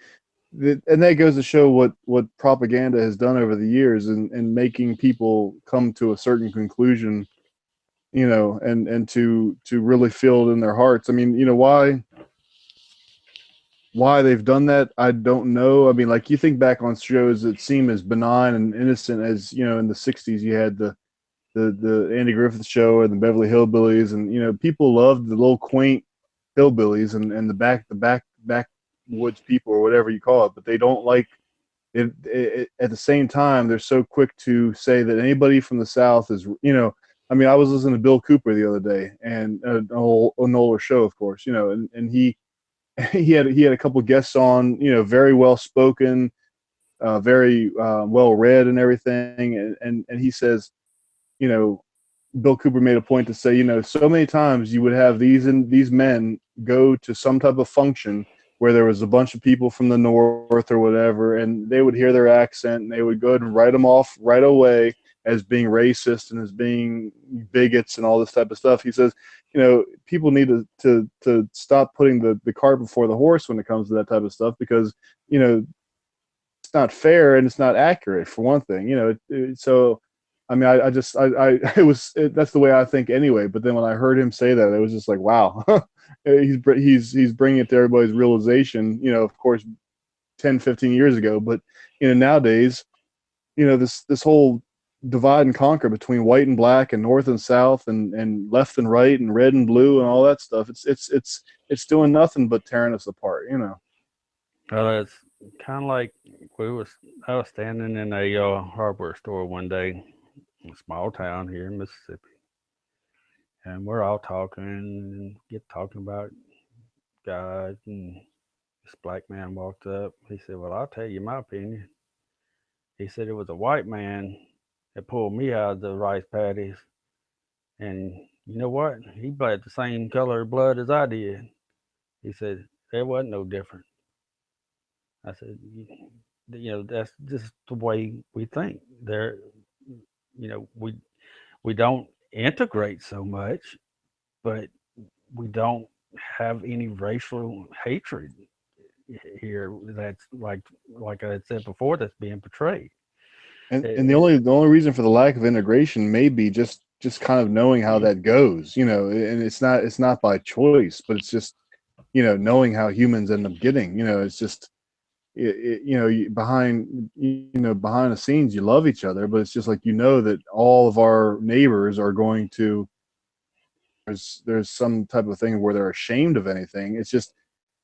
that goes to show what propaganda has done over the years and making people come to a certain conclusion. You know, and to really feel it in their hearts. I mean, you know, why they've done that, I don't know. I mean, like you think back on shows that seem as benign and innocent as, you know, in the 60s you had the Andy Griffith Show and the Beverly Hillbillies, and you know people loved the little quaint hillbillies and the backwoods people or whatever you call it, but they don't like it. At the same time, they're so quick to say that anybody from the South is, you know. I mean, I was listening to Bill Cooper the other day, and an older show, of course, you know, and he had a couple guests on, you know, very well spoken, very well read and everything, and he says, you know, Bill Cooper made a point to say, you know, so many times you would have these men go to some type of function where there was a bunch of people from the North or whatever, and they would hear their accent and they would go ahead and write them off right away as being racist and as being bigots and all this type of stuff. He says, you know, people need to stop putting the cart before the horse when it comes to that type of stuff, because, you know, it's not fair and it's not accurate, for one thing, you know. So I mean, that's the way I think anyway. But then when I heard him say that, it was just like, wow, he's bringing it to everybody's realization, you know, of course, 10, 15 years ago. But, you know, nowadays, you know, this whole divide and conquer between white and black and north and south and left and right and red and blue and all that stuff, it's doing nothing but tearing us apart, you know. Well, it's kind of like I was standing in a hardware store one day, in a small town here in Mississippi, and we're all talking and get talking about God, and this black man walked up. He said, "Well, I'll tell you my opinion." He said it was a white man that pulled me out of the rice paddies, and you know what? He bled the same color of blood as I did. He said there wasn't no difference. I said, you know, that's just the way we think. There, you know, we don't integrate so much, but we don't have any racial hatred here. That's like I said before, that's being portrayed. And the only reason for the lack of integration may be just kind of knowing how that goes, you know. And it's not by choice, but it's just, you know, knowing how humans end up getting, you know. It's just you know, behind the scenes you love each other, but it's just like, you know, that all of our neighbors are going to, there's some type of thing where they're ashamed of anything. It's just,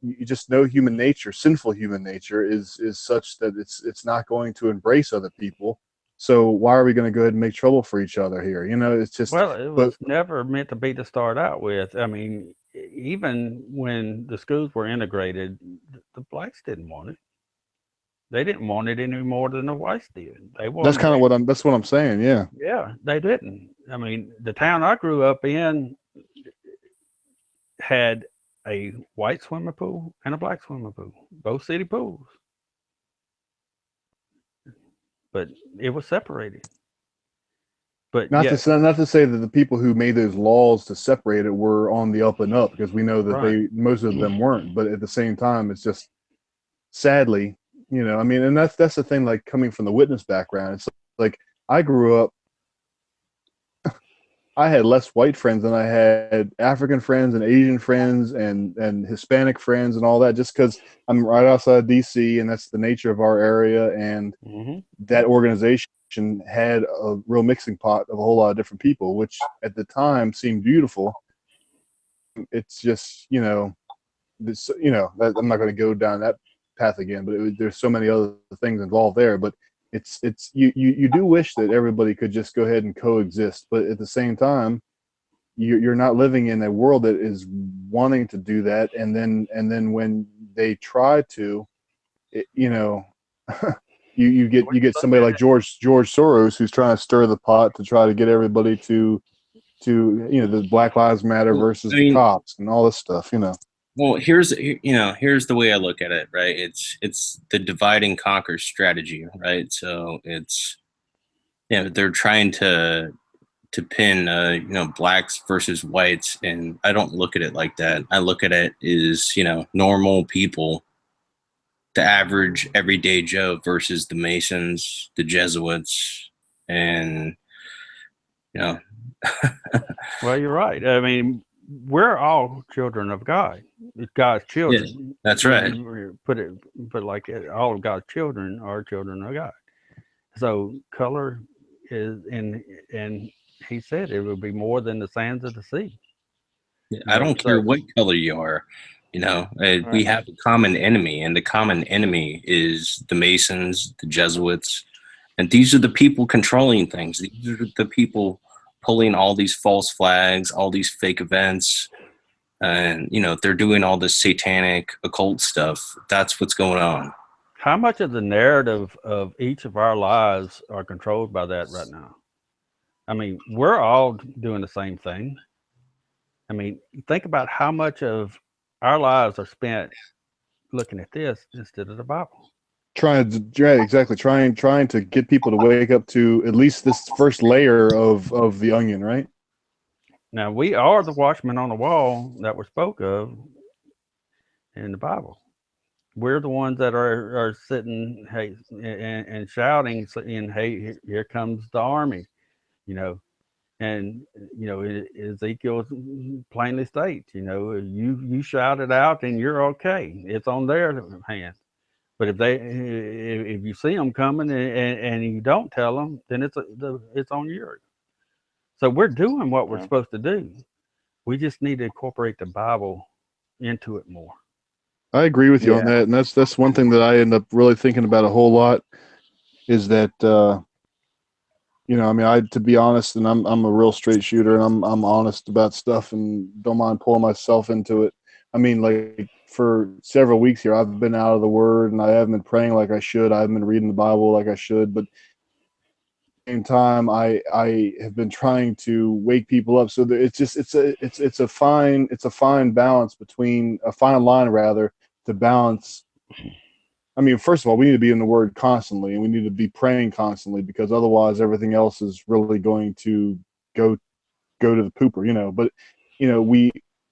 you just know human nature, sinful human nature is such that it's not going to embrace other people. So why are we going to go ahead and make trouble for each other here? You know, it's just, Well, it but was never meant to be to start out with. I mean, even when the schools were integrated, the blacks didn't want it. They didn't want it any more than the whites did. They That's wanted, kind of what I'm. That's what I'm saying. Yeah. yeah, they didn't. I mean, the town I grew up in had a white swimming pool and a black swimming pool, both city pools, but it was separated. But Not yeah, to not to say that the people who made those laws to separate it were on the up and up, because we know that right. most of them weren't. But at the same time, it's just sadly, I mean, and that's the thing. Like coming from the witness background, it's like I grew up. I had less white friends than I had African friends and Asian friends and Hispanic friends and all that, just because I'm right outside DC and that's the nature of our area, and Hmm. that organization had a real mixing pot of a whole lot of different people, which at the time seemed beautiful. It's just, this, I'm not going to go down that path again, but there's so many other things involved there. But it's you do wish that everybody could just go ahead and coexist, but at the same time, you're not living in a world that is wanting to do that, and then when they try to, you get somebody like George Soros, who's trying to stir the pot to try to get everybody to the Black Lives Matter Well, versus I the mean, cops and all this stuff. well, here's the way I look at it, right? It's the divide and conquer strategy, right? So it's they're trying to pin blacks versus whites, and I don't look at it like that. I look at it as normal people, the average everyday Joe versus the Masons, the Jesuits, and you know Well, you're right. I mean, we're all children of God. It's God's children. that's right. Put like all of God's children are children of God. So color is and he said it will be more than the sands of the sea. I don't care So what color you are. We right. have a common enemy, and the common enemy is the Masons, the Jesuits, and these are the people controlling things. These are the people pulling all these false flags, all these fake events, and they're doing all this satanic occult stuff. That's what's going on. How much of the narrative of each of our lives are controlled by that right now? I mean, we're all doing the same thing. I mean, think about how much of our lives are spent looking at this instead of the Bible. Trying to get people to wake up to at least this first layer of the onion, right? Now, we are the watchmen on the wall that were spoke of in the Bible. We're the ones that are sitting, hey, and shouting, saying, "Hey, here comes the army," and Ezekiel plainly states, you shout it out, and you're okay. It's on their hands. But if you see them coming and you don't tell them, then it's on yours. So we're doing what we're supposed to do. We just need to incorporate the Bible into it more. I agree with you on that, and that's one thing that I end up really thinking about a whole lot is that I mean, to be honest, and I'm a real straight shooter, and I'm honest about stuff, and don't mind pulling myself into it. I mean, like for several weeks here, I've been out of the Word, and I haven't been praying like I should. I haven't been reading the Bible like I should, but at the same time, I have been trying to wake people up. So that it's a fine balance between a fine line rather to balance. I mean, first of all, we need to be in the Word constantly, and we need to be praying constantly, because otherwise everything else is really going to go to the pooper, But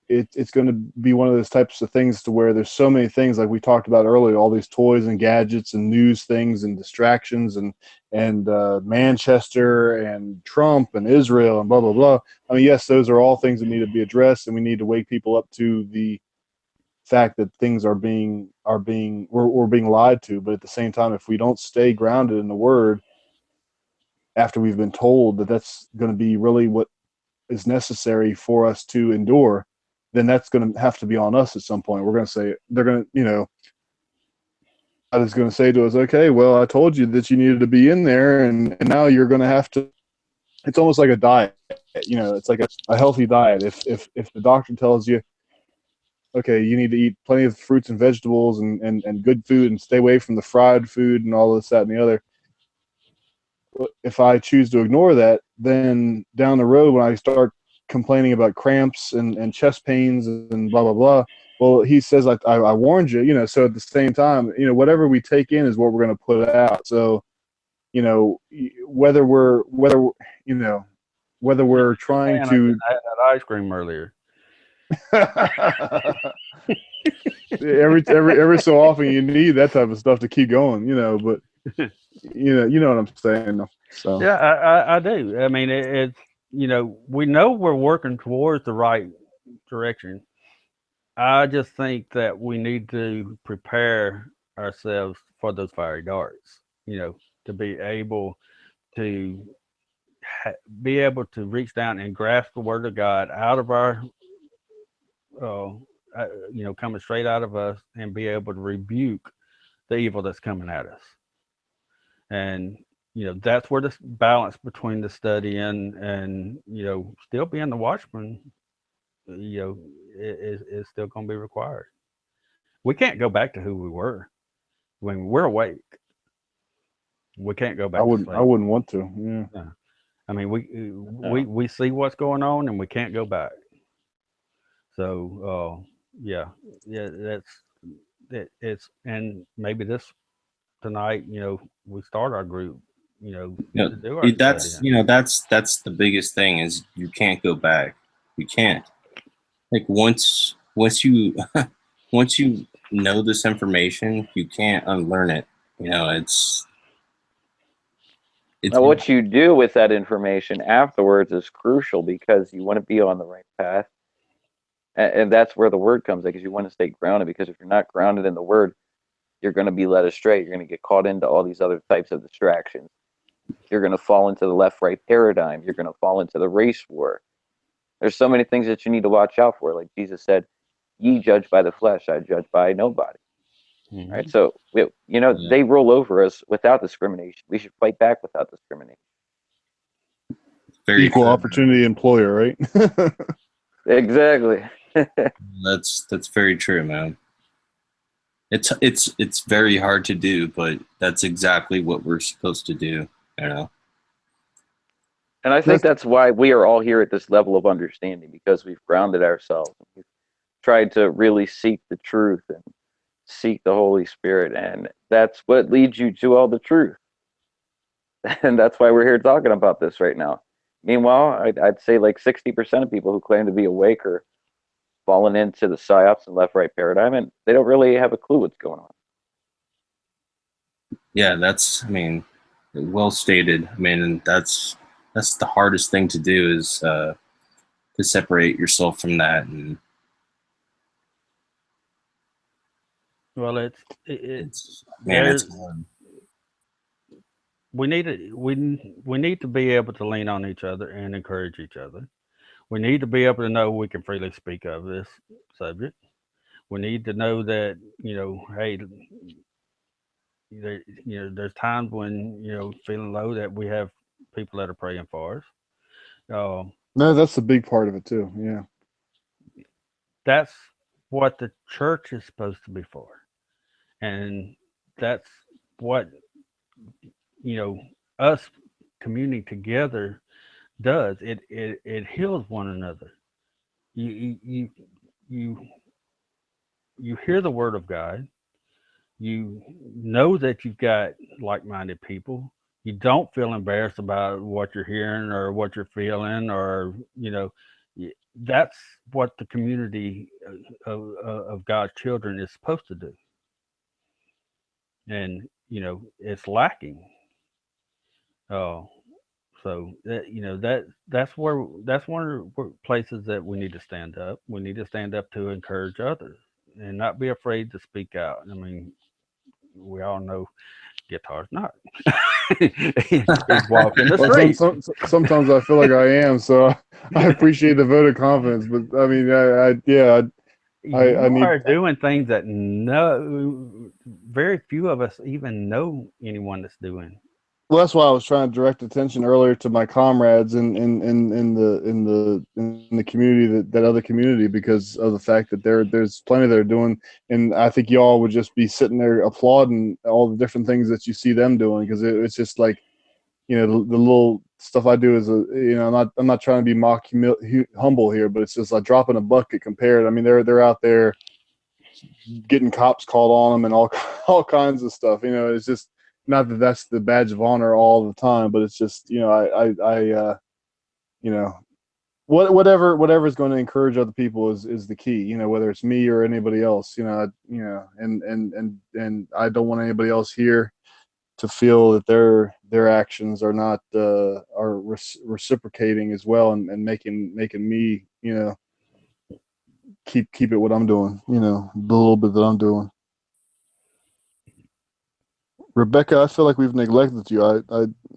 it's going to be one of those types of things to where there's so many things, like we talked about earlier, all these toys and gadgets and news things and distractions and Manchester and Trump and Israel and blah blah blah. I mean, yes, those are all things that need to be addressed, and we need to wake people up to the fact that things we're being lied to. But at the same time, if we don't stay grounded in the Word after we've been told that that's going to be really what is necessary for us to endure, then that's going to have to be on us at some point. We're going to say, they're going to, God is going to say to us, okay, well, I told you that you needed to be in there, and now you're going to have to. It's almost like a diet, it's like a healthy diet. If the doctor tells you okay, you need to eat plenty of fruits and vegetables and good food and stay away from the fried food and all this, that, and the other. If I choose to ignore that, then down the road when I start complaining about cramps and chest pains and blah blah blah, well, he says I warned you, you know. So at the same time, you know, whatever we take in is what we're going to put out. So, you know, whether we're you know whether we're trying Man, I to had that ice cream earlier. every so often you need that type of stuff to keep going, you know. But you know what I'm saying. So Yeah, I do. I mean, it's, you know, we know we're working towards the right direction. I just think that we need to prepare ourselves for those fiery darts, you know, to be able to be able to reach down and grasp the word of God out of our, uh, you know, coming straight out of us, and be able to rebuke the evil that's coming at us. And you know, that's where this balance between the study and you know, still being the watchman, you know, is still going to be required. We can't go back to who we were when we're awake. We can't go back to I sleep. wouldn't want to. Yeah. Yeah. I mean, we see what's going on, and we can't go back. So yeah, it's, and maybe this tonight, you know, we start our group, you know, You to do know, our that's study. you know that's the biggest thing is you can't go back. You can't. Like once you once you know this information, you can't unlearn it. You know, it's Now, what you do with that information afterwards is crucial because you want to be on the right path. And that's where the word comes in, because you want to stay grounded. Because if you're not grounded in the word, you're going to be led astray. You're going to get caught into all these other types of distractions. You're going to fall into the left right paradigm. You're going to fall into the race war. There's so many things that you need to watch out for. Like Jesus said, ye judge by the flesh, I judge by nobody. Mhm. Right. So, you know, Yeah. they roll over us without discrimination. We should fight back without discrimination. very Equal true. opportunity employer, right? Exactly. That's very true, man. It's very hard to do, but that's exactly what we're supposed to do. You know. And I think that's why we are all here at this level of understanding, because we've grounded ourselves. We've tried to really seek the truth and seek the Holy Spirit. And that's what leads you to all the truth. And that's why we're here talking about this right now. Meanwhile, I'd say like 60% of people who claim to be awake are falling into the psyops and left right paradigm, and they don't really have a clue what's going on. Yeah, that's, I mean, well stated. I mean, that's the hardest thing to do is to separate yourself from that. And Well, it's man, it's there's, hard. we need to be able to lean on each other and encourage each other. We need to be able to know we can freely speak of this subject. We need to know that, you know, hey, you know, there's times when, you know, feeling low, that we have people that are praying for us. No, that's a big part of it too. Yeah. That's what the church is supposed to be for, and that's what, you know, us communing together does. It heals one another. You you hear the word of God. You know that you've got like-minded people. You don't feel embarrassed about what you're hearing or what you're feeling, or, you know, that's what the community of God's children is supposed to do. And you know, it's lacking. Oh, so that, you know, that's one of the places that we need to stand up. We need to stand up to encourage others and not be afraid to speak out. I mean, we all know guitar's not. He's walking the Well, street. sometimes I feel like I am, so I appreciate the vote of confidence. But I mean, I You need. are doing things that no, very few of us even know anyone that's doing. Well, that's why I was trying to direct attention earlier to my comrades in the community, that other community, because of the fact that there's plenty they're doing, and I think y'all would just be sitting there applauding all the different things that you see them doing, because it's just like, the little stuff I do is I'm not trying to be humble here, but it's just like dropping a bucket compared. I mean, they're out there getting cops called on them and all kinds of stuff. It's just not that that's the badge of honor all the time, but it's just whatever is going to encourage other people is the key. Whether it's me or anybody else. And I don't want anybody else here to feel that their actions are not reciprocating as well, and making me keep it what I'm doing, the little bit that I'm doing. Rebecca, I feel like we've neglected you.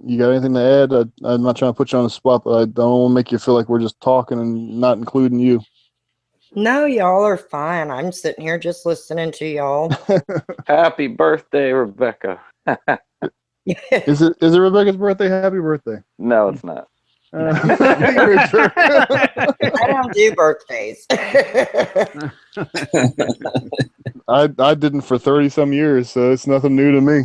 You got anything to add? I'm not trying to put you on the spot, but I don't want to make you feel like we're just talking and not including you. No, y'all are fine. I'm sitting here just listening to y'all. Happy birthday, Rebecca. Is it Rebecca's birthday? Happy birthday. No, it's not. You're a jerk. I don't do birthdays. I didn't for 30 some years, so it's nothing new to me.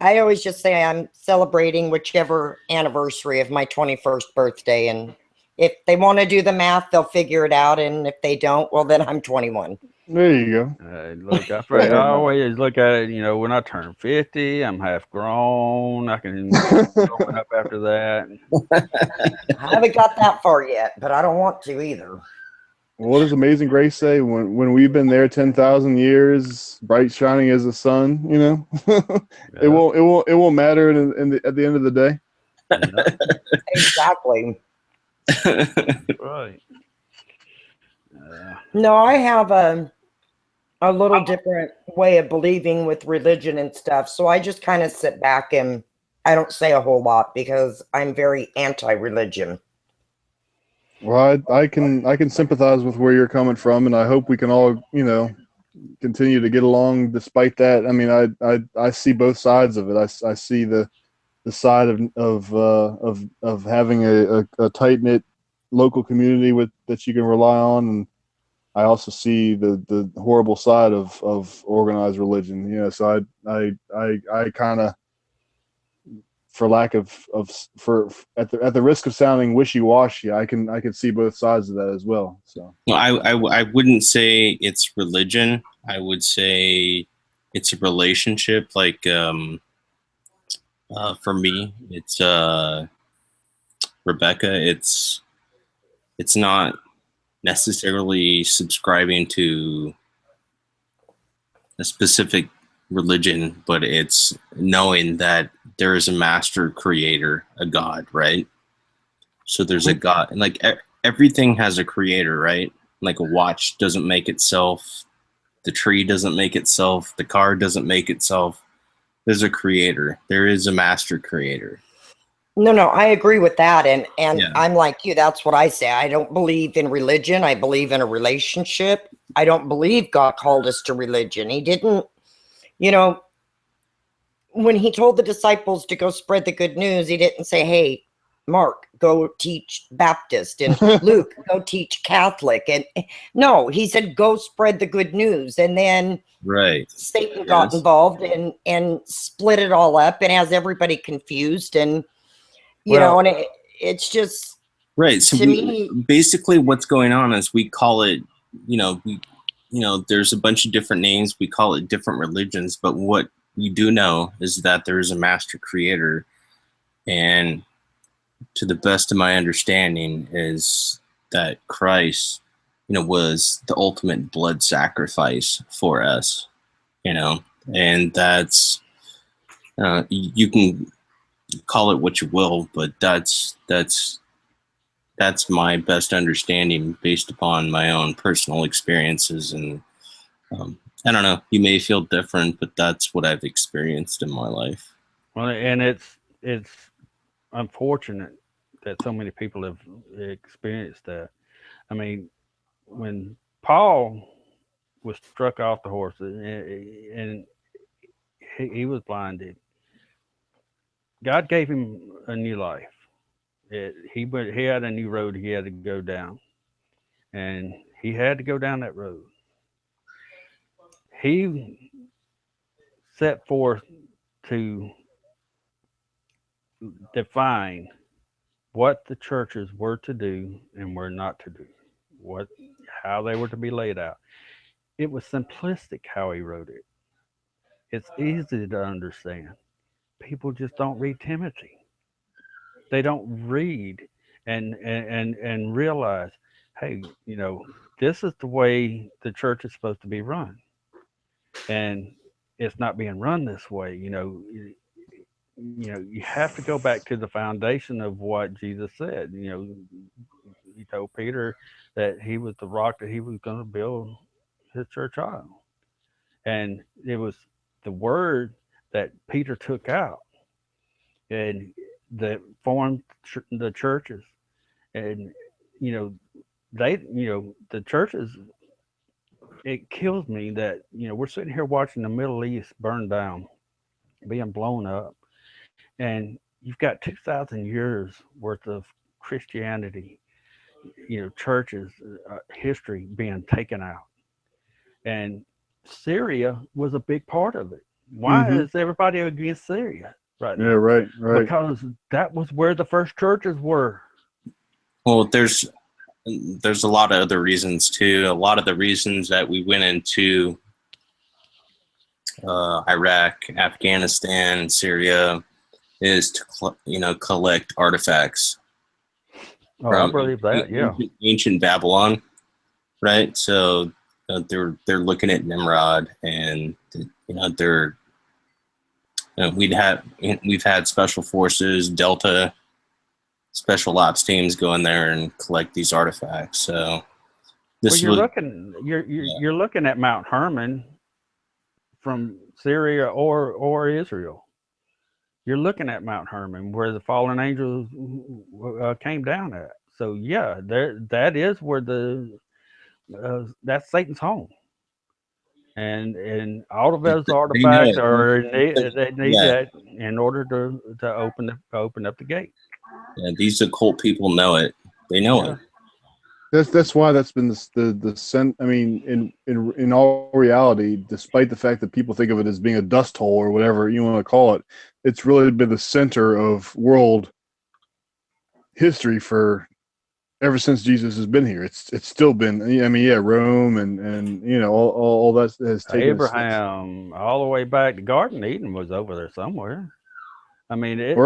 I always just say I'm celebrating whichever anniversary of my 21st birthday. And if they want to do the math, they'll figure it out. And if they don't, well, then I'm 21. There you go. Look, I always look at it, when I turn 50, I'm half grown. I can open up after that. I haven't got that far yet, but I don't want to either. What does Amazing Grace say? When we've been there 10,000 years, bright shining as the sun, it won't matter at the end of the day. Exactly. Right. No, I have a little different way of believing with religion and stuff. So I just kind of sit back and I don't say a whole lot because I'm very anti-religion. Well, I can sympathize with where you're coming from, and I hope we can all, continue to get along despite that. I mean, I see both sides of it. I see the side of having a tight knit local community that you can rely on, and I also see the horrible side of organized religion. So I kind of, for lack of at the risk of sounding wishy-washy, I can see both sides of that as well. So I wouldn't say it's religion. I would say it's a relationship. Like for me, it's Rebecca. It's not necessarily subscribing to a specific religion, but it's knowing that there is a master creator, a God, right? So there's a God, and like everything has a creator, right? Like a watch doesn't make itself, the tree doesn't make itself, the car doesn't make itself. There's a creator. There is a master creator. No, I agree with that. And Yeah. I'm like you. That's what I say. I don't believe in religion. I believe in a relationship. I don't believe God called us to religion. He didn't, when he told the disciples to go spread the good news, he didn't say, hey, Mark, go teach Baptist, and Luke, go teach Catholic. And no, he said, go spread the good news. And then Right. Satan got involved and split it all up and has everybody confused. And, and it's just, right. So to me, basically what's going on is we call it, there's a bunch of different names. We call it different religions, but what you do know is that there is a master creator. And to the best of my understanding is that Christ, was the ultimate blood sacrifice for us, and that's, you can call it what you will, but that's my best understanding based upon my own personal experiences. And I don't know, you may feel different, but that's what I've experienced in my life. Well, and it's unfortunate that so many people have experienced that. I mean, when Paul was struck off the horse and he was blinded, God gave him a new life. He had a new road he had to go down, and he had to go down that road. He set forth to define what the churches were to do and were not to do, how they were to be laid out. It was simplistic how he wrote it. It's easy to understand. People just don't read Timothy. They don't read and realize, hey, this is the way the church is supposed to be run, and it's not being run this way. You have to go back to the foundation of what Jesus said. He told Peter that he was the rock that he was going to build his church on, and it was the word that Peter took out and that formed the churches. And the churches, it kills me that we're sitting here watching the Middle East burn down, being blown up, and you've got 2,000 years worth of Christianity, churches, history being taken out, and Syria was a big part of it. Why is everybody against Syria right now? Yeah, right. Because that was where the first churches were. Well, there's a lot of other reasons too. A lot of the reasons that we went into Iraq, Afghanistan, Syria is to collect artifacts I believe that. Yeah, ancient Babylon, right? So they're looking at Nimrod, and we've had special forces, Delta special ops teams go in there and collect these artifacts. So you're looking at Mount Hermon from Syria or Israel. You're looking at Mount Hermon where the fallen angels came down at. So yeah, that is where that's Satan's home. And all of those artifacts they need that in order to open up the gate. Yeah, these occult people know it. They know it. That's why that's been the I mean, in all reality, despite the fact that people think of it as being a dust hole or whatever you want to call it, it's really been the center of world history for ever since Jesus has been here. It's still been. I mean, yeah, Rome and all that has taken Abraham all the way back to Garden Eden was over there somewhere. I mean, it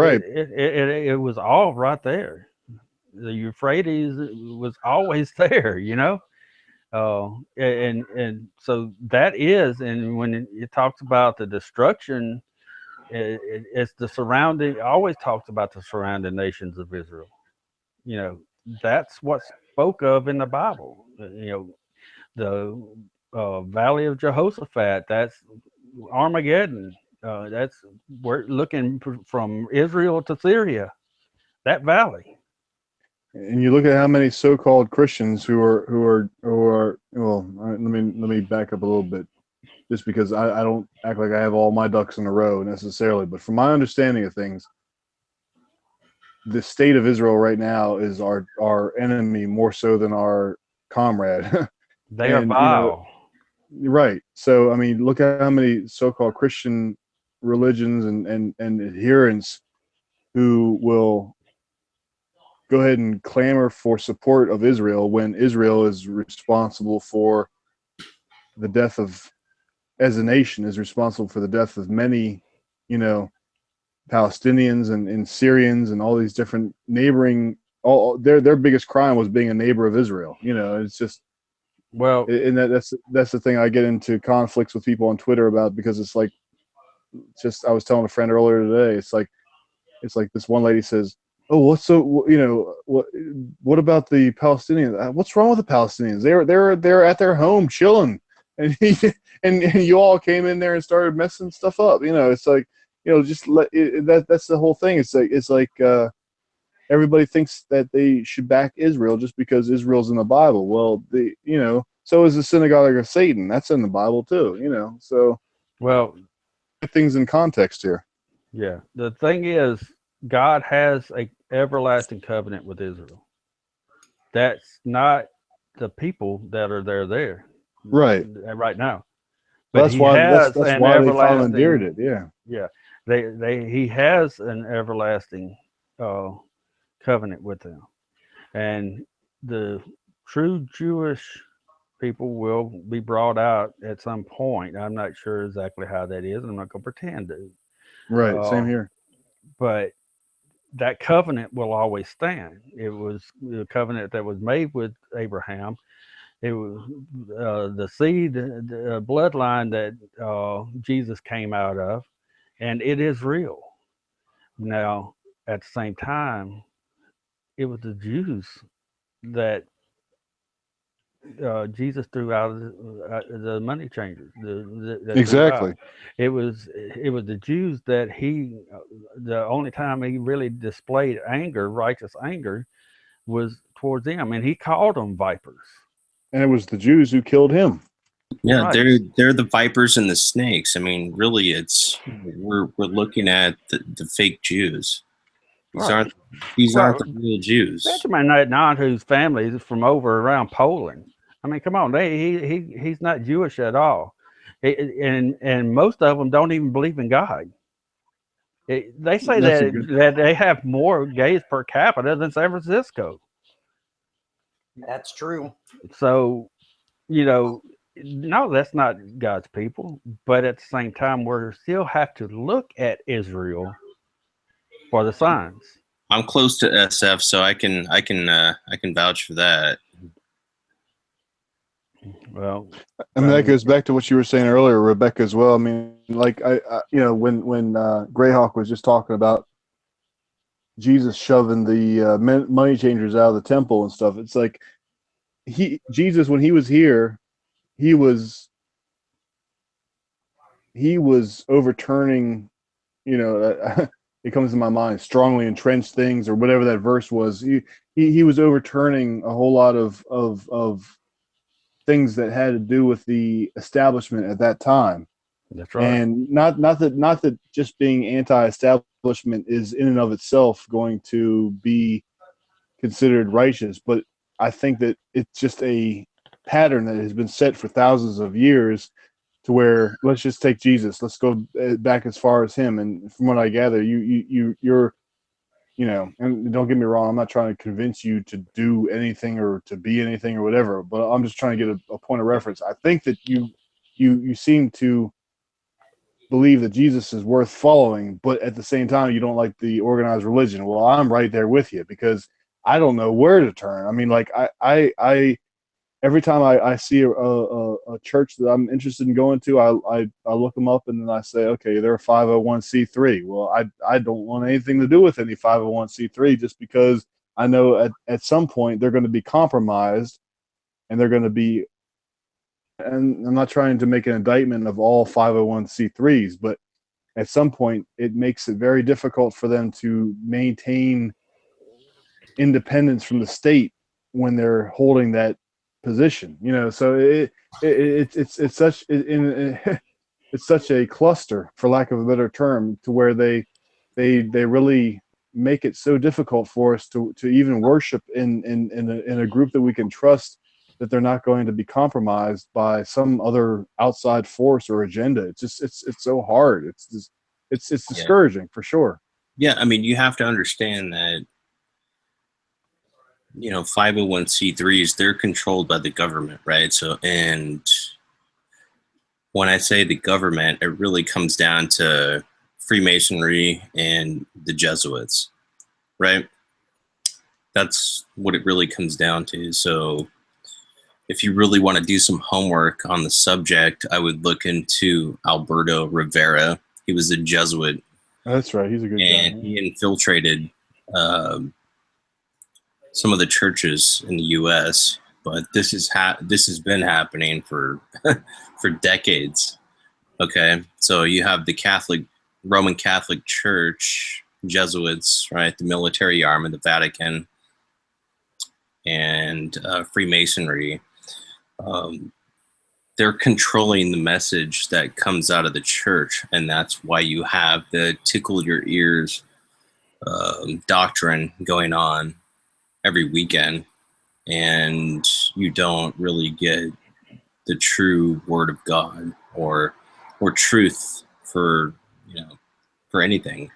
was all right there. The Euphrates was always there, and so that is, and when it talks about the destruction, it's the surrounding. Always talks about the surrounding nations of Israel. That's what's spoke of in the Bible. The Valley of Jehoshaphat. That's Armageddon. We're looking from Israel to Syria. That valley. And you look at how many so-called Christians who are well, let me back up a little bit, just because I don't act like I have all my ducks in a row necessarily, but from my understanding of things, the state of Israel right now is our enemy more so than our comrade. They are vile. Right. So I mean, look at how many so-called Christian religions and adherents who will go ahead and clamor for support of Israel when Israel is responsible for the death of, as a nation, is responsible for the death of many, Palestinians and Syrians and all these different neighboring. All their biggest crime was being a neighbor of Israel. It's just, well, and that's the thing I get into conflicts with people on Twitter about, because it's like, just I was telling a friend earlier today, it's like this one lady says, oh, what about the Palestinians? What's wrong with the Palestinians? They're at their home chilling, and and you all came in there and started messing stuff up. It's like, just that's the whole thing. It's like everybody thinks that they should back Israel just because Israel's in the Bible. Well, so is the synagogue of Satan. That's in the Bible too. So well, things in context here. Yeah. The thing is, God has a everlasting covenant with Israel. That's not the people that are there Right. right now. Well, But he has that's an why they commandeered everlasting, it. Yeah. yeah, he has an everlasting uh, covenant with them, and the true Jewish people will be brought out at some point. I'm not sure exactly how that is. I'm not going to pretend to, Right. Same uh, here. but that covenant will always stand. It was the covenant that was made with Abraham. It was the seed, the bloodline that Jesus came out of, and it is real. Now, at the same time, it was the Jews that Jesus threw out of the money changers. That threw out. Exactly. It was the Jews that the only time he really displayed anger, righteous anger, was towards them, and he called them vipers. And it was the Jews who killed him. Yeah, Right. they're the vipers and the snakes. I mean, really, it's we're looking at the fake Jews. These Right. aren't these Well, aren't the real Jews. Benjamin Netanyahu's family is from over around Poland. I mean, come on, he's not Jewish at all, and most of them don't even believe in God. They say That's a good. that they have more gays per capita than San Francisco. That's true. So, no, that's not God's people. But at the same time, we still have to look at Israel for the signs. I'm close to SF, so I can vouch for that. Well, I mean, that goes back to what you were saying earlier, Rebecca, as well. I mean, like I when Greyhawk was just talking about Jesus shoving the money changers out of the temple and stuff, it's like Jesus, when he was here, he was overturning, it comes to my mind, strongly entrenched things or whatever that verse was. He was overturning a whole lot of things that had to do with the establishment at that time. that's right. And not that just being anti-establishment is in and of itself going to be considered righteous, but I think that it's just a pattern that has been set for thousands of years, to where let's just take Jesus, let's go back as far as him. And from what I gather, you're and don't get me wrong, I'm not trying to convince you to do anything or to be anything or whatever, but I'm just trying to get a point of reference. I think that you seem to believe that Jesus is worth following, but at the same time, you don't like the organized religion. Well, I'm right there with you, because I don't know where to turn. I mean, like I every time I see a church that I'm interested in going to, I look them up and then I say, okay, they're a 501c3. Well, I don't want anything to do with any 501c3, just because I know at some point they're going to be compromised, and they're going to be, and I'm not trying to make an indictment of all 501c3s, but at some point it makes it very difficult for them to maintain independence from the state when they're holding that position. So it's such it's such a cluster, for lack of a better term, to where they really make it so difficult for us to even worship in a group that we can trust, that they're not going to be compromised by some other outside force or agenda. It's so hard. It's discouraging, for sure. Yeah, I mean, you have to understand that 501c3s, they're controlled by the government, right? So, and when I say the government, it really comes down to Freemasonry and the Jesuits, right? That's what it really comes down to. So if you really want to do some homework on the subject, I would look into Alberto Rivera. He was a Jesuit. That's right. He's a good guy. And he infiltrated some of the churches in the U.S., but this has been happening for for decades. Okay, so you have the Roman Catholic Church, Jesuits, right, the military arm of the Vatican, and Freemasonry. they're controlling the message that comes out of the church, and that's why you have the tickle your ears doctrine going on every weekend, and you don't really get the true word of God or truth for for anything.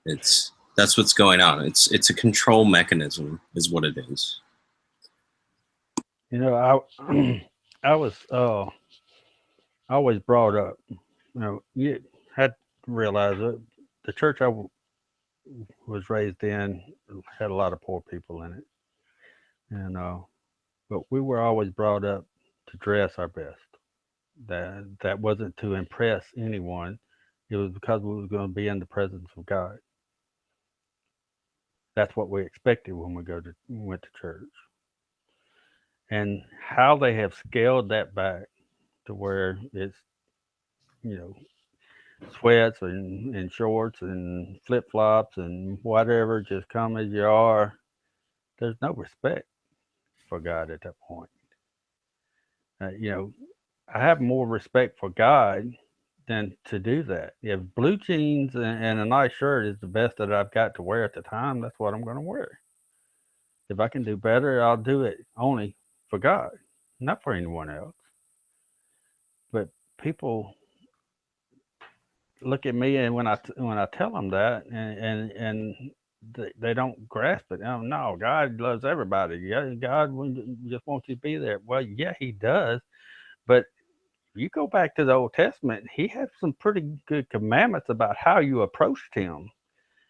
That's what's going on. It's a control mechanism, is what it is. You know, I was always brought up. You had to realize that the church I was raised in had a lot of poor people in it, and but we were always brought up to dress our best. That wasn't to impress anyone. It was because we were going to be in the presence of God. That's what we expected when we went to church. And how they have scaled that back to where it's, sweats and shorts and flip flops and whatever, just come as you are. There's no respect for God at that point. I have more respect for God than to do that. If blue jeans and a nice shirt is the best that I've got to wear at the time, that's what I'm going to wear. If I can do better, I'll do it only for God, not for anyone else. But people look at me, and when I tell them that, and they don't grasp it. Oh, no, God loves everybody. Yeah, God just wants you to be there. Well, yeah, He does. But you go back to the Old Testament, He had some pretty good commandments about how you approached Him.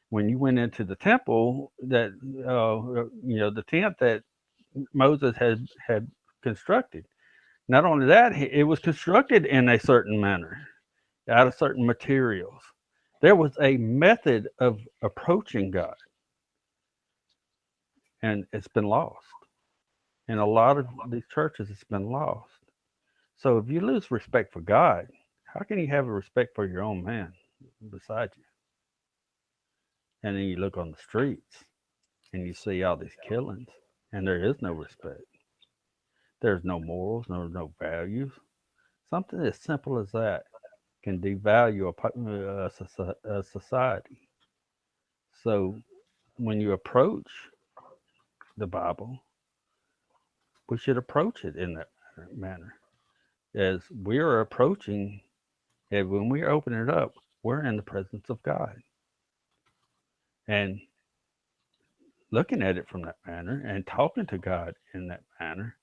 When you went into the temple, that the tent that Moses had constructed. Not only that, it was constructed in a certain manner, out of certain materials. There was a method of approaching God, and it's been lost. In a lot of these churches, it's been lost. So if you lose respect for God, how can you have a respect for your own man beside you? And then you look on the streets and you see all these killings, and there is no respect. There's no morals, no values. Something as simple as that can devalue a society. So when you approach the Bible, we should approach it in that manner. As we are approaching, and when we open it up, we're in the presence of God. And looking at it from that manner and talking to God in that manner,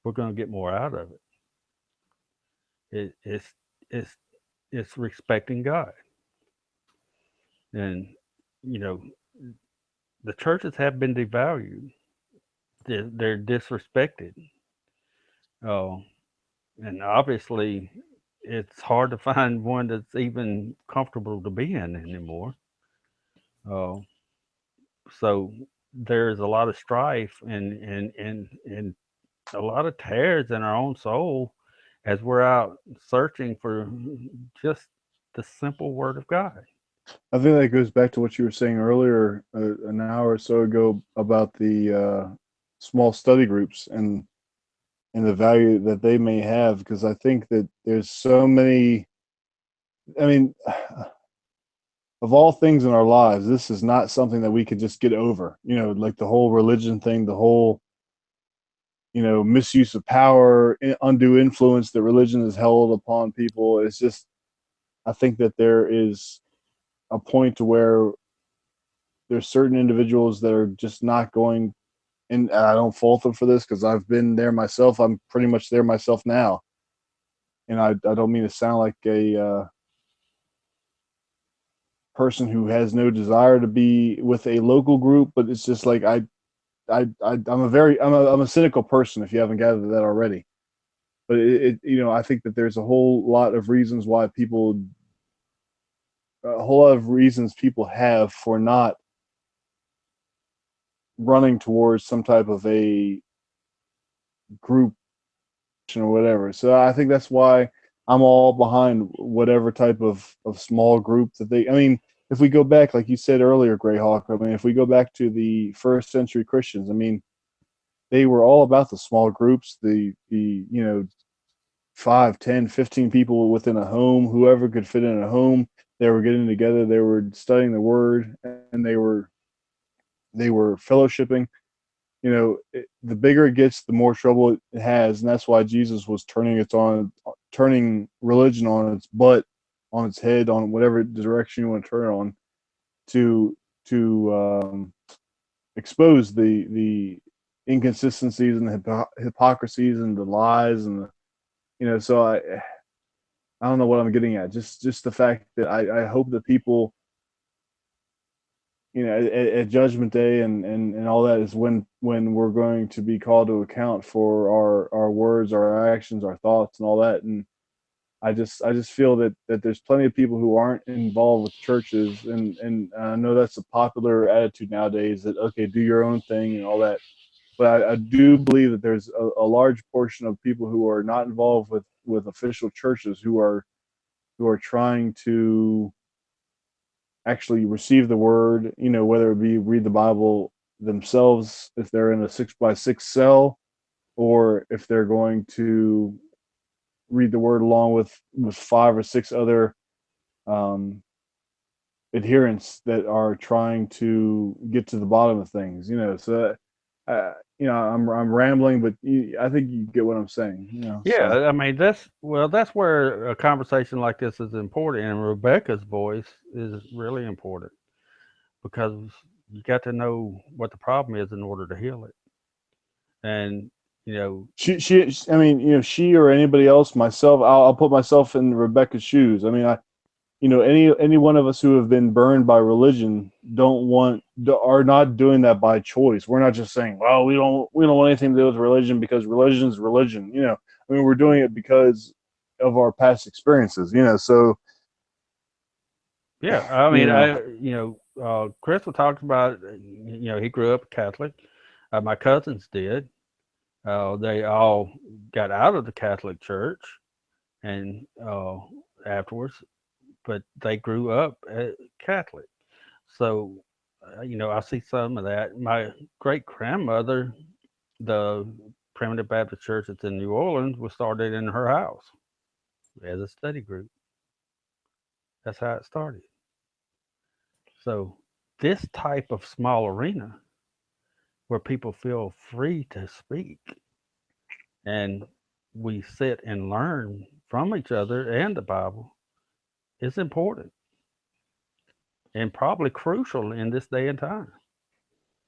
we're going to get more out of it. It's respecting God. And, the churches have been devalued. They're disrespected. Oh, and obviously it's hard to find one that's even comfortable to be in anymore. Oh, so there's a lot of strife and a lot of tears in our own soul as we're out searching for just the simple word of God. I think that goes back to what you were saying earlier, an hour or so ago, about the small study groups and the value that they may have, because I think that there's so many. I mean, of all things in our lives, this is not something that we could just get over. Like the whole religion thing, the whole misuse of power, undue influence that religion has held upon people. It's just, I think that there is a point to where there's certain individuals that are just not going, and I don't fault them for this because I've been there myself. I'm pretty much there myself now. And I don't mean to sound like a person who has no desire to be with a local group, but it's just like I'm a cynical person, if you haven't gathered that already. But I think that there's a whole lot of reasons people have for not running towards some type of a group or whatever. So I think that's why I'm all behind whatever type of small group that I mean, if we go back, like you said earlier, Greyhawk, I mean, if we go back to the first century Christians, I mean, they were all about the small groups, the 5, 10, 15 people within a home, whoever could fit in a home. They were getting together, they were studying the word, and they were fellowshipping. You know, the bigger it gets, the more trouble it has, and that's why Jesus was turning religion on its butt, on its head, on whatever direction you want to turn it on, to expose the inconsistencies and the hypocrisies and the lies and the, you know. So I don't know what I'm getting at. Just the fact that I hope that people, you know, at Judgment Day and all that is when we're going to be called to account for our words, our actions, our thoughts, and all that. And I just feel that there's plenty of people who aren't involved with churches, and I know that's a popular attitude nowadays, that okay, do your own thing and all that. But I do believe that there's a large portion of people who are not involved with official churches who are trying to actually receive the word, you know, whether it be read the Bible themselves if they're in a 6x6 cell, or if they're going to read the word along with 5 or 6 other adherents that are trying to get to the bottom of things, you know. So you know, I'm rambling, but I think you get what I'm saying, you know. Yeah, So. I mean that's where a conversation like this is important, and Rebecca's voice is really important because you got to know what the problem is in order to heal it. And you know, She I mean, you know, she or anybody else, myself, I'll put myself in Rebecca's shoes. I mean, you know, any one of us who have been burned by religion are not doing that by choice. We're not just saying, well, we don't want anything to do with religion because religion is religion. You know, I mean, we're doing it because of our past experiences. You know, so yeah, I mean, you know, Crystal talked about, you know, he grew up Catholic. My cousins did. They all got out of the Catholic Church, and afterwards, but they grew up Catholic. So, you know, I see some of that. My great grandmother, the Primitive Baptist Church that's in New Orleans, was started in her house as a study group. That's how it started. So, this type of small arena where people feel free to speak and we sit and learn from each other and the Bible is important and probably crucial in this day and time.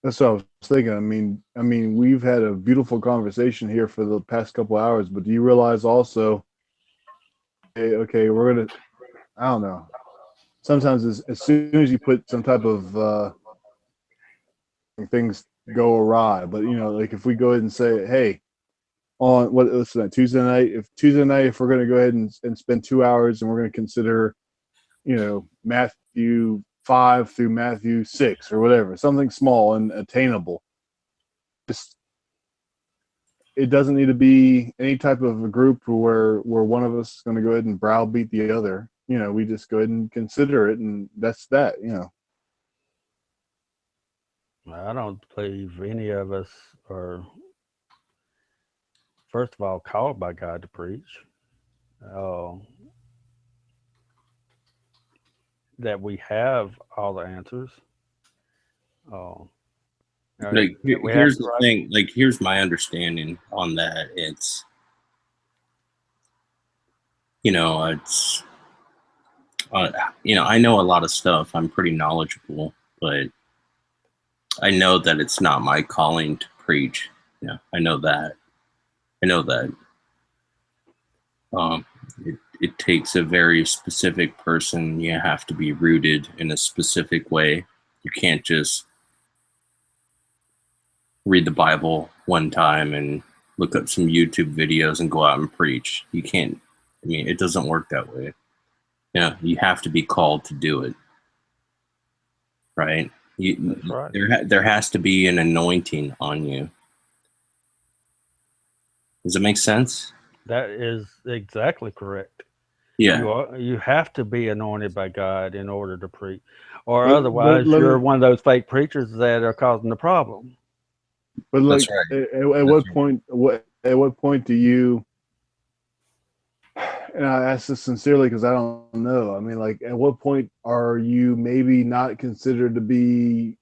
that's what I was thinking. I mean, we've had a beautiful conversation here for the past couple hours, but do you realize also, okay, we're gonna, I don't know. Sometimes as soon as you put some type of things go awry, but you know, like if we go ahead and say, hey, on what's that, Tuesday night? If we're going to go ahead and spend 2 hours and we're going to consider, you know, Matthew 5 through Matthew 6 or whatever, something small and attainable. Just, it doesn't need to be any type of a group where one of us is going to go ahead and browbeat the other. You know, we just go ahead and consider it, and that's that. You know. I don't believe any of us are, first of all, called by God to preach. That we have all the answers. Like here's the thing, like here's my understanding on that. It's, you know, it's you know, I know a lot of stuff. I'm pretty knowledgeable, but I know that it's not my calling to preach. Yeah, I know that. It takes a very specific person. You have to be rooted in a specific way. You can't just read the Bible one time and look up some YouTube videos and go out and preach. You can't. I mean, it doesn't work that way. You know, you have to be called to do it, right? That's right. There has to be an anointing on you. Does it make sense? That is exactly correct. Yeah. You have to be anointed by God in order to preach, or otherwise you're one of those fake preachers that are causing the problem. But like, That's right. at what point do you and I ask this sincerely because I don't know. I mean, like, at what point are you maybe not considered to be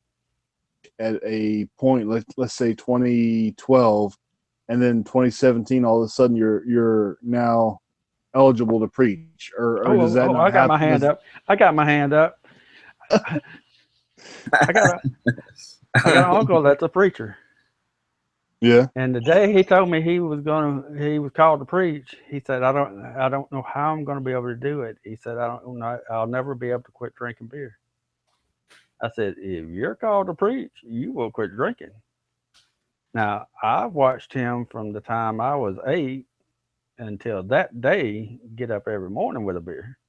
at a point? Let's say 2012, and then 2017, all of a sudden you're now eligible to preach, or does that not I got my happen? hand up. I got my hand up. I got an uncle that's a preacher. Yeah. And the day he told me he was called to preach, he said, I don't know how I'm gonna be able to do it. He said, I don't know, I'll never be able to quit drinking beer. I said, if you're called to preach, you will quit drinking. Now, I've watched him from the time I was 8 until that day get up every morning with a beer.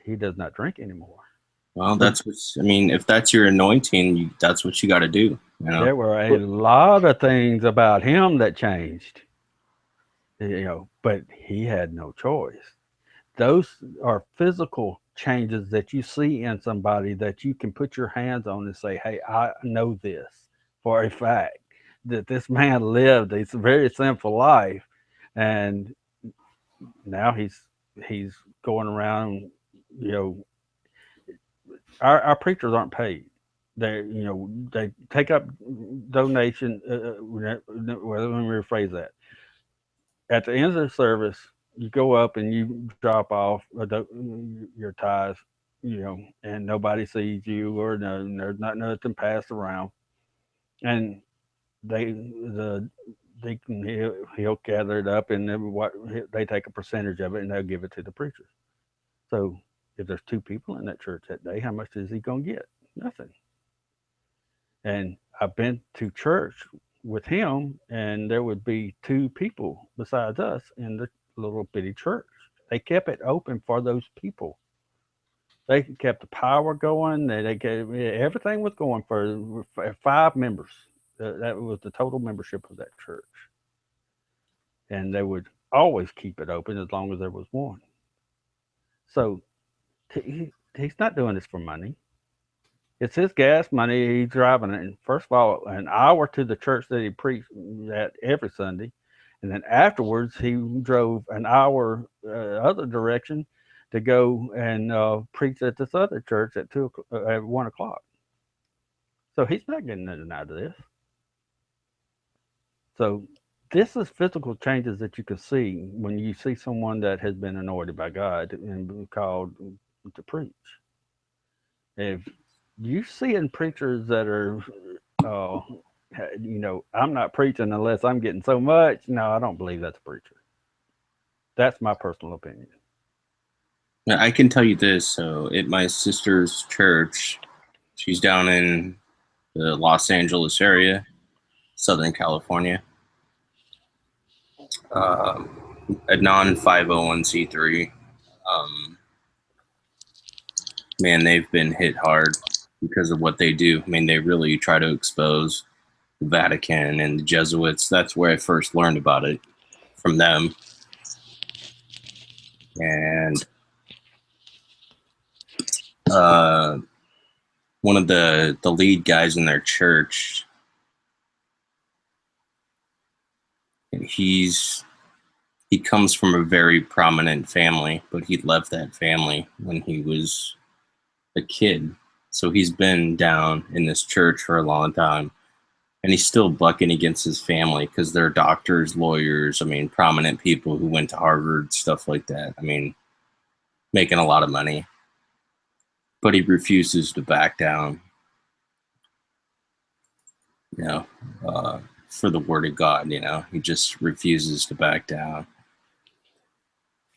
He does not drink anymore. Well, that's what I mean. If that's your anointing, that's what you got to do. You know. There were a lot of things about him that changed, but he had no choice. Those are physical changes that you see in somebody that you can put your hands on and say, hey, I know this for a fact that this man lived a very sinful life, and now he's going around. Our preachers aren't paid. They take up donation. Well, let me rephrase that. At the end of the service, you go up and you drop off your tithes, and nobody sees you, or there's not nothing passed around, and the deacon he'll gather it up, and they take a percentage of it and they'll give it to the preachers. So if there's 2 people in that church that day, how much is he gonna get? Nothing. And I've been to church with him, and there would be 2 people besides us in the little bitty church. They kept it open for those people. They kept the power going. They kept, everything was going for 5 members. That was the total membership of that church. And they would always keep it open as long as there was one. So he's not doing this for money. It's his gas money. He's driving it. And first of all, an hour to the church that he preached at every Sunday. And then afterwards, he drove an hour other direction to go and preach at this other church at 1 o'clock. So he's not getting nothing out of this. So this is physical changes that you can see when you see someone that has been anointed by God and called to preach. If you see in preachers that are, I'm not preaching unless I'm getting so much. No, I don't believe that's a preacher. That's my personal opinion. Now, I can tell you this. So at my sister's church, she's down in the Los Angeles area, Southern California. A non-501c3. Man, they've been hit hard because of what they do. I mean, they really try to expose the Vatican and the Jesuits. That's where I first learned about it, from them. And one of the lead guys in their church, he comes from a very prominent family, but he left that family when he was a kid. So he's been down in this church for a long time, and he's still bucking against his family because they're doctors, lawyers, prominent people who went to Harvard, stuff like that. Making a lot of money. But he refuses to back down, for the word of God. He just refuses to back down.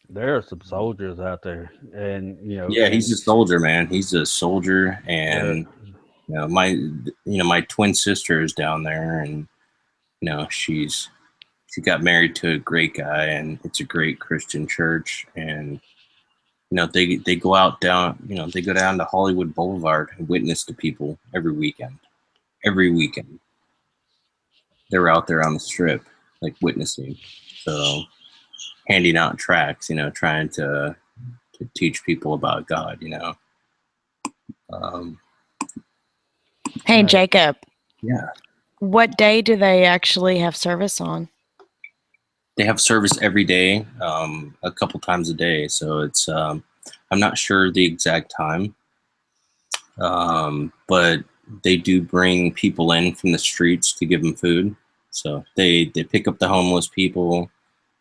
There are some soldiers out there, and yeah, he's a soldier, man. He's a soldier, and my twin sister is down there, and she got married to a great guy, and it's a great Christian church, and they go out down, they go down to Hollywood Boulevard and witness to people every weekend. They're out there on the strip, like witnessing, so handing out tracts, trying to teach people about God, Hey, Jacob. Yeah. What day do they actually have service on? they have service every day, a couple times a day. So it's I'm not sure the exact time, but they do bring people in from the streets to give them food. So they pick up the homeless people,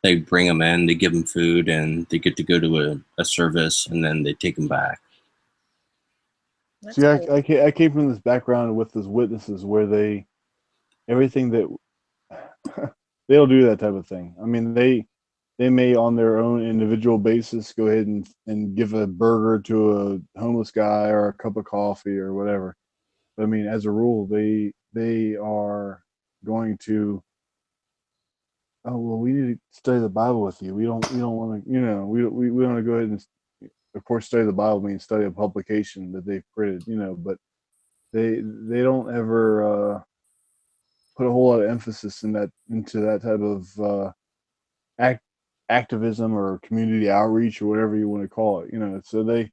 they bring them in, they give them food, and they get to go to a service, and then they take them back. That's See, cool. I came from this background with those witnesses where everything that they don't do that type of thing. I mean, they may on their own individual basis go ahead and give a burger to a homeless guy or a cup of coffee or whatever. But I mean, as a rule, they are going to, oh well, we need to study the Bible with you. We don't want to, we want to go ahead and, of course, study the Bible means study a publication that they've printed, but they don't ever put a whole lot of emphasis into that type of activism or community outreach or whatever you want to call it. So they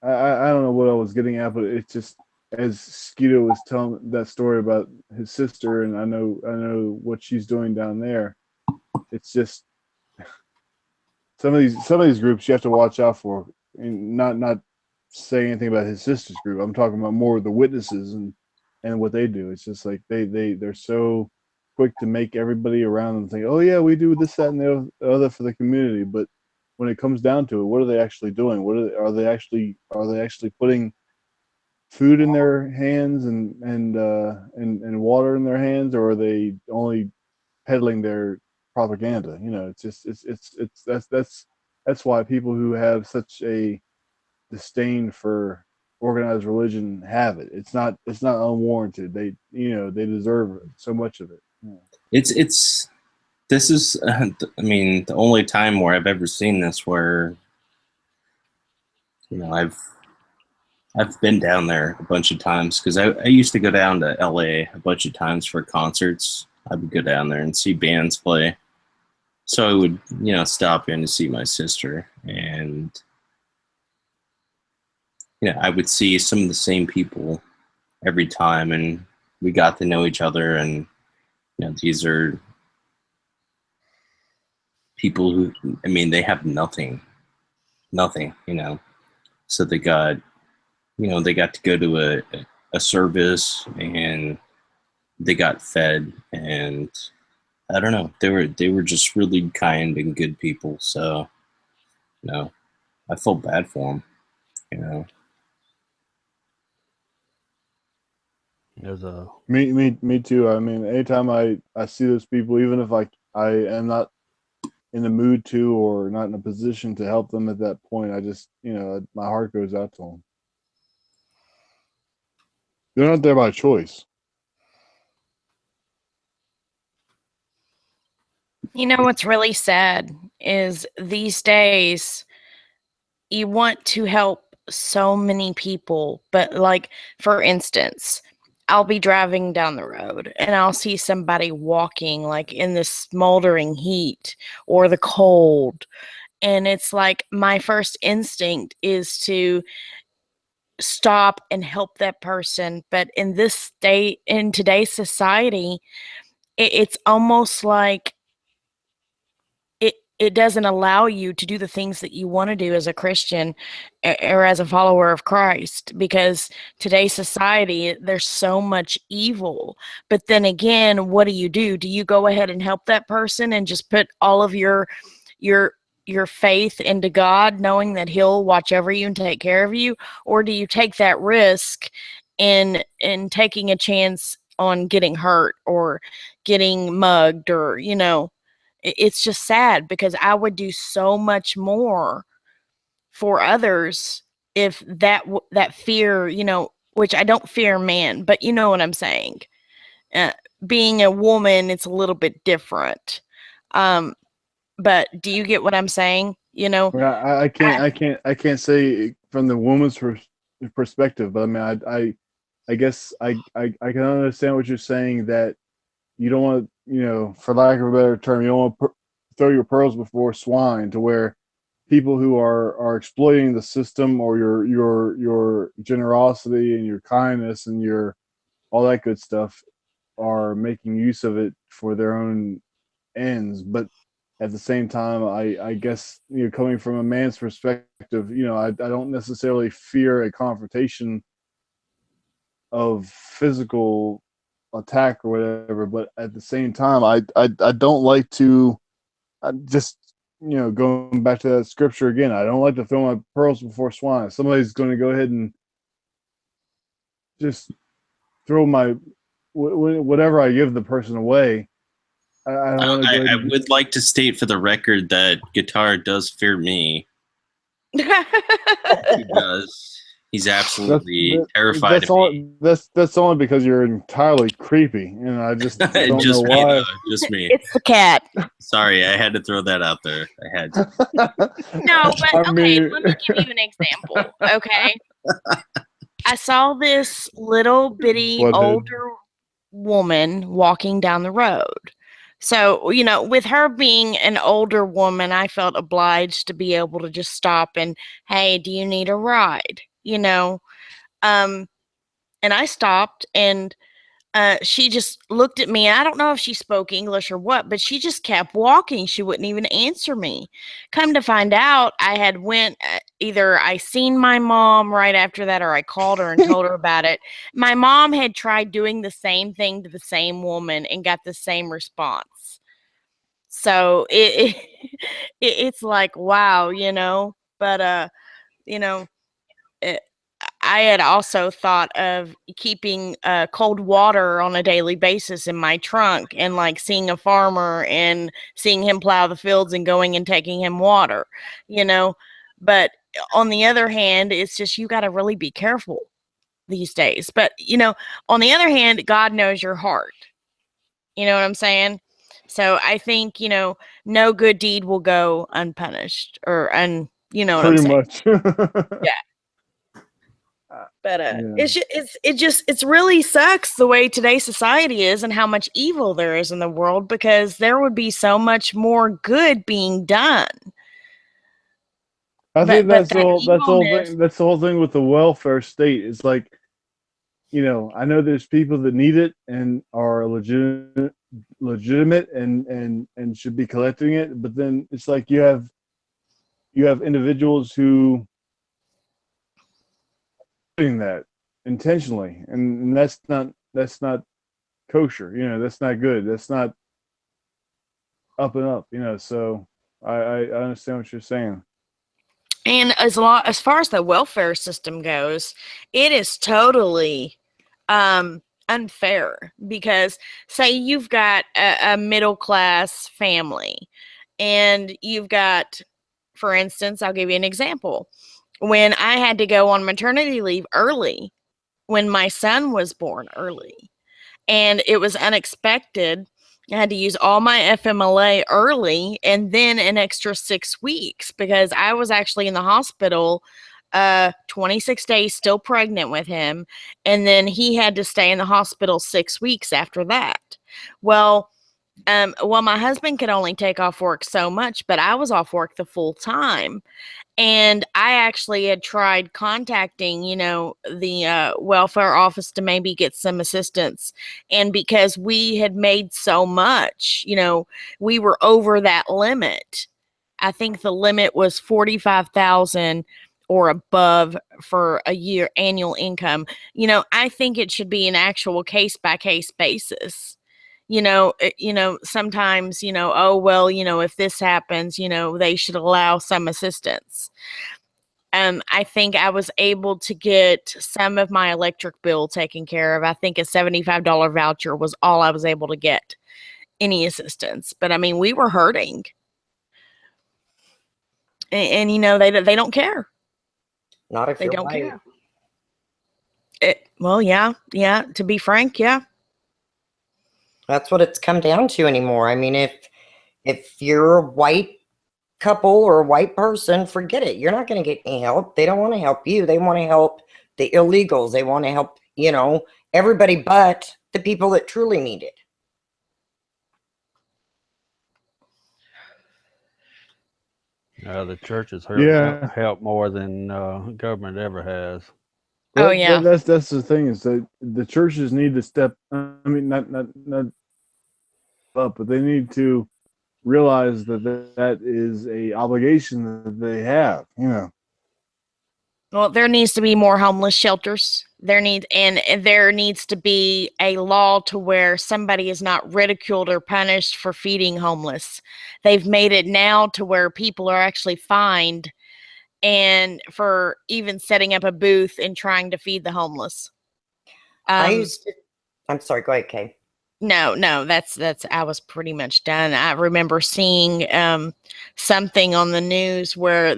I don't know what I was getting at, but it's just as Skeeto was telling that story about his sister, and I know what she's doing down there. It's just some of these groups you have to watch out for, and not say anything about his sister's group. I'm talking about more of the witnesses and what they do. It's just like they're so quick to make everybody around them think, oh yeah, we do this, that, and the other for the community. But when it comes down to it, what are they actually doing? Are they actually putting food in their hands and water in their hands, or are they only peddling their propaganda? It's just it's that's why people who have such a disdain for organized religion have it. It's not unwarranted. They deserve so much of it. It's this is I mean, the only time where I've ever seen this where I've been down there a bunch of times because I used to go down to LA a bunch of times for concerts. I would go down there and see bands play. So I would, stop in to see my sister, and I would see some of the same people every time, and we got to know each other. And these are people who, I mean, they have nothing. So they got to go to a service, and they got fed, and I don't know, they were just really kind and good people. So I felt bad for them. There's a Me too. I mean, anytime I see those people, even if I am not in the mood to or not in a position to help them at that point, I just my heart goes out to them. They're not there by choice. You know what's really sad is these days you want to help so many people, but like for instance, I'll be driving down the road and I'll see somebody walking like in the smoldering heat or the cold. And it's like my first instinct is to stop and help that person. But in today's society, it's almost like it doesn't allow you to do the things that you want to do as a Christian or as a follower of Christ, because today's society there's so much evil. But then again, what do? Do you go ahead and help that person and just put all of your your faith into God, knowing that he'll watch over you and take care of you? Or do you take that risk in taking a chance on getting hurt or getting mugged, or it's just sad because I would do so much more for others if that fear, which I don't fear man, but you know what I'm saying. Uh, Being a woman, it's a little bit different. Um, but do you get what I'm saying? I mean, I can't say from the woman's perspective, but I mean, I guess I can understand what you're saying, that you don't want, for lack of a better term, you don't want to throw your pearls before swine, to where people who are exploiting the system or your generosity and your kindness and your all that good stuff, are making use of it for their own ends. But at the same time, I guess, coming from a man's perspective, I don't necessarily fear a confrontation of physical attack or whatever, but at the same time, I don't like to just, going back to that scripture again, I don't like to throw my pearls before swine. Somebody's going to go ahead and just throw my whatever I give the person away. I don't want to go ahead I would like to state for the record that Guitar does fear me. He does. He's absolutely terrified of me. That's only because you're entirely creepy, and I just don't Just know me, why. though. Just me. It's the cat. Sorry, I had to throw that out there. I had to. No, but I okay, mean- let me give you an example. Okay. I saw this little bitty What, dude? older woman walking down the road. So, with her being an older woman, I felt obliged to be able to just stop and, hey, do you need a ride? And I stopped, and she just looked at me. I don't know if she spoke English or what, but she just kept walking. She wouldn't even answer me. Come to find out, I had went either I seen my mom right after that, or I called her and told her about it. My mom had tried doing the same thing to the same woman and got the same response. So it's like, wow, But it, I had also thought of keeping cold water on a daily basis in my trunk, and like seeing a farmer and seeing him plow the fields and going and taking him water, But on the other hand, it's just you got to really be careful these days. But, on the other hand, God knows your heart. You know what I'm saying? So I think, no good deed will go unpunished, or you know what I'm Pretty saying? much. Yeah. But Yeah. it really sucks the way today's society is and how much evil there is in the world, because there would be so much more good being done. I think But that's the whole evilness- thing. That's the whole thing with the welfare state. It's like, I know there's people that need it and are legitimate and should be collecting it, but then it's like you have individuals who doing that intentionally, and that's not kosher. That's not good. That's not up and up. So I understand what you're saying. And as far as the welfare system goes, it is totally unfair, because say you've got a middle class family, and you've got, for instance, I'll give you an example. When I had to go on maternity leave early, when my son was born early, and it was unexpected, I had to use all my FMLA early and then an extra 6 weeks, because I was actually in the hospital 26 days still pregnant with him, and then he had to stay in the hospital 6 weeks after that. Well, my husband could only take off work so much, but I was off work the full time. And I actually had tried contacting, the welfare office to maybe get some assistance. And because we had made so much, we were over that limit. I think the limit was 45,000 or above for a year annual income. I think it should be an actual case by case basis. Sometimes, oh, well, if this happens, they should allow some assistance. I think I was able to get some of my electric bill taken care of. I think a $75 voucher was all I was able to get, any assistance. But I mean, we were hurting. And they don't care. Not if They you're don't white. care. Well, yeah. To be frank, yeah. That's what it's come down to anymore. I mean, if you're a white couple or a white person, forget it. You're not going to get any help. They don't want to help you. They want to help the illegals. They want to help, everybody but the people that truly need it. The churches Yeah. help more than government ever has. Oh, yeah. That's the thing, is that the churches need to step I mean, not up, but they need to realize that that is a obligation that they have. You know. Well, there needs to be more homeless shelters. There needs to be a law to where somebody is not ridiculed or punished for feeding homeless. They've made it now to where people are actually fined and for even setting up a booth and trying to feed the homeless. I'm sorry, go ahead, Kay. No, that's I was pretty much done. I remember seeing something on the news where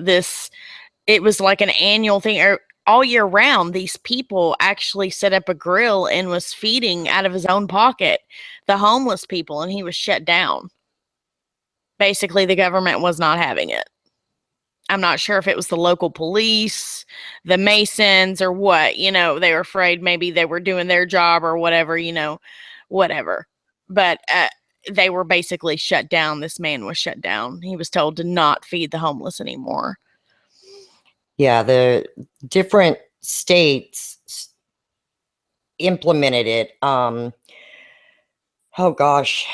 it was like an annual thing, or all year round these people actually set up a grill and was feeding out of his own pocket the homeless people, and he was shut down. Basically, the government was not having it. I'm not sure if it was the local police, the Masons, or what. They were afraid maybe they were doing their job or whatever, whatever. But they were basically shut down. This man was shut down. He was told to not feed the homeless anymore. Yeah, the different states implemented it. Oh gosh,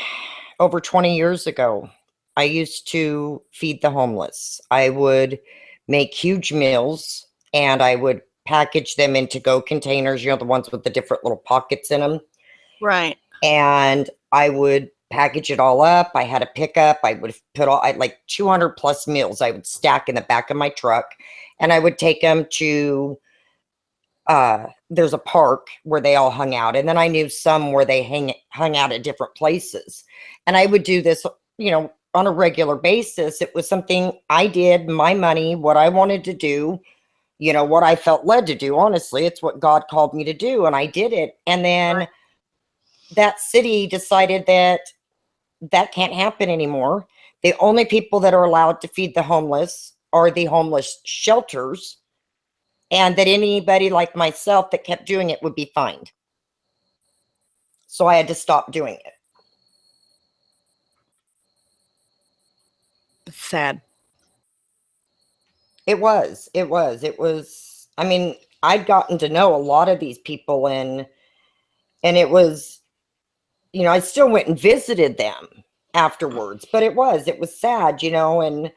over 20 years ago, I used to feed the homeless. I would make huge meals and I would package them into to-go containers, the ones with the different little pockets in them. Right. And I would package it all up. I had a pickup. I would put like 200 plus meals I would stack in the back of my truck. And I would take them to, there's a park where they all hung out. And then I knew some where they hung out at different places. And I would do this, on a regular basis. It was something I did, my money, what I wanted to do, what I felt led to do. Honestly, it's what God called me to do. And I did it. And then that city decided that can't happen anymore. The only people that are allowed to feed the homeless are the homeless shelters, and that anybody like myself that kept doing it would be fined. So I had to stop doing it. It's sad. It was. I mean, I'd gotten to know a lot of these people, and it was, I still went and visited them afterwards, but it was sad, and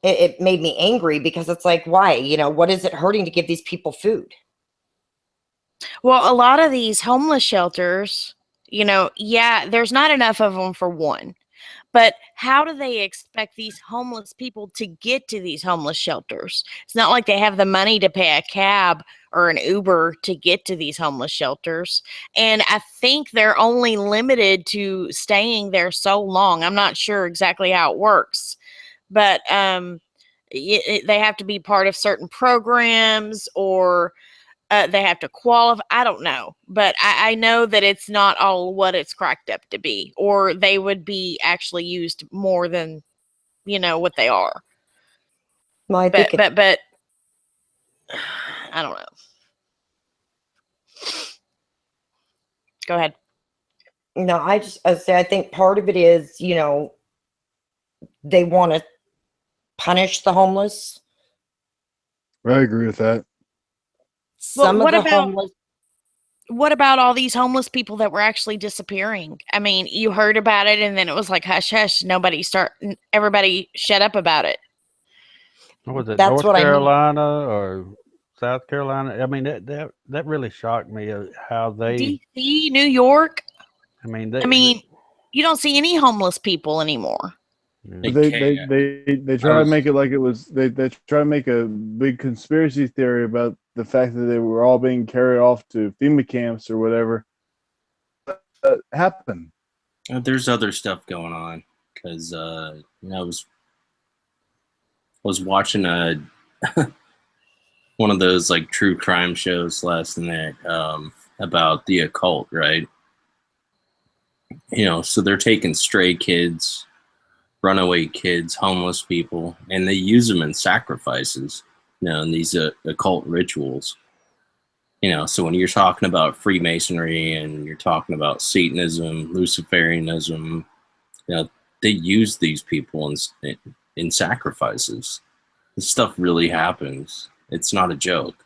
it made me angry because it's like, why? What is it hurting to give these people food? Well, a lot of these homeless shelters, there's not enough of them for one. But how do they expect these homeless people to get to these homeless shelters? It's not like they have the money to pay a cab or an Uber to get to these homeless shelters. And I think they're only limited to staying there so long. I'm not sure exactly how it works, but they have to be part of certain programs, or they have to qualify. I don't know, but I know that it's not all what it's cracked up to be, or they would be actually used more than, what they are. Well, But I don't know. Go ahead. No, I think part of it is, they want to punish the homeless. I agree with that. What about all these homeless people that were actually disappearing? I mean, you heard about it and then it was like hush hush. Everybody shut up about it. Was it That's North what Carolina or South Carolina? I mean, that really shocked me how they DC, New York. I mean, you don't see any homeless people anymore. They try to make it like it was. They try to make a big conspiracy theory about the fact that they were all being carried off to FEMA camps or whatever. Happened. There's other stuff going on because I was watching one of those like true crime shows last night about the occult, right? So they're taking stray kids, runaway kids, homeless people, and they use them in sacrifices, in these occult rituals. So when you're talking about Freemasonry and you're talking about Satanism, Luciferianism, they use these people in sacrifices. This stuff really happens. It's not a joke.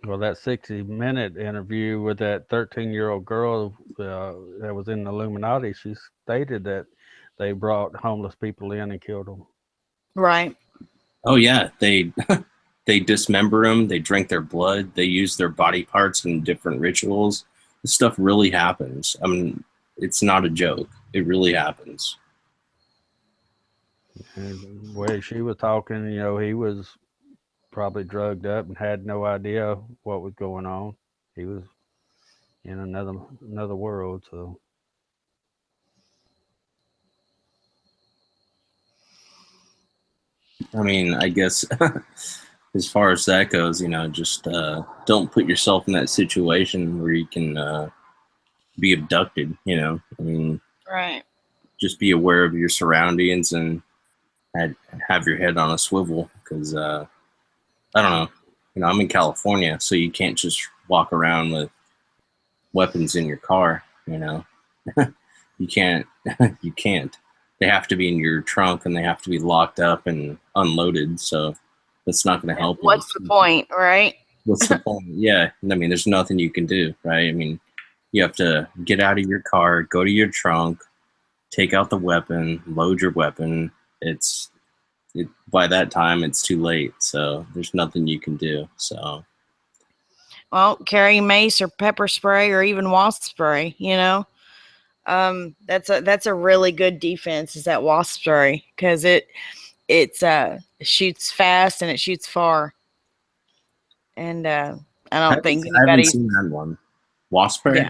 Well, that 60-minute interview with that 13-year-old girl that was in the Illuminati, she stated that they brought homeless people in and killed them. Right. Oh yeah, they they dismember them, they drink their blood, they use their body parts in different rituals. This stuff really happens. I mean, it's not a joke. It really happens. And the way she was talking, he was probably drugged up and had no idea what was going on. He was in another world. So I mean, I guess as far as that goes, just don't put yourself in that situation where you can be abducted. I mean, Right. just be aware of your surroundings and have your head on a swivel because I don't know. I'm in California, so you can't just walk around with weapons in your car. You can't. You can't. They have to be in your trunk and they have to be locked up and unloaded. So that's not going to help. What's the point, right? What's the point? Yeah. I mean, there's nothing you can do, right? I mean, you have to get out of your car, go to your trunk, take out the weapon, load your weapon. By that time, it's too late. So there's nothing you can do. So. Well, carry mace or pepper spray or even wasp spray, that's a really good defense, is that wasp spray, because it shoots fast and it shoots far. And I don't think I haven't anybody's seen that one. Wasp spray? Yeah.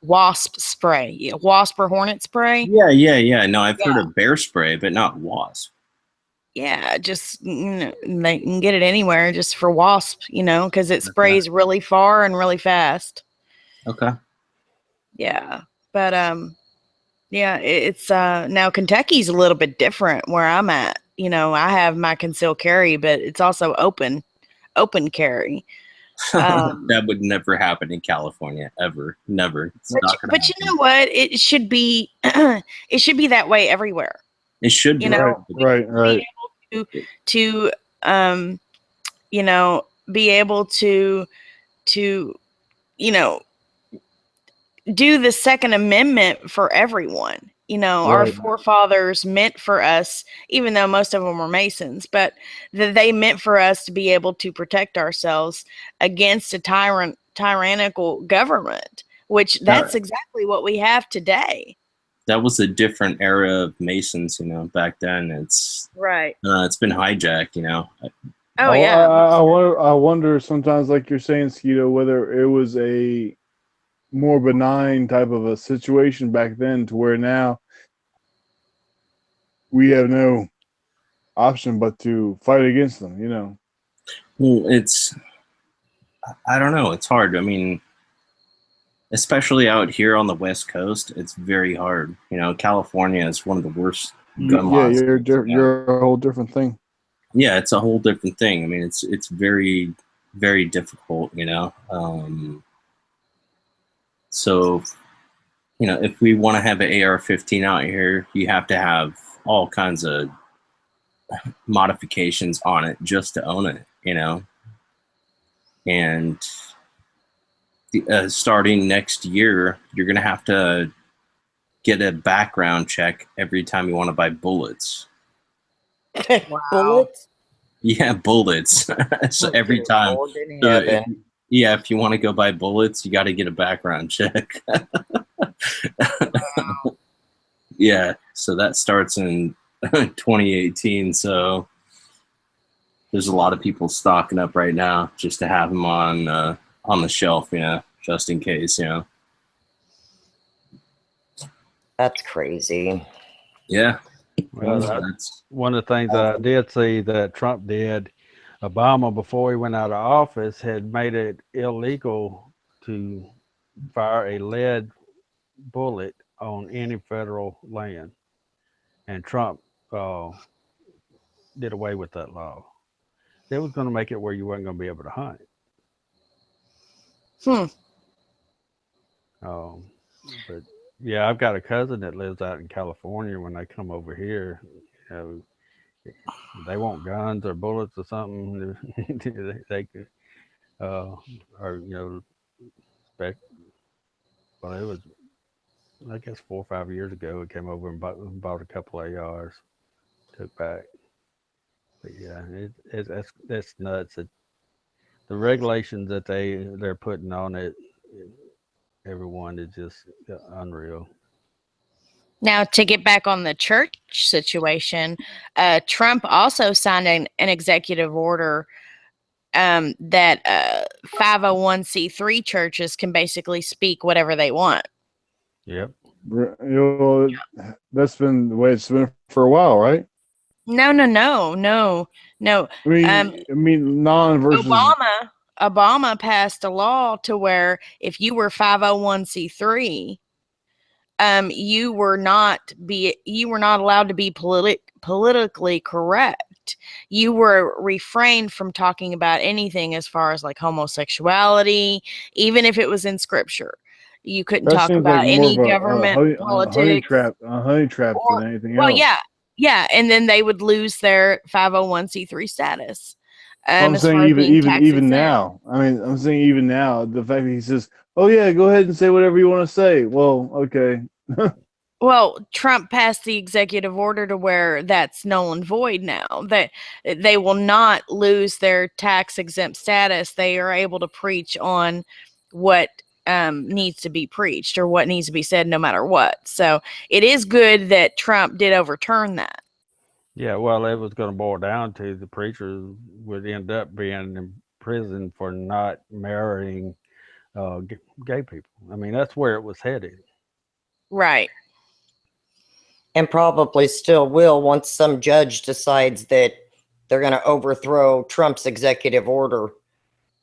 Wasp spray. Yeah, wasp or hornet spray. Yeah. No, I've heard of bear spray, but not wasp. Yeah, just they can get it anywhere just for wasp, because it sprays really far and really fast. Okay. Yeah, but yeah, it's now Kentucky's a little bit different where I'm at. I have my concealed carry, but it's also open carry. That would never happen in California, ever. Never. But you know what? It should be it should be that way everywhere. It should be. Right. Be able to be able to do the Second Amendment for everyone. Our forefathers meant for us, even though most of them were Masons, but they meant for us to be able to protect ourselves against a tyrannical government, which that's exactly what we have today. That was a different era of Masons, back then. It's right. It's been hijacked, Oh yeah. I wonder sometimes, like you're saying, Skeeto, whether it was a more benign type of a situation back then to where now we have no option but to fight against them, Well, I don't know. It's hard. I mean, especially out here on the West Coast, it's very hard. California is one of the worst gun laws. Yeah, you're a whole different thing. Yeah, it's a whole different thing. I mean, it's very, very difficult, So, if we want to have an AR-15 out here, you have to have all kinds of modifications on it just to own it, And starting next year, you're going to have to get a background check every time you want to buy bullets. Wow. Bullets? Yeah, bullets. So every time. If you want to go buy bullets, you got to get a background check. Wow. Yeah, so that starts in 2018. So there's a lot of people stocking up right now just to have them on the shelf, just in case, That's crazy. Yeah. Well, that's one of the things that I did see that Trump did. Obama, before he went out of office, had made it illegal to fire a lead bullet on any federal land, and Trump did away with that law. They was going to make it where you weren't going to be able to hunt. But yeah, I've got a cousin that lives out in California. When they come over here, they want guns or bullets or something. They could or spec. Well, it was, I guess, 4 or 5 years ago. It came over and bought a couple ARs, took back. But yeah, that's nuts. The regulations that they're putting on everyone is just unreal. Now, to get back on the church situation, Trump also signed an executive order that 501c3 churches can basically speak whatever they want. Yep. That's been the way it's been for a while, right? No. I mean, non versus Obama passed a law to where if you were 501c3, you were not allowed to be politically correct. You were refrained from talking about anything as far as like homosexuality, even if it was in scripture. You couldn't talk about any government politics. a honey trap or, than anything well, else. yeah, and then they would lose their 501c3 status. I'm as saying far as being tax even exempt. now. I mean, I'm saying even now, the fact that he says, "Oh yeah, go ahead and say whatever you want to say." Well, okay. Well, Trump passed the executive order to where that's null and void now. That they will not lose their tax exempt status. They are able to preach on what needs to be preached or what needs to be said, no matter what. So it is good that Trump did overturn that. Yeah, well, it was going to boil down to the preachers would end up being in prison for not marrying gay people. I mean, that's where it was headed. Right. And probably still will once some judge decides that they're going to overthrow Trump's executive order.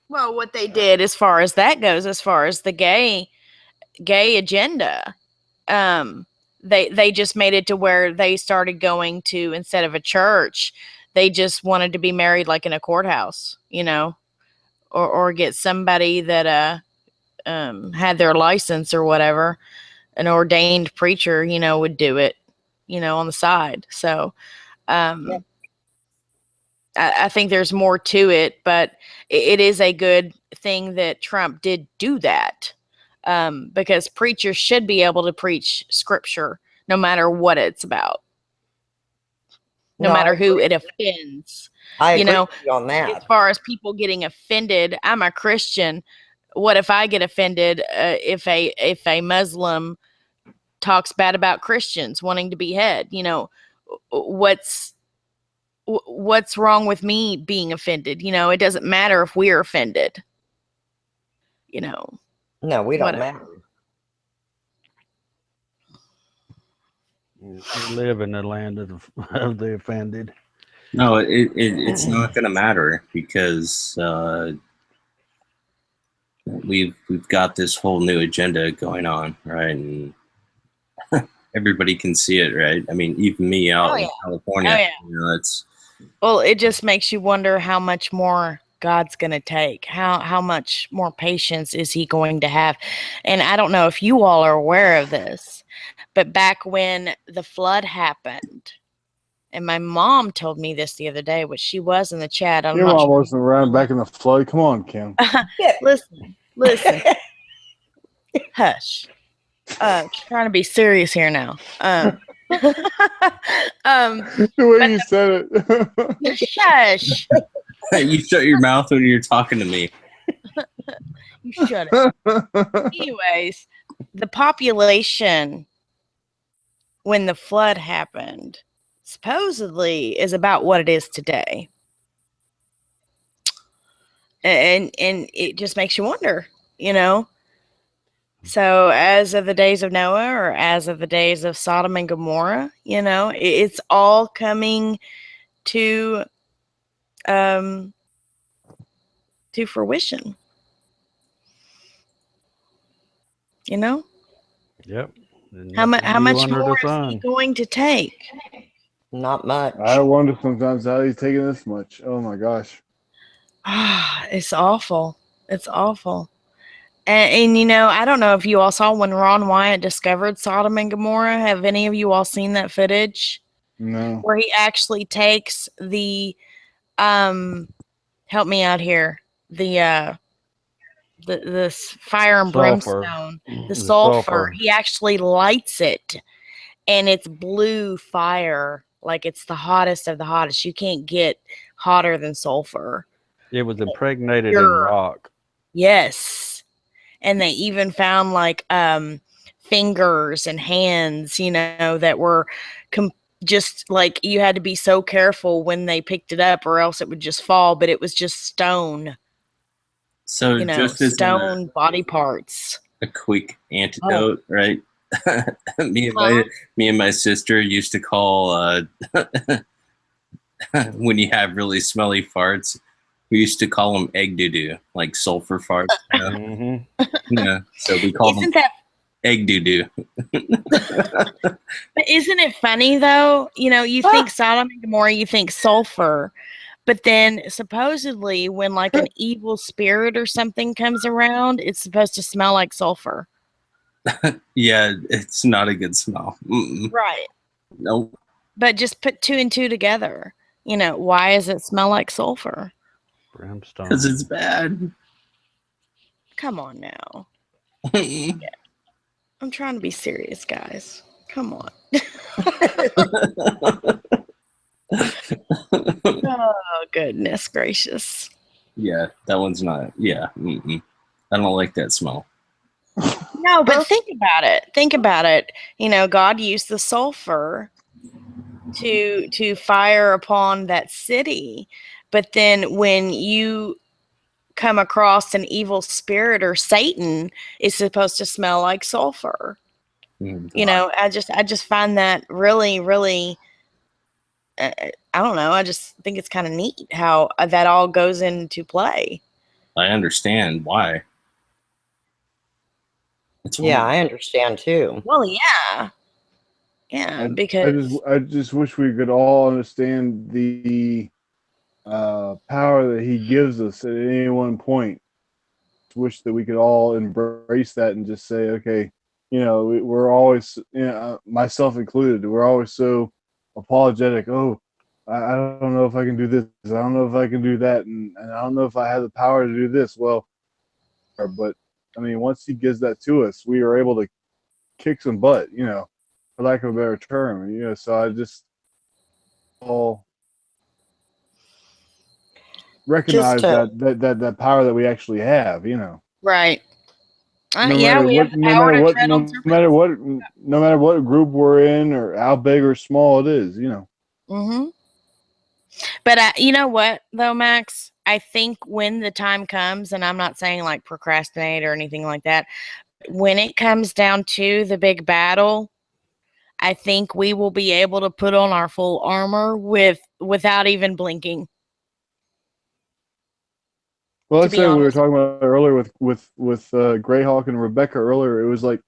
Well, what they did as far as that goes, as far as the gay agenda, they just made it to where they started going to, instead of a church, they just wanted to be married like in a courthouse, or get somebody that had their license or whatever, an ordained preacher, would do it, on the side. So I think there's more to it, but it is a good thing that Trump did do that, because preachers should be able to preach scripture no matter what it's about, no matter who it offends. I agree with you on that. As far as people getting offended, I'm a Christian. What if I get offended if a Muslim talks bad about Christians wanting to behead? What's wrong with me being offended? It doesn't matter if we're offended. No, we don't matter. We live in the land of the offended. No, it's not going to matter because we've got this whole new agenda going on, right? And everybody can see it, right? I mean, even me out in California, well, it just makes you wonder how much more God's going to take. How much more patience is he going to have? And I don't know if you all are aware of this, but back when the flood happened, and my mom told me this the other day, which she was in the chat. Your mom wasn't around back in the flood. Come on, Kim. Listen. Hush. Trying to be serious here now. The way you said it. Shush. You shut your mouth when you're talking to me. You shut it. Anyways, the population when the flood happened supposedly is about what it is today. And it just makes you wonder, So as of the days of Noah, or as of the days of Sodom and Gomorrah, it's all coming to fruition. Yep. How much more is he going to take? Not much. I wonder sometimes how he's taking this much. Oh my gosh. It's awful. It's awful. And I don't know if you all saw when Ron Wyatt discovered Sodom and Gomorrah. Have any of you all seen that footage? No. Where he actually takes the help me out here. The this fire and Sulfur. brimstone, the The sulfur. sulfur. He actually lights it, and it's blue fire, like it's the hottest of the hottest. You can't get hotter than sulfur. It was impregnated in Pure. rock. Yes, and they even found like fingers and hands, that were just like you had to be so careful when they picked it up, or else it would just fall. But it was just stone, So just as stone body parts. a quick antidote, right? Me and my sister used to call when you have really smelly farts, we used to call them egg doo doo, like sulfur farts. Mm-hmm. So we called them Isn't that? egg doo doo. But isn't it funny though? You think Sodom and Gomorrah, you think sulfur, but then supposedly when like an evil spirit or something comes around, it's supposed to smell like sulfur. Yeah, it's not a good smell. Mm-mm. Right. Nope. But just put two and two together. Why does it smell like sulfur? Brimstone. Because it's bad. Come on now. Yeah. I'm trying to be serious, guys. Come on. Oh, goodness gracious. Yeah, that one's not. Yeah, mm-mm. I don't like that smell. No, but think about it. Think about it. God used the sulfur to fire upon that city. But then when you come across an evil spirit or Satan, it's supposed to smell like sulfur. I just find that really, really, I don't know. I just think it's kind of neat how that all goes into play. I understand why. Yeah, I understand too. Well, yeah. Yeah, because I just wish we could all understand the power that he gives us at any one point. Wish that we could all embrace that and just say, okay, we're always, myself included, we're always so apologetic. Oh, I don't know if I can do this. I don't know if I can do that, and I don't know if I have the power to do this. Well, but I mean, once he gives that to us, we are able to kick some butt, for lack of a better term. So I just all recognize that power that we actually have, right. No Yeah, we have the power to tread on serpents. No matter what group we're in or how big or small it is, Mm-hmm. But you know what, though, Max? I think when the time comes, and I'm not saying like procrastinate or anything like that, when it comes down to the big battle, I think we will be able to put on our full armor without even blinking. Well, let's say we were talking about earlier with Greyhawk and Rebecca earlier. It was like,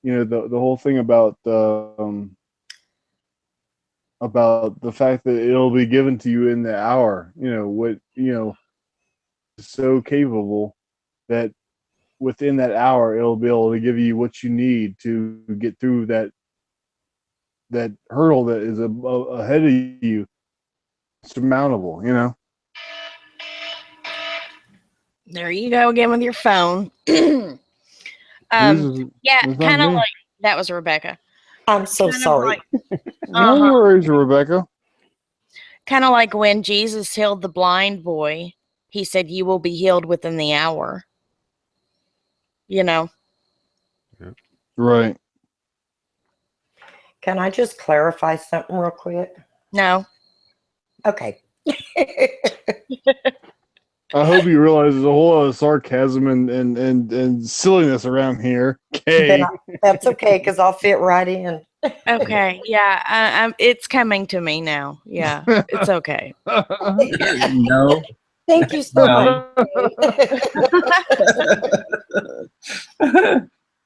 the whole thing about the fact that it'll be given to you in the hour. So capable that within that hour it'll be able to give you what you need to get through that hurdle that is ahead of you, surmountable. There you go again with your phone. Yeah, kind of like that was Rebecca. I'm so sorry. No worries, Rebecca. Kind of like when Jesus healed the blind boy, he said, "You will be healed within the hour." Right. Can I just clarify something real quick? No. Okay. I hope you realize there's a whole lot of sarcasm and silliness around here. Okay. That's okay, because I'll fit right in. Okay. Yeah. It's coming to me now. Yeah. It's okay. No. Thank you so much.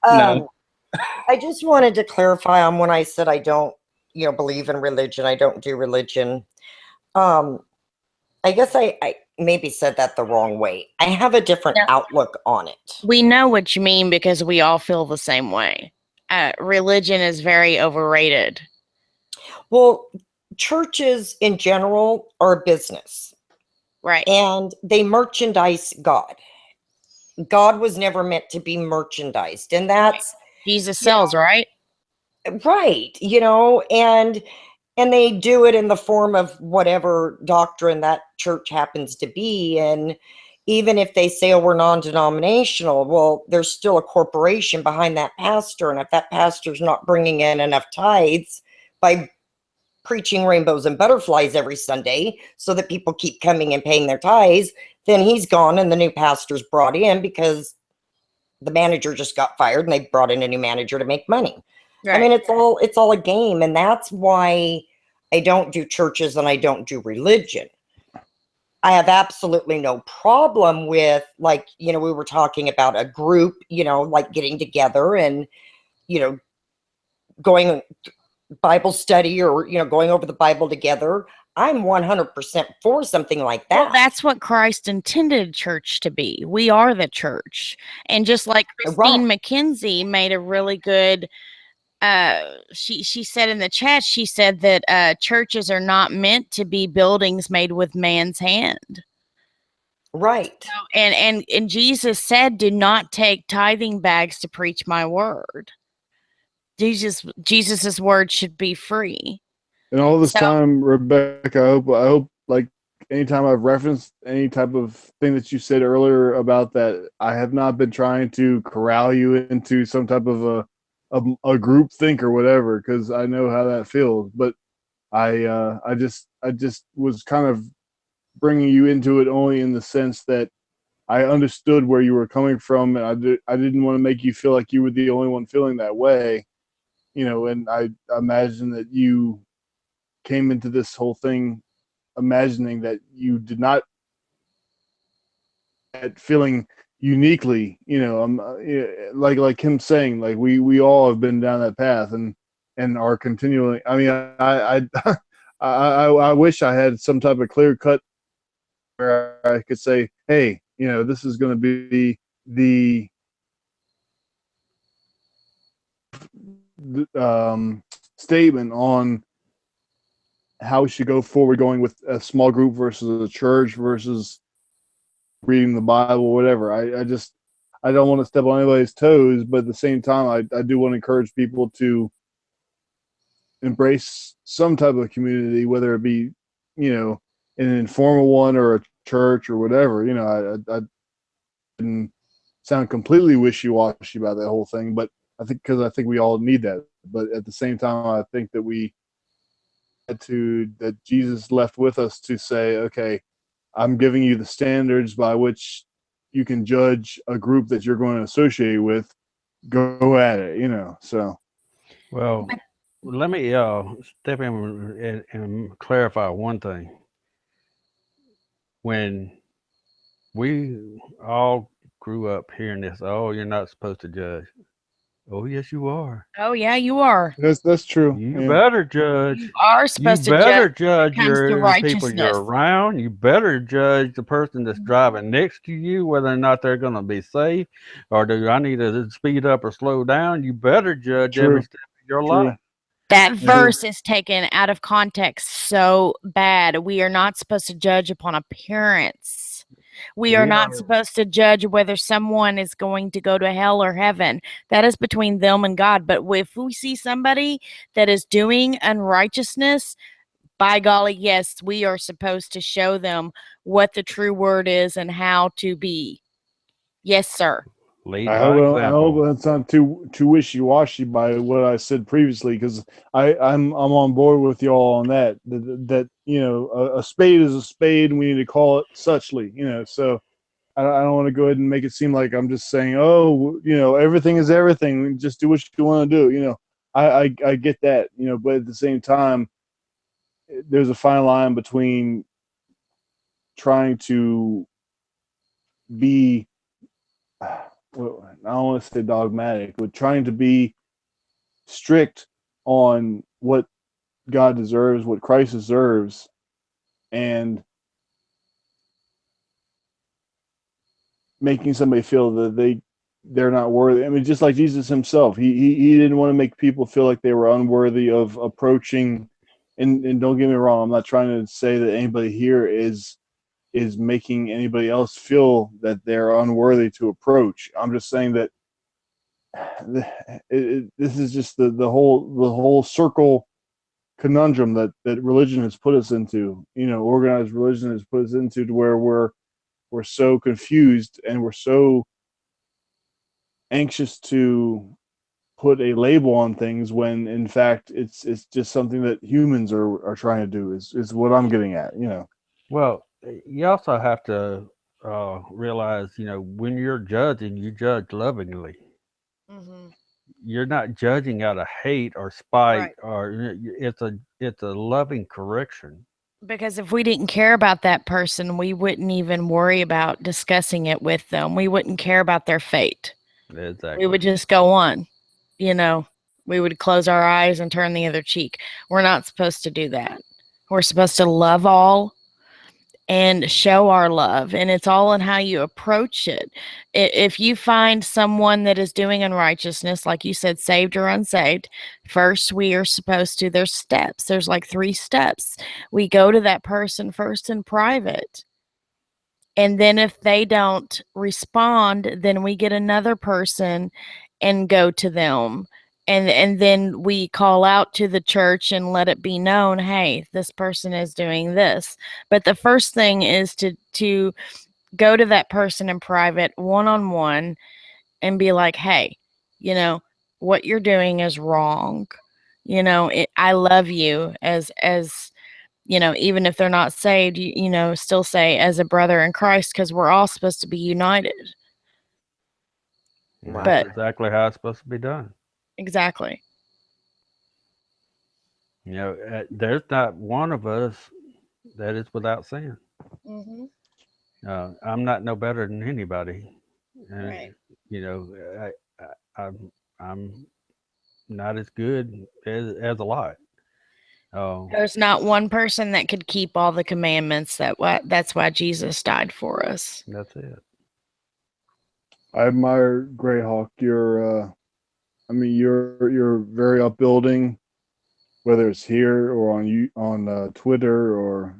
No. I just wanted to clarify on when I said I don't, believe in religion. I don't do religion. I guess I maybe said that the wrong way. I have a different outlook on it. We know what you mean because we all feel the same way. Religion is very overrated. Well, churches in general are a business. Right. And they merchandise God. God was never meant to be merchandised. And that's Jesus sells, right? right, and they do it in the form of whatever doctrine that church happens to be. And even if they say, oh, we're non-denominational, well, there's still a corporation behind that pastor. And if that pastor's not bringing in enough tithes by preaching rainbows and butterflies every Sunday so that people keep coming and paying their tithes, then he's gone and the new pastor's brought in because the manager just got fired and they brought in a new manager to make money. Right. I mean, it's all a game. And that's why I don't do churches and I don't do religion. I have absolutely no problem with, like, we were talking about a group, like getting together and, going Bible study or, going over the Bible together. I'm 100% for something like that. Well, that's what Christ intended church to be. We are the church. And just like Christine McKenzie made a really good she said in the chat, she said that churches are not meant to be buildings made with man's hand. Right. So, and Jesus said, do not take tithing bags to preach my word. Jesus's word should be free. And all this time, Rebecca, I hope like anytime I've referenced any type of thing that you said earlier about that, I have not been trying to corral you into some type of a group think or whatever, because I know how that feels. But I just was kind of bringing you into it only in the sense that I understood where you were coming from, and I didn't want to make you feel like you were the only one feeling that way, and I imagine that you came into this whole thing imagining that you did not feeling uniquely, like him saying, like we all have been down that path and are continually. I mean, I wish I had some type of clear cut where I could say, hey, this is going to be the statement on how we should go forward, going with a small group versus a church versus reading the Bible, whatever. I don't want to step on anybody's toes, but at the same time, I do want to encourage people to embrace some type of community, whether it be, an informal one or a church or whatever. I didn't sound completely wishy-washy about that whole thing, but I think we all need that. But at the same time, I think that that Jesus left with us to say, okay, I'm giving you the standards by which you can judge a group that you're going to associate with. Go at it, so. Well, let me step in and clarify one thing. When we all grew up hearing this, oh, you're not supposed to judge. Oh, yes, you are. Oh, yeah, you are. That's true. You better judge. You are supposed to judge your people you're around. You better judge the person that's driving next to you, whether or not they're going to be safe, or do I need to speed up or slow down? You better judge every step of your life. That verse is taken out of context so bad. We are not supposed to judge upon appearance. We are not supposed to judge whether someone is going to go to hell or heaven. That is between them and God. But if we see somebody that is doing unrighteousness, by golly, yes, we are supposed to show them what the true word is and how to be. Yes, sir. I hope that's not too wishy-washy by what I said previously, because I'm on board with y'all on that. That a spade is a spade, and we need to call it suchly. So I don't want to go ahead and make it seem like I'm just saying, oh, everything is everything. Just do what you want to do. I get that. But at the same time, there's a fine line between trying to be, well, I don't want to say dogmatic, but trying to be strict on what God deserves, what Christ deserves, and making somebody feel that they're not worthy. I mean, just like Jesus himself, he didn't want to make people feel like they were unworthy of approaching. And don't get me wrong, I'm not trying to say that anybody here is is making anybody else feel that they're unworthy to approach. I'm just saying that this is just the whole circle conundrum that religion has put us into. Organized religion has put us into, to where we're so confused and we're so anxious to put a label on things, when in fact it's just something that humans are trying to do, is what I'm getting at. Well, you also have to realize, when you're judging, you judge lovingly. Mm-hmm. You're not judging out of hate or spite, Right. or it's a loving correction. Because if we didn't care about that person, we wouldn't even worry about discussing it with them. We wouldn't care about their fate. Exactly. We would just go on. We would close our eyes and turn the other cheek. We're not supposed to do that. We're supposed to love all and show our love, and it's all in how you approach it. If you find someone that is doing unrighteousness, like you said, saved or unsaved, first we are supposed to, there's steps. There's like 3 steps. We go to that person first in private. And then if they don't respond, then we get another person and go to them. And then we call out to the church and let it be known, hey, this person is doing this. But the first thing is to go to that person in private, one-on-one, and be like, hey, what you're doing is wrong. I love you as even if they're not saved, still say as a brother in Christ, because we're all supposed to be united. And Right. that's But exactly how it's supposed to be done. exactly. There's not one of us that is without sin. Mm-hmm. I'm not no better than anybody, and Right. I'm not as good as a lot. There's not one person that could keep all the commandments. That's why Jesus died for us. That's it. I admire Greyhawk. You're very upbuilding, whether it's here or on Twitter, or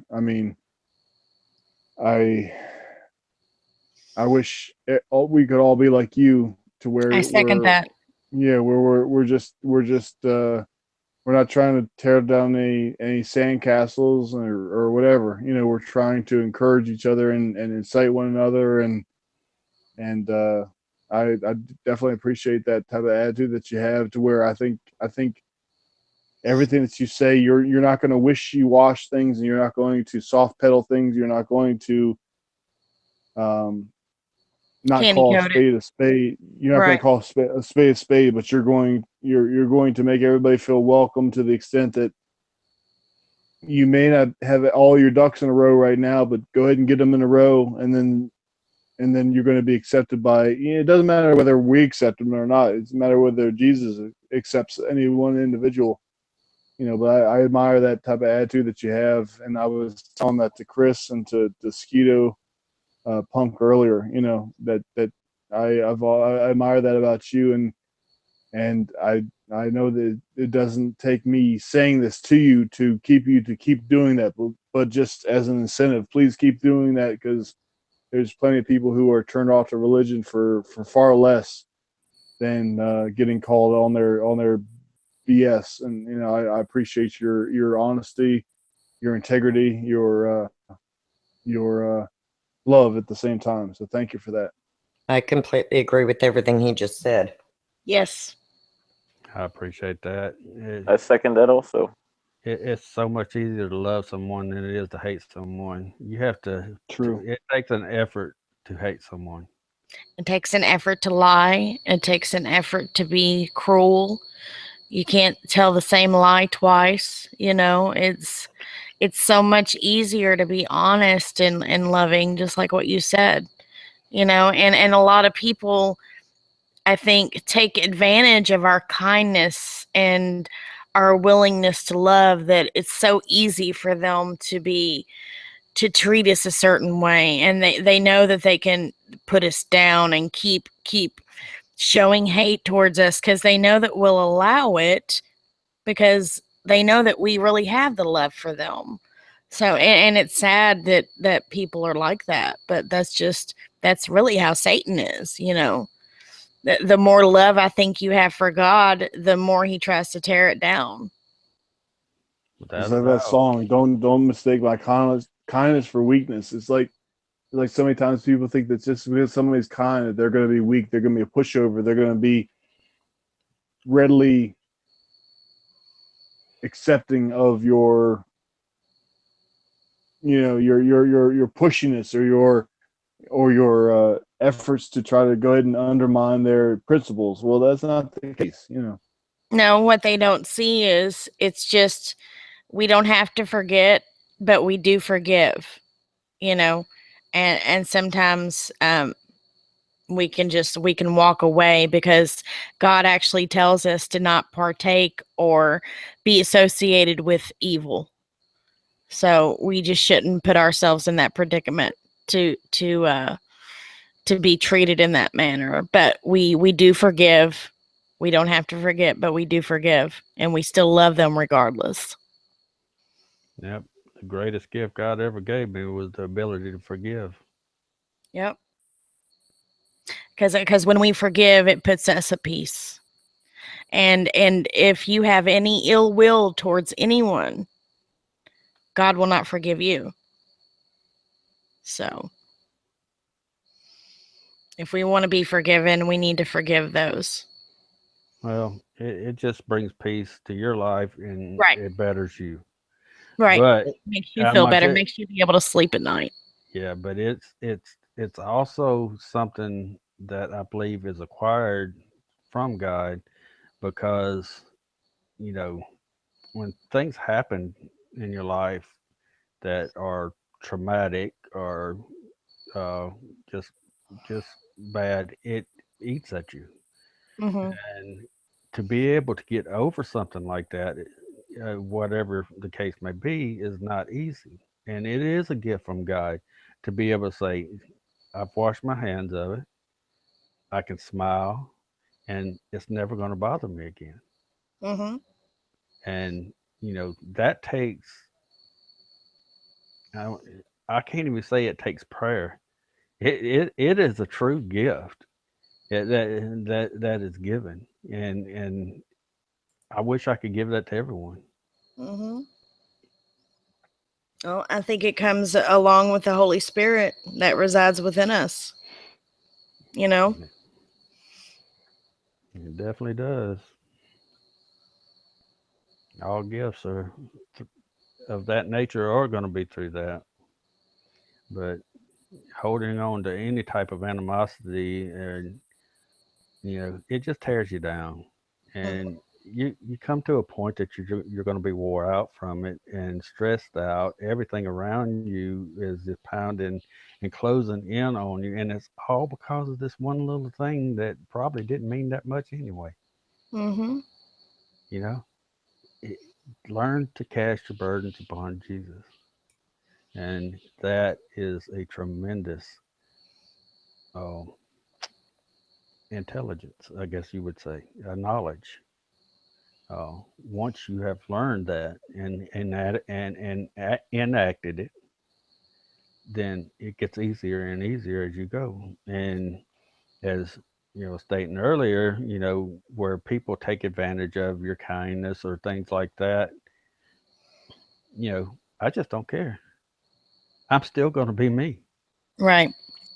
I wish we could all be like you, to where I second that. Yeah, where we're just we're not trying to tear down any sandcastles or whatever. We're trying to encourage each other and incite one another, and I definitely appreciate that type of attitude that you have, to where I think everything that you say, you're not going to wishy-wash things, and you're not going to soft pedal things. You're not going to not Candy call a coat it. spade a spade. You're not going Right. to call a spade a spade, but you're going to make everybody feel welcome, to the extent that you may not have all your ducks in a row right now, but go ahead and get them in a row, and then you're going to be accepted by. It doesn't matter whether we accept them or not. It's a matter whether Jesus accepts any one individual. But I admire that type of attitude that you have, and I was telling that to Chris and to Skeeto Punk earlier. That I admire that about you, and I know that it doesn't take me saying this to you to keep doing that, but just as an incentive, please keep doing that, because there's plenty of people who are turned off to religion for far less than getting called on their BS. And I appreciate your honesty, your integrity, your love at the same time. So thank you for that. I completely agree with everything he just said. Yes. I appreciate that. I second that also. It's so much easier to love someone than it is to hate someone. You have to. True. It takes an effort to hate someone. It takes an effort to lie. It takes an effort to be cruel. You can't tell the same lie twice. It's so much easier to be honest and loving, just like what you said. And a lot of people, I think, take advantage of our kindness and our willingness to love, that it's so easy for them to treat us a certain way, and they know that they can put us down and keep showing hate towards us, because they know that we'll allow it, because they know that we really have the love for them. So, and it's sad that people are like that, but that's really how Satan is, you know. The more love I think you have for God, the more he tries to tear it down. Without It's a like that doubt. song. Don't mistake my kindness for weakness. It's like so many times people think that just because somebody's kind that they're going to be weak, they're going to be a pushover, they're going to be readily accepting of your, your pushiness or your efforts to try to go ahead and undermine their principles. Well, that's not the case, No, what they don't see is it's just we don't have to forget, but we do forgive, you know. And sometimes we can walk away because God actually tells us to not partake or be associated with evil. So we just shouldn't put ourselves in that predicament to be treated in that manner. But we do forgive. We don't have to forget, but we do forgive, and we still love them regardless. Yep. The greatest gift God ever gave me was the ability to forgive. Yep. Because when we forgive, it puts us at peace. And if you have any ill will towards anyone, God will not forgive you. So if we want to be forgiven, we need to forgive those. Well, it just brings peace to your life and Right. it betters you. Right. But It makes you I'm feel like better, it, makes you be able to sleep at night. yeah, but it's also something that I believe is acquired from God because, you know, when things happen in your life that are traumatic or uh, just just bad, it eats at you. Mm-hmm. And to be able to get over something like that, whatever the case may be, is not easy. And it is a gift from God to be able to say, I've washed my hands of it. I can smile, and it's never going to bother me again. Mm-hmm. And that takes. I, don't- I can't even say it takes prayer. It is a true gift that is given, and I wish I could give that to everyone. Mm-hmm. Well, I think it comes along with the Holy Spirit that resides within us. You know? It definitely does. All gifts are of that nature are going to be through that, but holding on to any type of animosity and it just tears you down, and you come to a point that you're going to be wore out from it and stressed out. Everything around you is just pounding and closing in on you, and it's all because of this one little thing that probably didn't mean that much anyway. Mm-hmm. You know, it, learn to cast your burdens upon Jesus, and that is a tremendous uh, intelligence, I guess you would say, knowledge. Once you have learned that and enacted it, then it gets easier and easier as you go. And as stating earlier, where people take advantage of your kindness or things like that, I just don't care. I'm still going to be me. Right.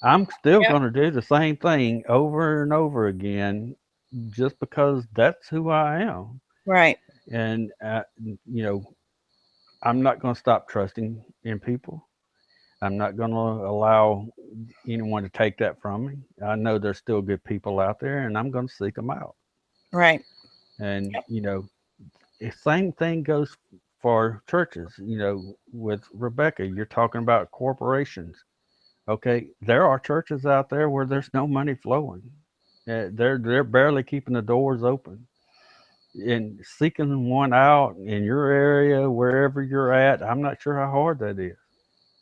I'm still Yep. going to do the same thing over and over again just because that's who I am. Right. And, I'm not going to stop trusting in people. I'm not going to allow anyone to take that from me. I know there's still good people out there, and I'm going to seek them out. Right. And the same thing goes for churches. With Rebecca, you're talking about corporations. Okay, there are churches out there where there's no money flowing. They're barely keeping the doors open. And seeking one out in your area, wherever you're at, I'm not sure how hard that is.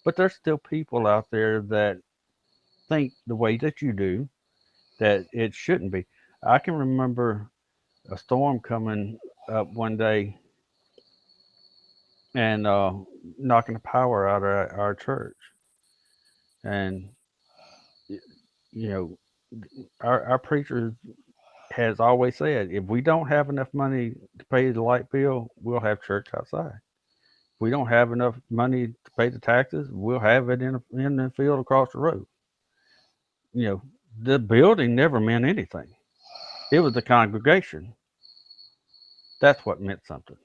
But there's still people out there that think the way that you do, that it shouldn't be. I can remember a storm coming up one day and knocking the power out of our church. And you know, our preacher has always said, if we don't have enough money to pay the light bill, we'll have church outside. If we don't have enough money to pay the taxes, we'll have it in the field across the road. You know, the building never meant anything. It was the congregation. That's what meant something.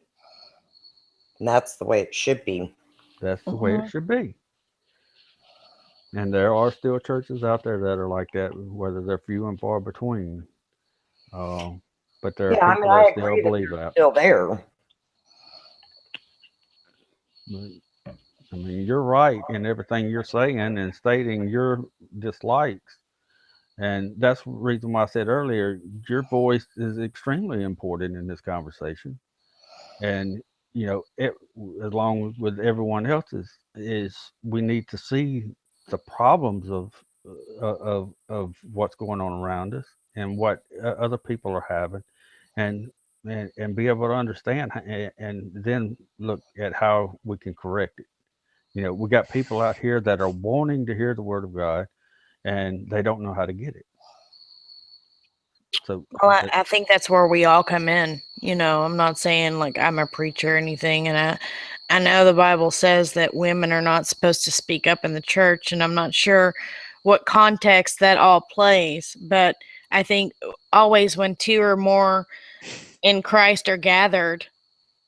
And that's the way it should be. That's the way it should be. And there are still churches out there that are like that, whether they're few and far between. But there Yeah, are I people mean, I that still agree that believe they're that. still there. But, I mean, you're right in everything you're saying and stating your dislikes. And that's the reason why I said earlier, your voice is extremely important in this conversation. And, you know, along with everyone else's, is we need to see the problems of what's going on around us and what other people are having, and and be able to understand and then look at how we can correct it. You know, we got people out here that are wanting to hear the word of God, and they don't know how to get it. So, Well, I think that's where we all come in. You know, I'm not saying like I'm a preacher or anything, and I know the Bible says that women are not supposed to speak up in the church, and I'm not sure what context that all plays, but I think always when two or more in Christ are gathered,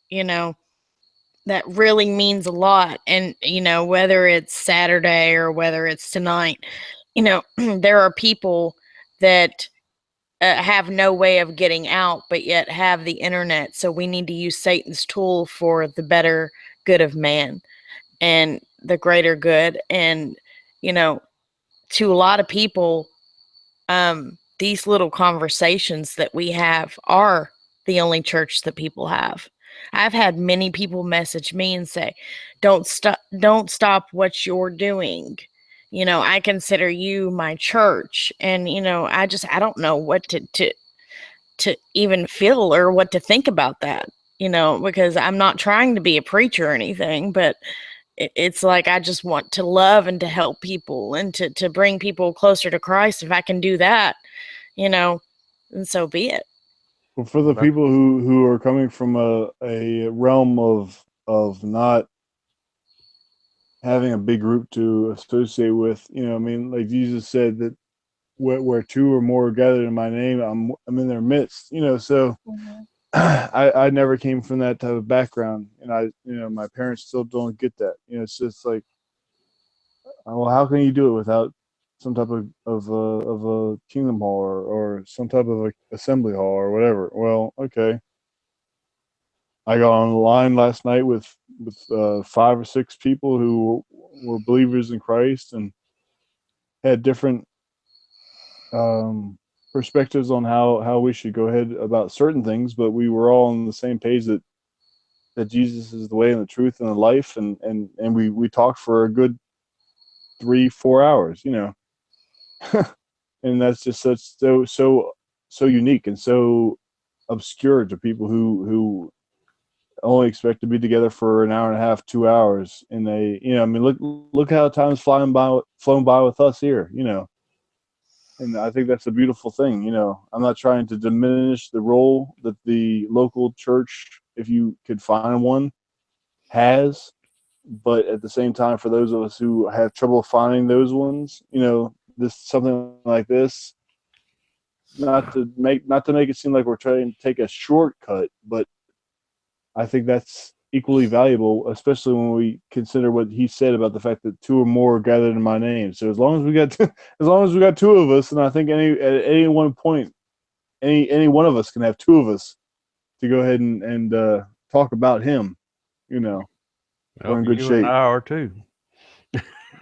you know, that really means a lot. And, you know, whether it's Saturday or whether it's tonight, you know, there are people that have no way of getting out, but yet have the internet. So we need to use Satan's tool for the better good of man and the greater good. And, you know, to a lot of people, these little conversations that we have are the only church that people have. I've had many people message me and say, don't stop what you're doing. You know, I consider you my church. And, you know, I don't know what to even feel or what to think about that, you know, because I'm not trying to be a preacher or anything, but it's like I just want to love and to help people and to bring people closer to Christ. If I can do that, you know, and so be it. Well, for the people who are coming from a realm of not having a big group to associate with, you know, I mean, like Jesus said that where two or more are gathered in my name, I'm in their midst, you know. So I never came from that type of background, and you know, my parents still don't get that. You know, it's just like, well, how can you do it without some type of a kingdom hall or some type of a assembly hall or whatever? Well, okay. I got on the line last night with 5 or 6 people who were believers in Christ and had different perspectives on how we should go ahead about certain things, but we were all on the same page that Jesus is the way and the truth and the life, and we talked for a good 3-4 hours, you know. And that's just so unique and so obscure to people who only expect to be together for an hour and a half, 2 hours, and they, you know, I mean, look how time's flown by with us here, you know. And I think that's a beautiful thing, you know. I'm not trying to diminish the role that the local church, if you could find one, has, but at the same time, for those of us who have trouble finding those ones, you know, this something like this, not to make it seem like we're trying to take a shortcut, but I think that's equally valuable, especially when we consider what he said about the fact that 2 or more are gathered in my name. So as long as we got as long as we got 2 of us, and I think at any one point, any one of us can have 2 of us to go ahead and talk about him. You know, we're in good you and shape. I are too.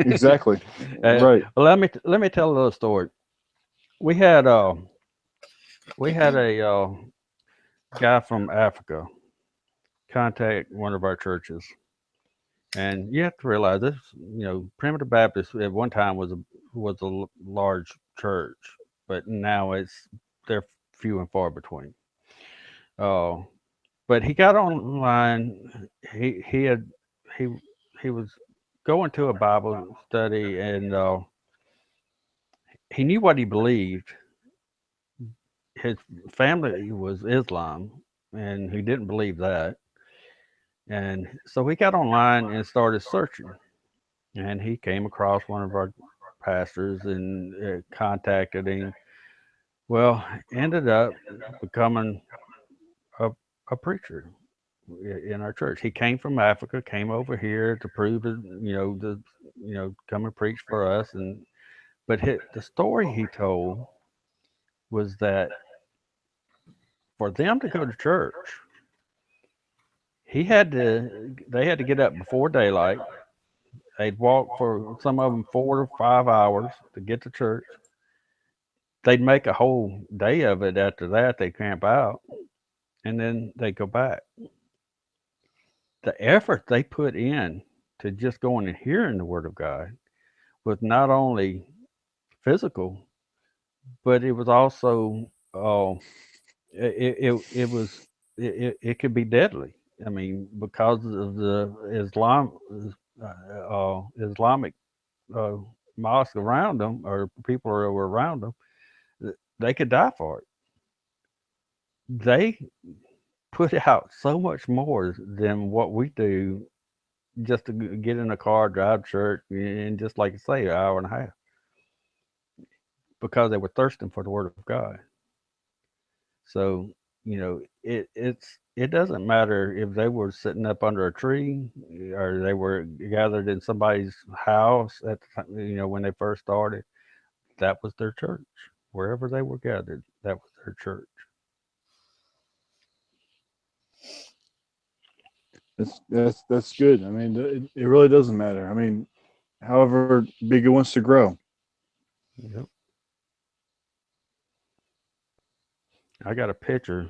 Exactly. Right. Well, let me tell a little story. We had a guy from Africa contact one of our churches, and you have to realize this. You know, Primitive Baptist at one time was a large church, but now they're few and far between. Uh, But he got online. He he was going to a Bible study, and he knew what he believed. His family was Islam, and he didn't believe that. And so he got online and started searching, and he came across one of our pastors and contacted him. Well, ended up becoming a, a preacher in our church. He came from Africa, came over here to prove that, come and preach for us. And but the story he told was that for them to go to church, they had to get up before daylight. They'd walk for some of them 4 to 5 hours to get to church. They'd make a whole day of it. After that, they camp out, and then they go back. The effort they put in to just going and hearing the word of God was not only physical, but it was also it could be deadly. I mean, because of the Islamic uh, mosque around them, or people who were around them, they could die for it. They put out so much more than what we do just to get in a car, drive to church, and just like you say, an hour and a half, because they were thirsting for the word of God. So, it doesn't matter if they were sitting up under a tree or they were gathered in somebody's house at the time, when they first started. That was their church. Wherever they were gathered, that was their church. That's good. I mean, it really doesn't matter. I mean, however big it wants to grow. Yep. I got a picture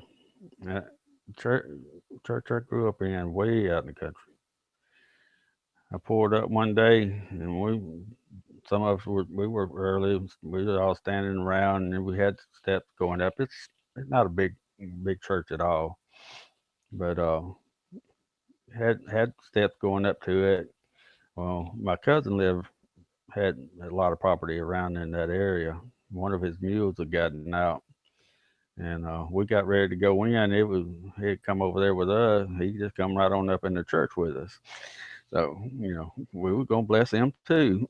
at church I grew up in, way out in the country. I pulled up one day, and some of us we were early. We were all standing around, and then we had steps going up. It's not a big church at all, but had steps going up to it. Well, my cousin had a lot of property around in that area. One of his mules had gotten out, and we got ready to go in. He'd come over there with us. He just come right on up in the church with us. So we were gonna bless him too.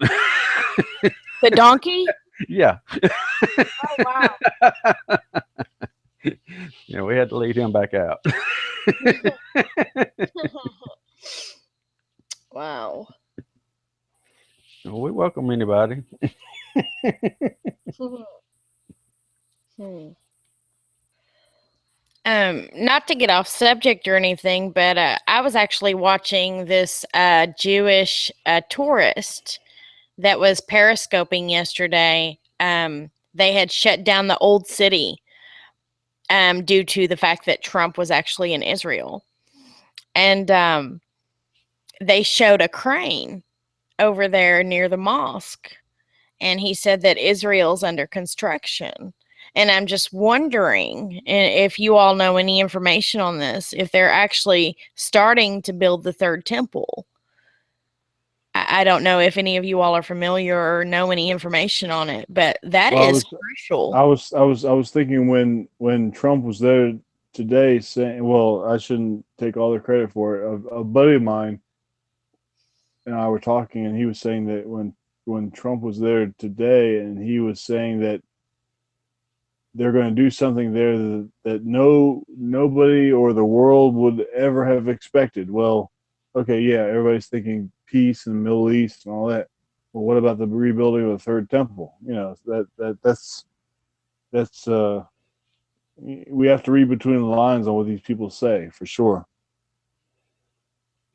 The donkey? Yeah. Oh, wow. We had to lead him back out. Wow. We welcome anybody. Not to get off subject or anything, but I was actually watching this Jewish tourist that was periscoping yesterday. They had shut down the old city due to the fact that Trump was actually in Israel. And they showed a crane over there near the mosque. And he said that Israel's under construction. And I'm just wondering if you all know any information on this, if they're actually starting to build the third temple. I don't know if any of you all are familiar or know any information on it, but that is crucial. I was thinking when Trump was there today, saying, well, I shouldn't take all the credit for it. A buddy of mine and I were talking, and he was saying that when Trump was there today, and he was saying that they're going to do something there that nobody or the world would ever have expected. Well, okay, yeah, everybody's thinking peace in the Middle East and all that. Well, what about the rebuilding of the third temple? That's we have to read between the lines on what these people say, for sure.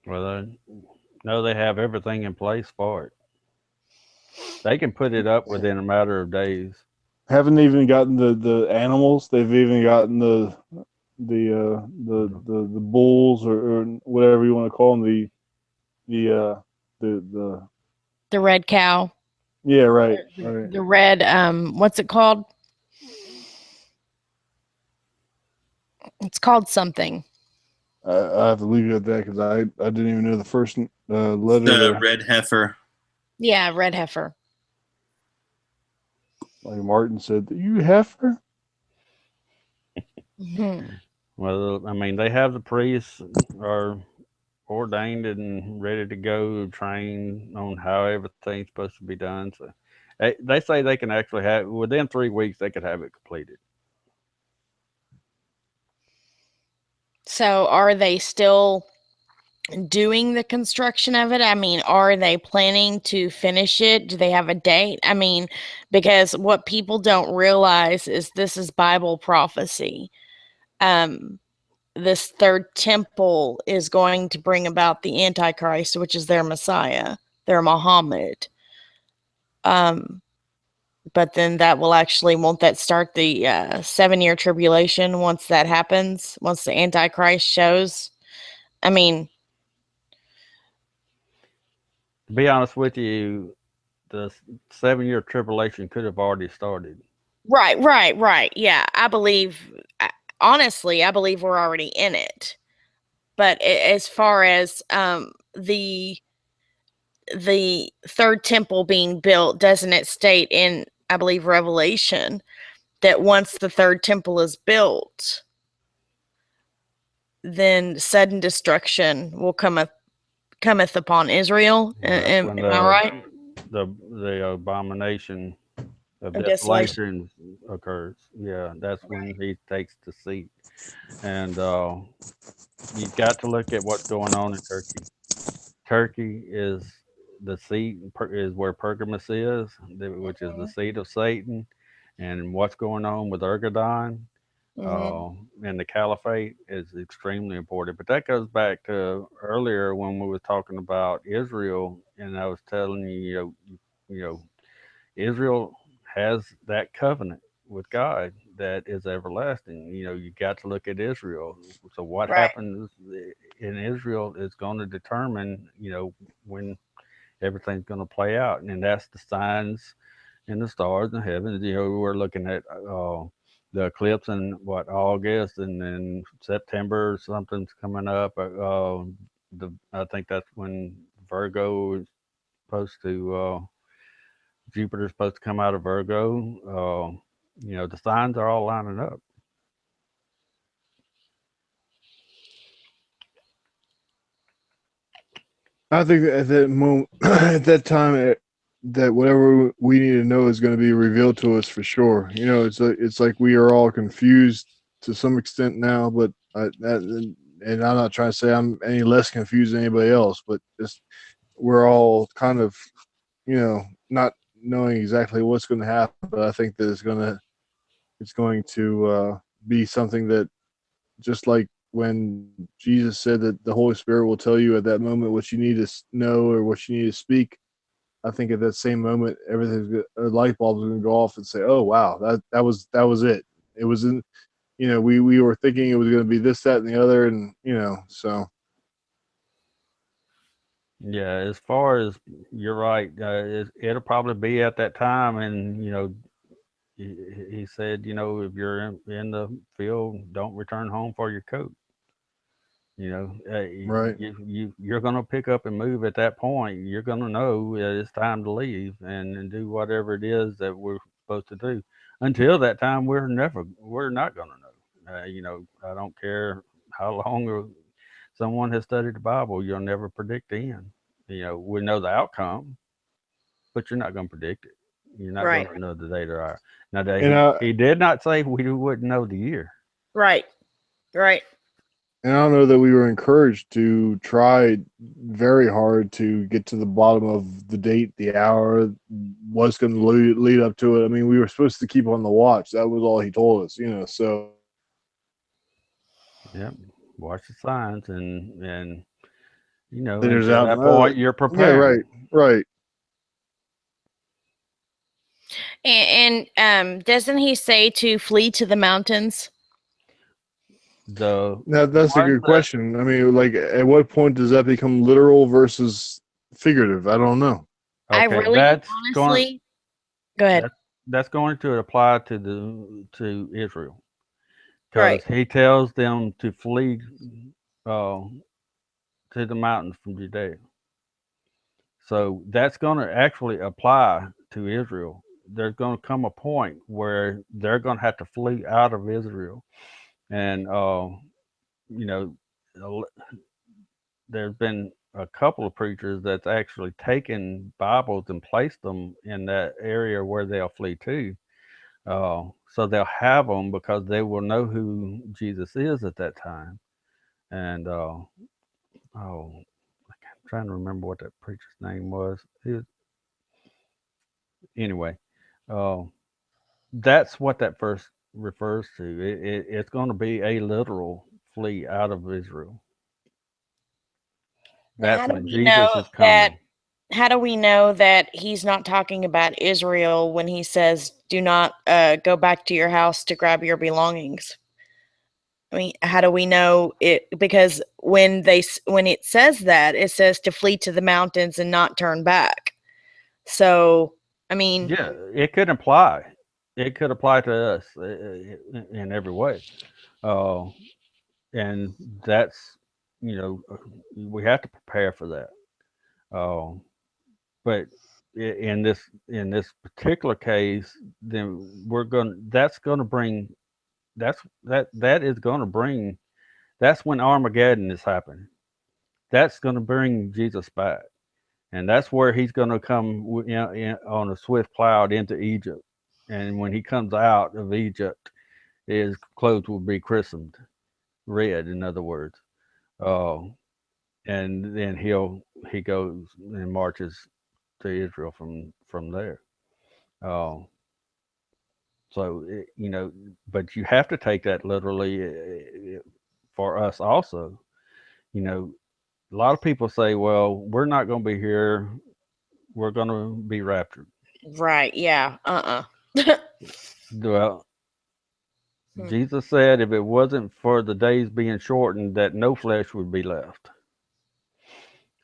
Well, they have everything in place for it. They can put it up within a matter of days. Haven't even gotten the animals. They've even gotten the bulls or whatever you want to call them. The red cow. Yeah, right. The red what's it called? It's called something. I have to leave you at that because I didn't even know the first letter The there. red heifer. Yeah, red heifer. Like Martin said, you heifer. Mhm. Well, I mean, they have the priests are ordained and ready to go, trained on how everything's supposed to be done. So they say they can actually have within 3 weeks they could have it completed. So are they still doing the construction of it? I mean, are they planning to finish it? Do they have a date? I mean, because what people don't realize is this is Bible prophecy. This third temple is going to bring about the Antichrist, which is their Messiah, their Muhammad. But then that will actually, won't that start the 7-year tribulation once that happens, once the Antichrist shows? I mean, To be honest with you, the 7-year tribulation could have already started. right. Yeah, I believe, honestly, I believe we're already in it. But as far as the third temple being built, doesn't it state in, I believe, Revelation that once the third temple is built, then sudden destruction will cometh upon Israel? Well, that's when Am I right? the abomination of Of desolation. desolation occurs. Yeah, that's when he takes the seat, and you got to look at what's going on in Turkey. Turkey is the seat is where Pergamus is, which is the seat of Satan, and what's going on with Ergadon Hmm. and the caliphate is extremely important. But that goes back to earlier when we were talking about Israel, and I was telling you, you know, Israel has that covenant with God that is everlasting. You know, you got to look at Israel. So what Right. happens in Israel is going to determine, when everything's going to play out, and that's the signs and the stars in heaven. We're looking at the eclipse in what August, and then September something's coming up. I think that's when Virgo is supposed to. Jupiter's supposed to come out of Virgo. The signs are all lining up. I think that at that moment, at that time, that whatever we need to know is going to be revealed to us for sure. It's like we are all confused to some extent now, but and I'm not trying to say I'm any less confused than anybody else, but just we're all kind of, not knowing exactly what's going to happen. But I think that it's going to be something that, just like when Jesus said that the Holy Spirit will tell you at that moment what you need to know or what you need to speak. I think at that same moment, a light bulb is going to go off and say, "Oh wow, that was it. It was in, we were thinking it was going to be this, that, and the other, and so." Yeah, as far as you're right, it'll probably be at that time, and he said, if you're in the field, don't return home for your coat. Right. You're going to pick up and move at that point. You're going to know that it's time to leave and do whatever it is that we're supposed to do. Until that time, we're not going to know. I don't care how long someone has studied the Bible, you'll never predict the end. We know the outcome, but you're not going to predict it. You're not going Right. to know the day or hour. Now, And he did not say we wouldn't know the year. Right. And I don't know that we were encouraged to try very hard to get to the bottom of the date, the hour, what's going to lead up to it. I mean, we were supposed to keep on the watch. That was all he told us, so. Yep. Watch the signs, and There's until out. that point, you're Yeah, preparing. right. And doesn't he say to flee to the mountains? The That's a ones good that question. I mean, like, at what point does that become literal versus figurative? I don't know. I okay, really, honestly, go ahead. that's going to apply to Israel, Right. because he tells them to flee uh, to the mountains from Judea. So that's going to actually apply to Israel. There's going to come a point where they're going to have to flee out of Israel, and you know, there's been a couple of preachers that's actually taken Bibles and placed them in that area where they'll flee to. So they'll have them because they will know who Jesus is at that time. And I'm trying to remember what that preacher's name was. Anyway, uh, that's what that verse refers to. It's going to be a literal flee out of Israel. Now, That's how do when we Jesus know is that? coming. How do we know that he's not talking about Israel when he says, "Do not go back to your house to grab your belongings"? I mean, how do we know it? Because when it says that, it says to flee to the mountains and not turn back. So, I mean, Yeah, it could apply. It could apply to us in every way. Uh, and that's, we have to prepare for that. Uh, but in this particular case, then that's going to bring that is going to bring that's when Armageddon is happening. That's going to bring Jesus back, and that's where he's going to come on a swift cloud into Egypt. And when he comes out of Egypt, his clothes will be christened red. In other words, uh, and then he goes and marches to Israel from there. Uh, so but you have to take that literally for us also. You know, a lot of people say, "Well, we're not going to be here. We're going to be raptured." right? Yeah. Well, Hmm. Jesus said, if it wasn't for the days being shortened, that no flesh would be left.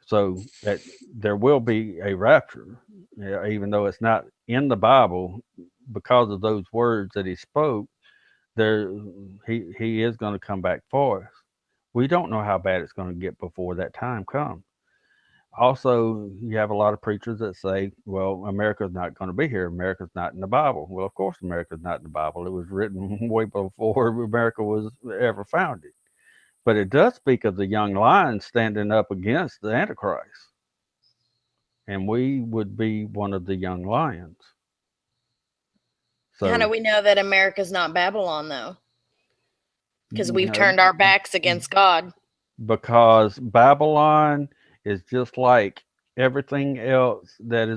So that there will be a rapture, even though it's not in the Bible, because of those words that he spoke. There, he is going to come back for us. We don't know how bad it's going to get before that time comes. Also, you have a lot of preachers that say, well, America's not going to be here. America's not in the Bible. Well, of course, America's not in the Bible. It was written way before America was ever founded. But it does speak of the young lion standing up against the Antichrist. And we would be one of the young lions. How do So, we know that America's not Babylon, though? Because we've uh, turned our backs against God. because Babylon is just like everything else that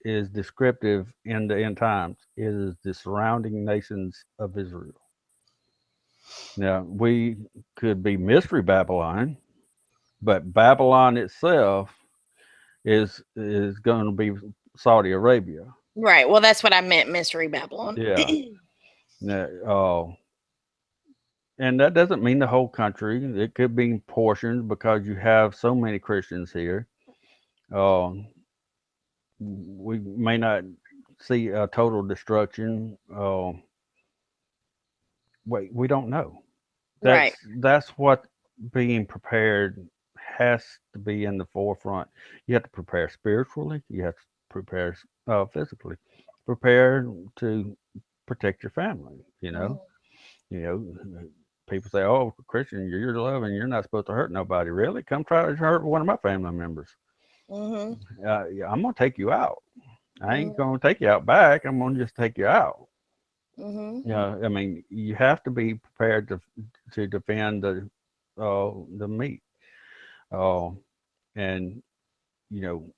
is descriptive in the end times. It is the surrounding nations of Israel. Now we could be mystery Babylon, but Babylon itself is going to be Saudi Arabia. Right. Well, that's what I meant, Mystery Babylon. Yeah. Now, and that doesn't mean the whole country. It could be portions because you have so many Christians here. We may not see a total destruction. We don't know. Right. That's what being prepared has to be in the forefront. You have to prepare spiritually. You have to prepare physically. Prepare to protect your family. You know. People say, "Oh, Christian, you're loving. You're not supposed to hurt nobody." Really? Come try to hurt one of my family members. Mm-hmm. Yeah, I'm gonna take you out. I ain't Mm-hmm. gonna take you out back. I'm gonna just take you out. Mm-hmm. Yeah, I mean, you have to be prepared to defend the meat. Uh, and you know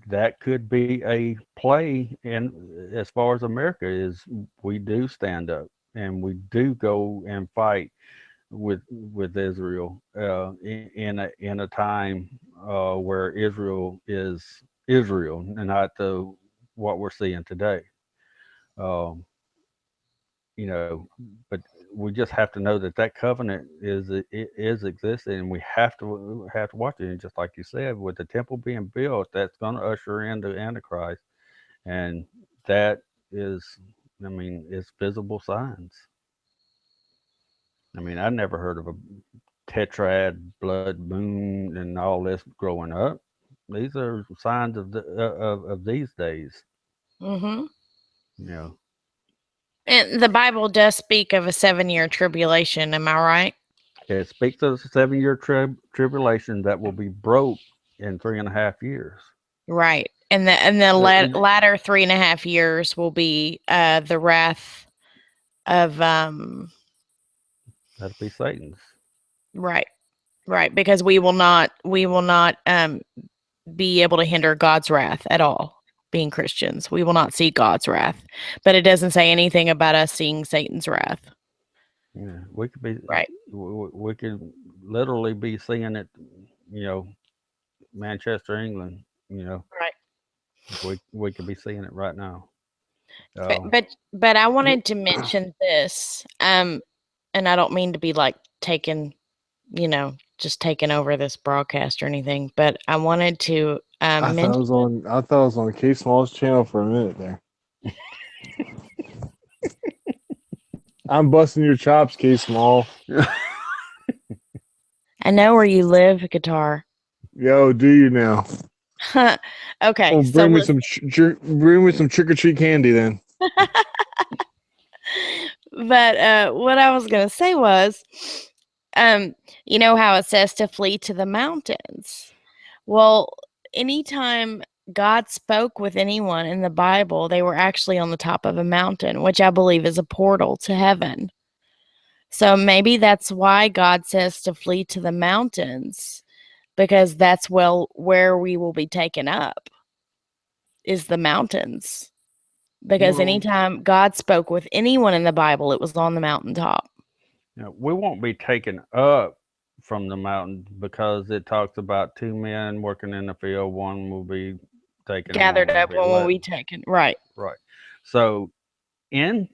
that could be a play. And as far as America is, we do stand up and we do go and fight with Israel in a time where Israel is Israel and not what we're seeing today. Um, but we just have to know that that covenant is existing, and we have to watch it. And just like you said, with the temple being built, that's going to usher in the Antichrist, and that is, I mean, it's visible signs. I mean, I never heard of tetrad blood moon and all this growing up. These are signs of of these days. Mm-hmm. You know, And the Bible does speak of a 7-year tribulation. Am I right? it speaks of a 7-year tribulation that will be broke in 3.5 years. Right. And the latter 3.5 years will be the wrath of That'll be Satan's. right. Right. Because we will not be able to hinder God's wrath at all, being Christians. We will not see God's wrath. But it doesn't say anything about us seeing Satan's wrath. Yeah, we could be Right. We could literally be seeing it. You know, Manchester, England. You know, Right. we could be seeing it right now. But I wanted to mention this, and I don't mean to be like taking, just taking over this broadcast or anything, but I wanted to I thought mention. I thought it was on K Small's channel for a minute there. I'm busting your chops, K Small. I know where you live, guitar. Yo, do you now? Okay, Oh, so bring me some trick or treat candy then. But what I was gonna say was, you know how it says to flee to the mountains. Well, anytime God spoke with anyone in the Bible, they were actually on the top of a mountain, which I believe is a portal to heaven. So maybe that's why God says to flee to the mountains, because that's where we will be taken up, is the mountains. Because anytime God spoke with anyone in the Bible, it was on the mountaintop. We won't be taken up from the mountain because it talks about 2 men working in the field. One will be taken. Gathered up, one will be taken. Right. Right. So, in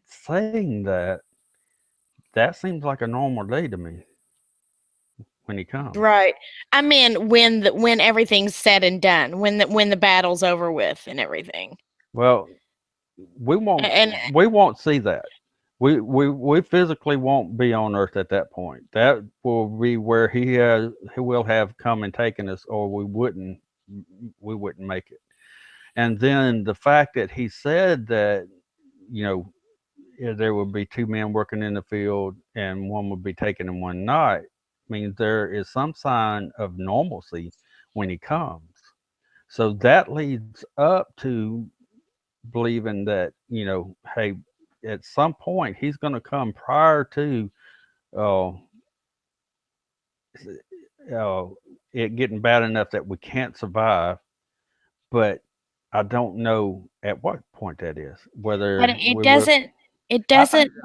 saying that, that seems like a normal day to me when he comes. Right. I mean, when everything's said and done, when the battle's over with and everything. Well, we won't see that. We physically won't be on Earth at that point. That will be where he will have come and taken us, or we wouldn't make it. And then the fact that he said that, there would be 2 men working in the field and one would be taken and one not, means there is some sign of normalcy when he comes. So that leads up to believing that, hey, at some point he's going to come prior to it getting bad enough that we can't survive. But I don't know at what point that is. Whether but it doesn't I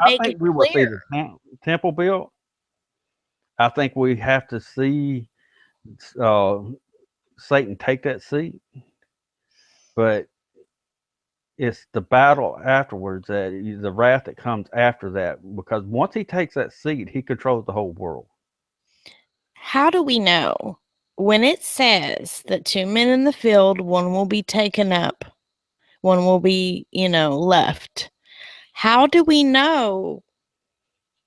make think it we will see clear. the temple built. I think we have to see Satan take that seat, but it's the battle afterwards, that the wrath that comes after that. Because once he takes that seat, he controls the whole world. How do we know when it says that 2 men in the field, one will be taken up, one will be, left? How do we know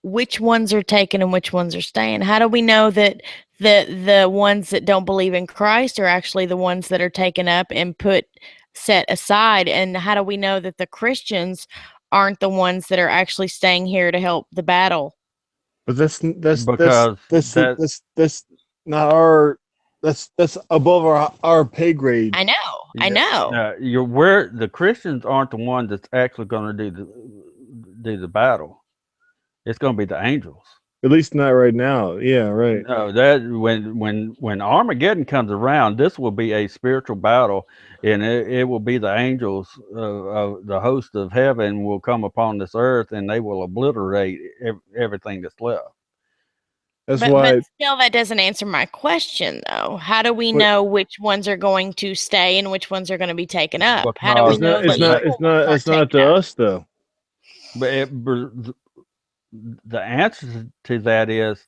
which ones are taken and which ones are staying? How do we know that the ones that don't believe in Christ are actually the ones that are taken up and set aside? And how do we know that the Christians aren't the ones that are actually staying here to help the battle? But that's above our pay grade. I know. Where the Christians aren't the ones that's actually going to do the battle. It's going to be the angels. At least not right now. Yeah, right. No, that when Armageddon comes around, this will be a spiritual battle, and it will be the angels of the host of heaven will come upon this earth, and they will obliterate everything that's left. But still, that doesn't answer my question, though. How do we know which ones are going to stay and which ones are going to be taken up? How do we know? It's not to us, though. But the answer to that is,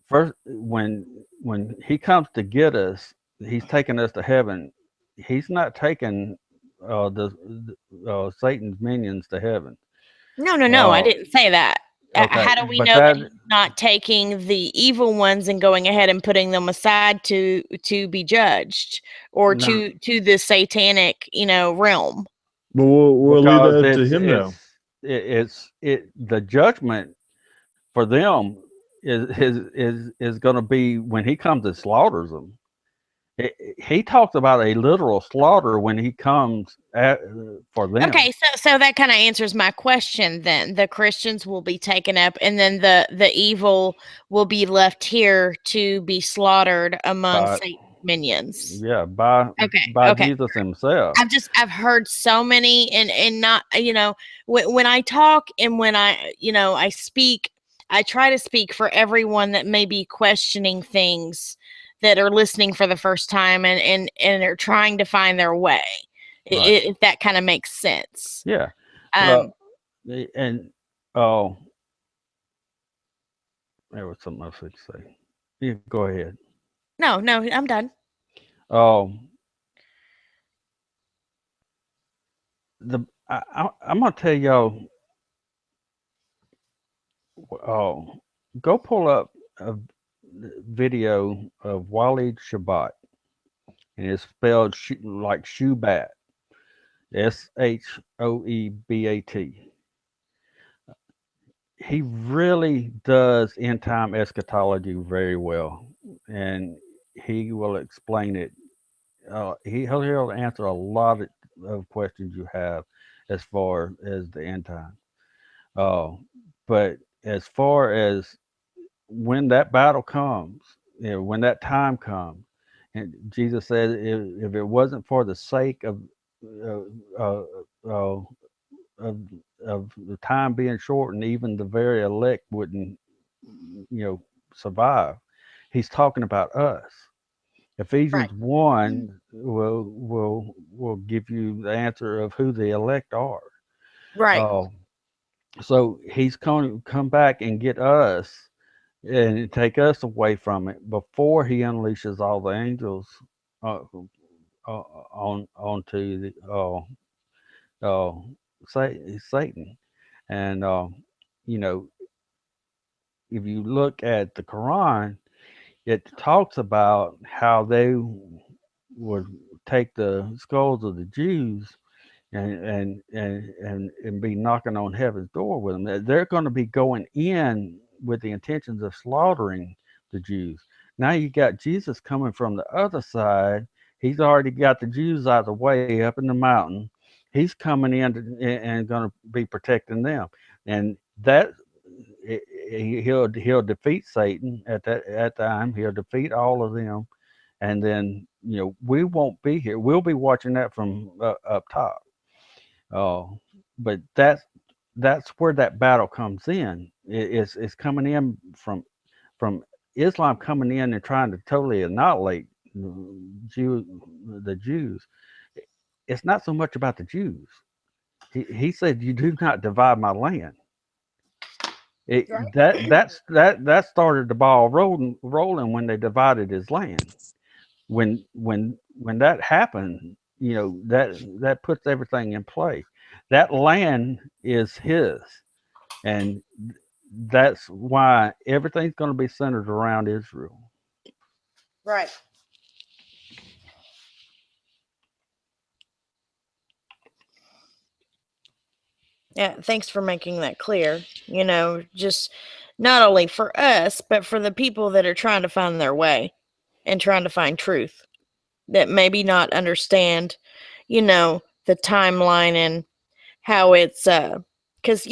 first, when he comes to get us, he's taking us to heaven. He's not taking Satan's minions to heaven. No, I didn't say that. Okay, How do we but know that that he's not taking the evil ones and going ahead and putting them aside to be judged, or no, to the satanic, realm? But we'll leave because that to him though. the judgment for them is going to be when he comes and slaughters them. He talks about a literal slaughter when he comes for them. Okay, so that kind of answers my question. Then the Christians will be taken up, and then the evil will be left here to be slaughtered among By Satan's minions. yeah, by Okay. Jesus himself. I've heard so many, and not, when I talk and when I speak, I try to speak for everyone that may be questioning things, that are listening for the first time, and are trying to find their way. Right. If that kind of makes sense. Yeah. Um, And oh, there was something else to say. You go ahead. no, I'm done. Oh, I'm gonna tell y'all. Oh, go pull up a video of Waleed Shabbat, and it's spelled like Shubat, Shoebat. He really does end time eschatology very well, and he will explain it. He'll answer a lot of questions you have as far as the end time. Uh, but as far as when that battle comes, when that time comes, and Jesus said, if it wasn't for the sake uh, uh, uh, of the time being shortened, even the very elect wouldn't, survive. He's talking about us. Right. Ephesians 1 will give you the answer of who the elect are. Right. So he's going to come back and get us and take us away from it before he unleashes all the angels uh, onto the Satan. And you know, if you look at the Quran, it talks about how they would take the skulls of the Jews and be knocking on heaven's door with them. They're going to be going in with the intentions of slaughtering the Jews. Now you got Jesus coming from the other side. He's already got the Jews out of the way up in the mountain. He's coming in and going to be protecting them, and that he'll defeat Satan at that time. He'll defeat all of them, and then we won't be here. We'll be watching that from up top. But that's where that battle comes in. It's coming in from Islam coming in and trying to totally annihilate the Jews. It's not so much about the Jews. He said, "You do not divide my land." That started the ball rolling when they divided his land. When that happened, that puts everything in play. That land is his, and that's why everything's going to be centered around Israel. Right. Yeah, thanks for making that clear. Just not only for us, but for the people that are trying to find their way and trying to find truth, that maybe not understand, the timeline and how it's because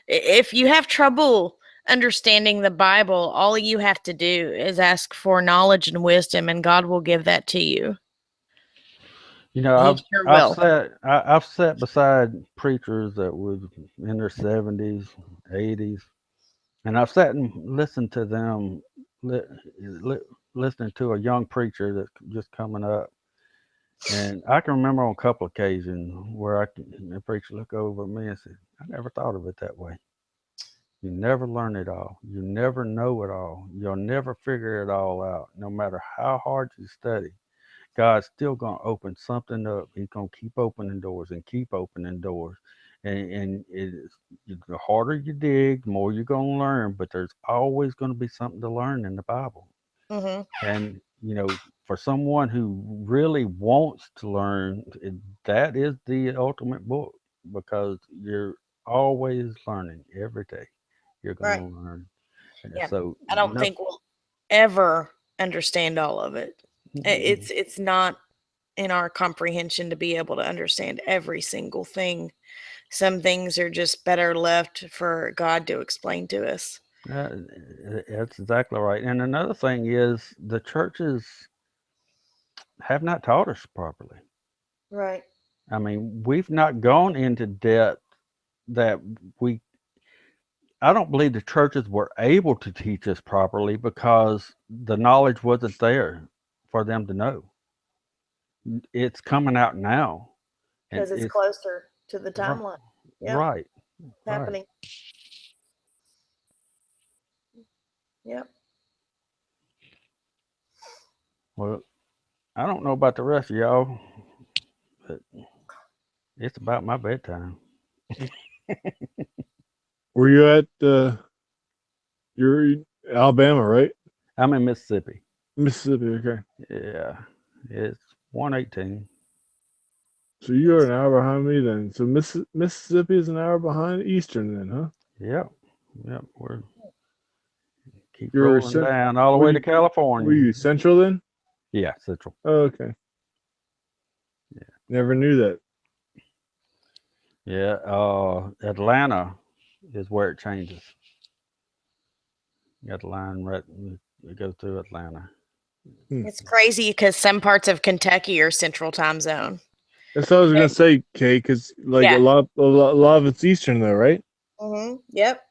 if you have trouble understanding the Bible, all you have to do is ask for knowledge and wisdom, and God will give that to you. He sure will. I've sat beside preachers that was in their 70s, 80s, and I've sat and listened to them, listening to a young preacher that's just coming up. And I can remember on a couple occasions where the preacher looked over at me and said, "I never thought of it that way. You never learn it all. You never know it all. You'll never figure it all out. No matter how hard you study, God's still going to open something up. He's going to keep opening doors and keep opening doors. and the harder you dig, the more you're going to learn. But there's always going to be something to learn in the Bible. Hmm. And for someone who really wants to learn, that is the ultimate book, because you're always learning every day. You're going Right. to learn. And Yeah. so I don't think we'll ever understand all of it. It's not in our comprehension to be able to understand every single thing. Some things are just better left for God to explain to us. That's exactly right. And another thing is the churches have not taught us properly. Right. I mean, we've not gone into depth that we. I don't believe the churches were able to teach us properly because the knowledge wasn't there for them to know. It's coming out now, and Because it's it's closer to the ri- timeline. Yeah. right, right. Happening. Yep. Well, I don't know about the rest of y'all, but it's about my bedtime. Were you at you're in Alabama, right? I'm in Mississippi. Mississippi, okay. Yeah, it's 118. So you're an hour behind me then. So Mississippi is an hour behind Eastern then, huh? Yep, yep. We're keep You're rolling down all the what way do to you, were California. you Central then? Yeah, Central. Oh, okay. Yeah. Never knew that. Yeah, Atlanta is where it changes. You got the line right, it goes through Atlanta. It's crazy because some parts of Kentucky are Central Time Zone. That's what I was gonna say, Kay, because like Yeah. a lot of it's Eastern though, right? Yep.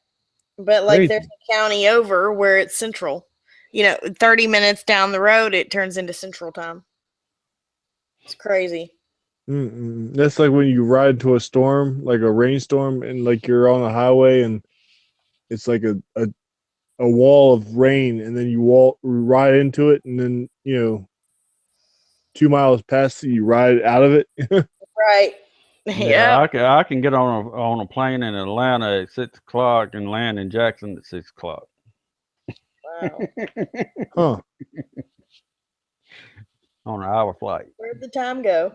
But like Crazy. there's a county over where it's Central. 30 minutes down the road, it turns into Central Time. It's crazy. That's like when you ride to a storm, like a rainstorm, and like you're on the highway and it's like a wall of rain, and then you ride into it, and then 2 miles past it, you ride out of it. Right. Yeah, Yep. I can get on a plane in Atlanta at 6 o'clock and land in Jackson at 6 o'clock. Wow. Huh. On an hour flight. Where'd the time go?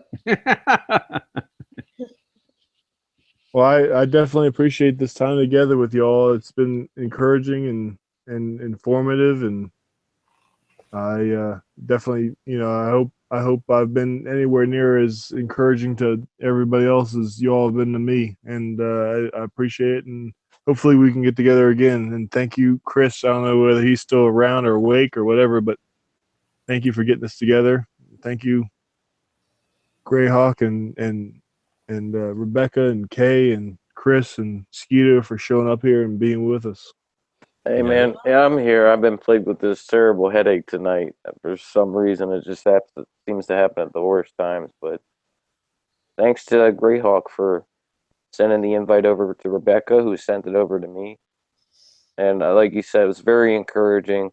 Well, I definitely appreciate this time together with y'all. It's been encouraging and informative, and I definitely, I hope I've been anywhere near as encouraging to everybody else as y'all have been to me, and I appreciate it. And hopefully we can get together again. And thank you, Chris. I don't know whether he's still around or awake or whatever, but thank you for getting this together. Thank you, Greyhawk and Rebecca and Kay and Chris and Skeeter for showing up here and being with us. Hey Yeah. man, yeah, I'm here. I've been plagued with this terrible headache tonight. For some reason, it just seems to happen at the worst times. But thanks to Greyhawk for sending the invite over to Rebecca, who sent it over to me. And like you said, it was very encouraging.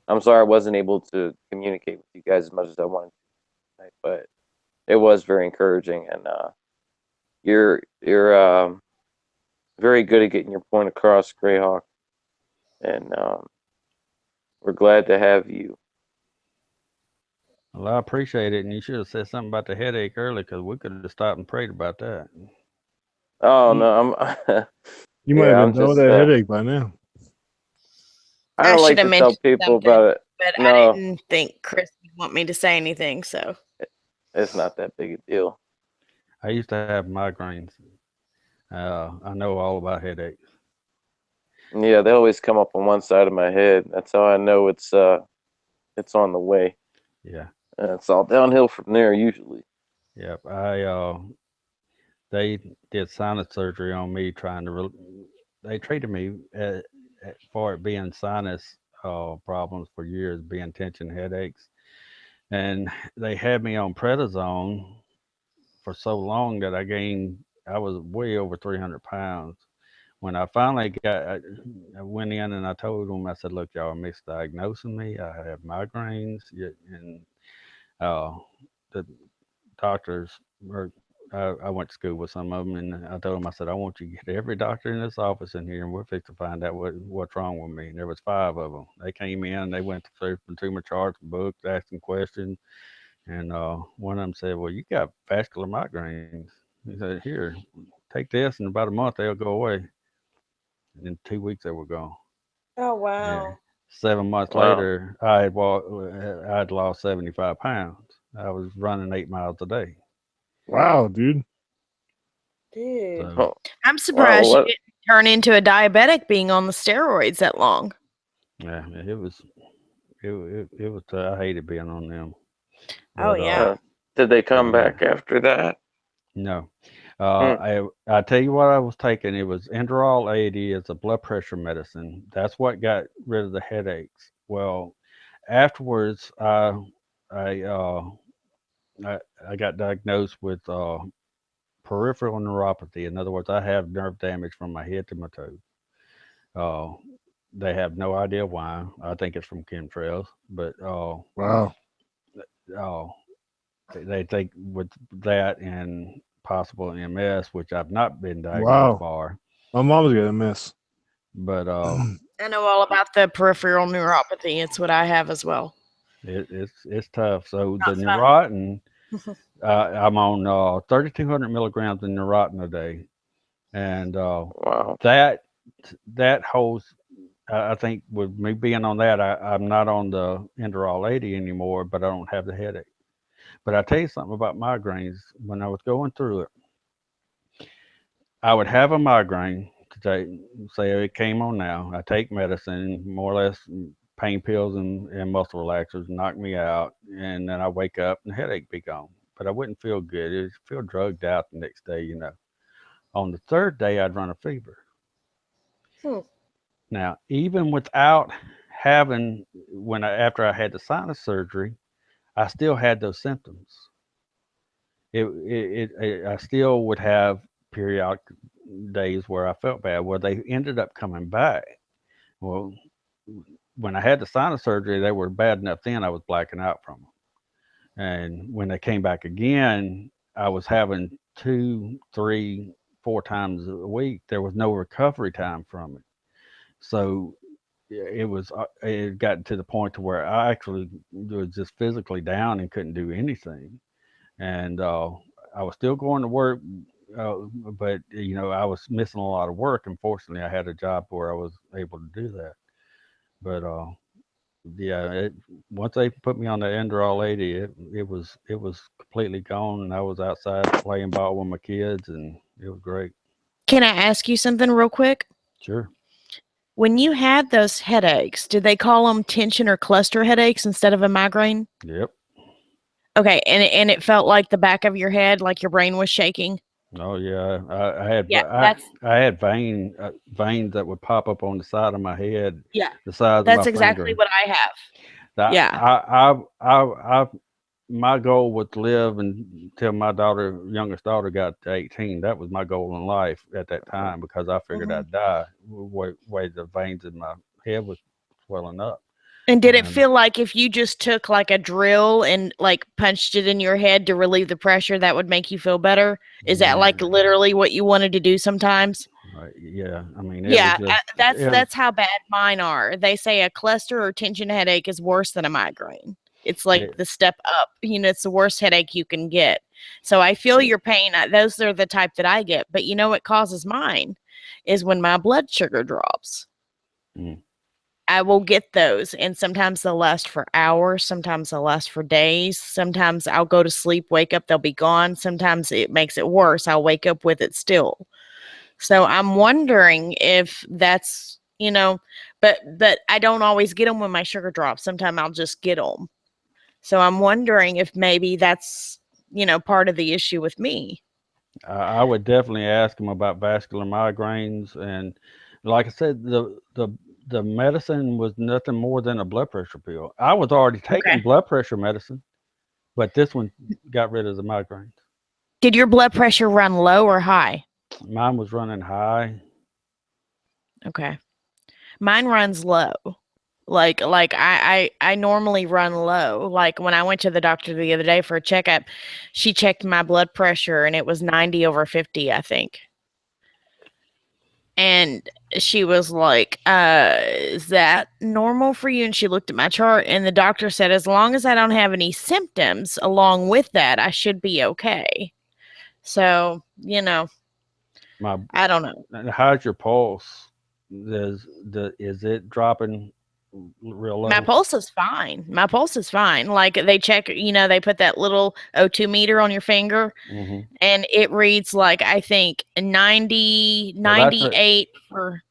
I'm sorry I wasn't able to communicate with you guys as much as I wanted to tonight, but it was very encouraging. And you're very good at getting your point across, Greyhawk. And we're glad to have you. Well, I appreciate it, and you should have said something about the headache early, because we could have stopped and prayed about that. Oh no, I'm. You might Yeah, have I'm been done with just. that headache by now. I I don't like should to have tell mentioned people something, about it. but I No, didn't think Chris would want me to say anything. So it's not that big a deal. I used to have migraines. I know all about headaches. Yeah, they always come up on one side of my head. That's how I know it's on the way. Yeah, And it's all downhill from there usually. yep. They did sinus surgery on me, they treated me for it being sinus problems for years, being tension headaches, and they had me on prednisone for so long that I was way over 300 pounds. When I finally I went in and I told them, I said, look, y'all are misdiagnosing me. I have migraines. And uh, the doctors I went to school with some of them, and I told them, I said, I want you to get every doctor in this office in here, and we're fixing to find out what's wrong with me. And there was 5 of them. They came in, they went through some tumor charts, books, asking questions, and one of them said, "Well, you got vascular migraines." He said, "Here, take this, in about a month they'll go away." And in 2 weeks they were gone. Oh Yeah. wow. 7 months Wow. later, I had lost 75 pounds. I was running 8 miles a day. Wow, dude. Dude. So Oh, I'm surprised you what- didn't turn into a diabetic being on the steroids that long. yeah, it was I hated being on them. Oh, But, yeah. did they come Yeah. back after that? No. I tell you what I was taking. It was Enderol 80 as a blood pressure medicine. That's what got rid of the headaches. Well, afterwards, I got diagnosed with peripheral neuropathy. In other words, I have nerve damage from my head to my toes. They have no idea why. I think it's from chemtrails, but Wow. they think with that and possible MS, which I've not been diagnosed Wow. for, My mom's gonna miss. but I know all about the peripheral neuropathy. It's what I have as well. it's tough. So Not the fun. Neurontin, I'm on 3,200 milligrams of Neurontin a day, and Wow. that holds. I think with me being on that, I'm not on the Enderol 80 anymore, but I don't have the headache. But I tell you something about migraines. When I was going through it, I would have a migraine today. Say it came on now. I take medicine, more or less pain pills and muscle relaxers, knock me out, and then I wake up and the headache be gone. But I wouldn't feel good. It would feel drugged out the next day. On the 3rd day, I'd run a fever. Hmm. Now, even without having after I had the sinus surgery, I still had those symptoms. I still would have periodic days where I felt bad. Well, they ended up coming back. Well, when I had the sinus surgery, they were bad enough then I was blacking out from them. And when they came back again, I was having 2, 3, 4 times a week. There was no recovery time from it. So it got to the point to where I actually was just physically down and couldn't do anything. And I was still going to work, but I was missing a lot of work. Unfortunately, I had a job where I was able to do that. But yeah, once they put me on the Enderol 80, it was completely gone, and I was outside playing ball with my kids, and it was great. Can I ask you something real quick? Sure. When you had those headaches, did they call them tension or cluster headaches instead of a migraine? Yep. Okay, and it felt like the back of your head, like your brain was shaking. Oh yeah, I had Yeah, I had veins that would pop up on the side of my head, Yeah, the size of that's my exactly finger. what I have. That- Yeah. my goal was to live until my youngest daughter, got to 18. That was my goal in life at that time, because I figured Mhm. I'd die way the veins in my head was swelling up. And did it And- feel like if you just took like a drill and like punched it in your head to relieve the pressure, that would make you feel better? Is that like Yeah. literally what you wanted to do sometimes? Right, yeah, I mean, it Yeah, was just, that's how bad mine are. They say a cluster or tension headache is worse than a migraine. It's like Yeah. the step up. It's the worst headache you can get. So I feel your pain. Those are the type that I get. But what causes mine is when my blood sugar drops. Mm. I will get those, and sometimes they'll last for hours. Sometimes they'll last for days. Sometimes I'll go to sleep, wake up, they'll be gone. Sometimes it makes it worse. I'll wake up with it still. So I'm wondering if that's, but I don't always get them when my sugar drops. Sometimes I'll just get them. So I'm wondering if maybe that's, part of the issue with me. I would definitely ask them about vascular migraines, and like I said, the medicine was nothing more than a blood pressure pill. I was already taking Okay. blood pressure medicine, but this one got rid of the migraines. Did your blood pressure run low or high? Mine was running high. Okay. Mine runs low. I normally run low. Like when I went to the doctor the other day for a checkup, she checked my blood pressure and it was 90/50, I think. And she was like, is that normal for you? And she looked at my chart and the doctor said, as long as I don't have any symptoms along with that, I should be okay. So, My, I don't know. how's your pulse? Is it dropping real My low? pulse is fine. My pulse is fine. Like they check, they put that little O2 meter on your finger Hmm. and it reads like I think 90, Well, 98 for,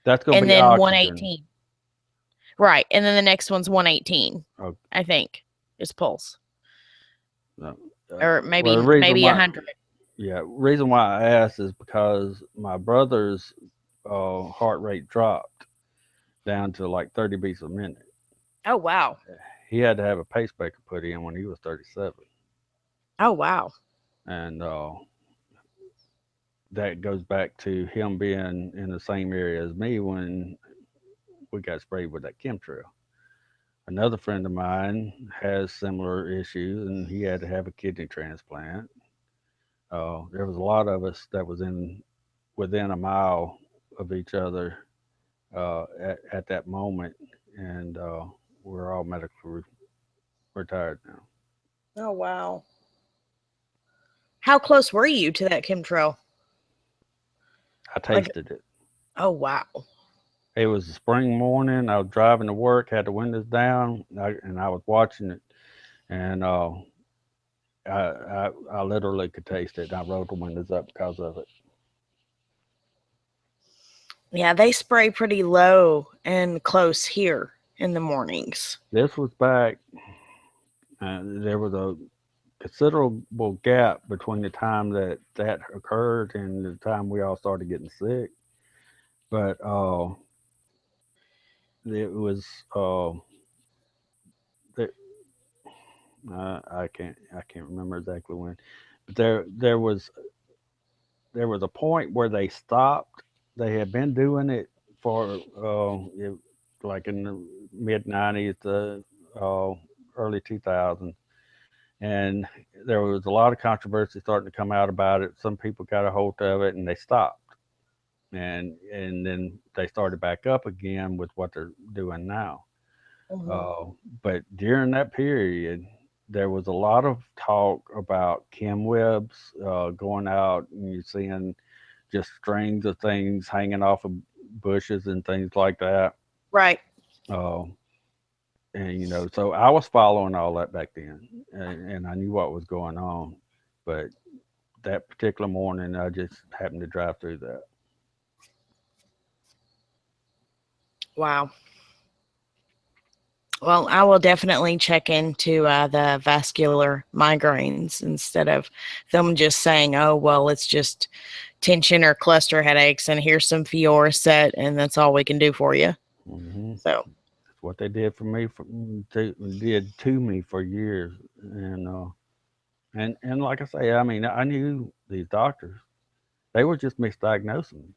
that's gonna and be then oxygen. 118. Right. And then the next one's 118, Okay. I think, is pulse. No. Or Well, the reason maybe why, 100. yeah, reason why I asked is because my brother's heart rate dropped down to like 30 beats a minute. Oh, wow. He had to have a pacemaker put in when he was 37, Oh, wow. and that goes back to him being in the same area as me when we got sprayed with that chemtrail. Another friend of mine has similar issues, and he had to have a kidney transplant. There was a lot of us that was within a mile of each other at that moment, and we're all medically retired now. Oh, wow. How close were you to that chemtrail? I Like, tasted it. oh, wow. It was a spring morning. I was driving to work, had the windows down, and I was watching it, and I literally could taste it. I rolled the windows up because of it. Yeah, they spray pretty low and close here in the mornings. This was back. There was a considerable gap between the time that occurred and the time we all started getting sick. But it was there, I can't remember exactly when, but there was a point where they stopped. They had been doing it for like in the mid '90s to early 2000s, and there was a lot of controversy starting to come out about it. Some people got a hold of it, and they stopped, and then they started back up again with what they're doing now. But during that period, there was a lot of talk about chem webs going out, and you're seeing just strings of things hanging off of bushes and things like that. Right. Uh, and so I was following all that back then, and I knew what was going on. But that particular morning, I just happened to drive through that. Wow. Well, I will definitely check into the vascular migraines instead of them just saying, oh, well, it's just tension or cluster headaches, and here's some Fioricet, and that's all we can do for you. Hmm. So, That's what they did for me. Did to me for years, and like I say, I mean, I knew these doctors. They were just misdiagnosing me.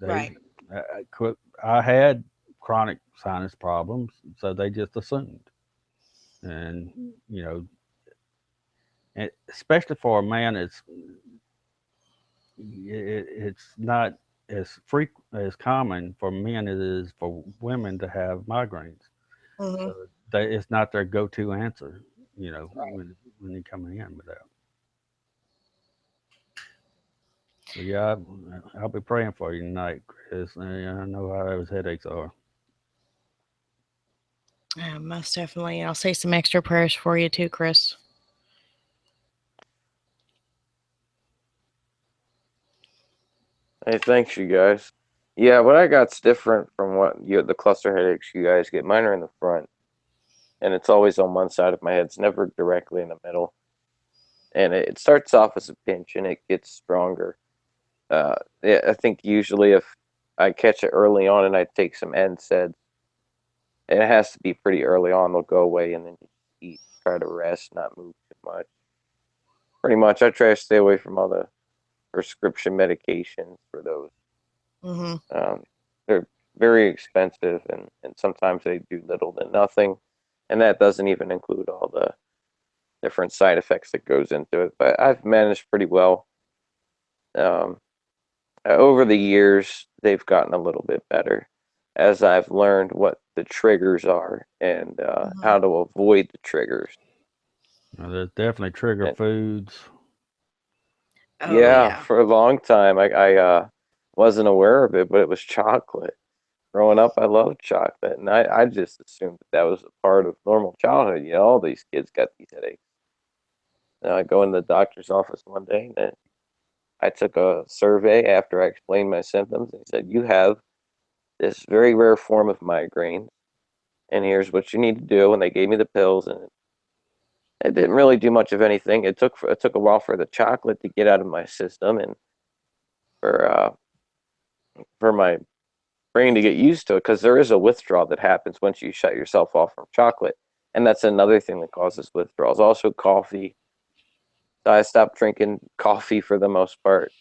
right. They, I had chronic sinus problems, so they just assumed. And especially for a man, it's not as common for men as it is for women to have migraines. Hmm. So it's not their go-to answer, when you're coming in with that. So yeah, I'll be praying for you tonight, Chris. I know how those headaches are. Most definitely. I'll say some extra prayers for you too, Chris. Hey, thanks, you guys. Yeah, what I got's different from the cluster headaches you guys get. Mine are in the front, and it's always on one side of my head. It's never directly in the middle. And it starts off as a pinch, and it gets stronger. Yeah, I think usually if I catch it early on and I take some NSAIDs, and it has to be pretty early on, they'll go away, and then you eat, try to rest, not move too much. Pretty much, I try to stay away from all the prescription medications for those. Hmm. Um, they're very expensive, and sometimes they do little to nothing, and that doesn't even include all the different side effects that goes into it. But I've managed pretty well. Over the years, they've gotten a little bit better as I've learned what the triggers are and how to avoid the triggers. There's definitely trigger And foods. Oh yeah, for a long time, I wasn't aware of it, but it was chocolate. Growing up, I loved chocolate, and I just assumed that was a part of normal childhood. You know, all these kids got these headaches. And I go in the doctor's office one day, and I took a survey after I explained my symptoms, and he said, "You have this very rare form of migraine, and here's what you need to do." And they gave me the pills, and it didn't really do much of anything. It took a while for the chocolate to get out of my system, and for my brain to get used to it, because there is a withdrawal that happens once you shut yourself off from chocolate, and that's another thing that causes withdrawals. Also, coffee. So I stopped drinking coffee for the most part,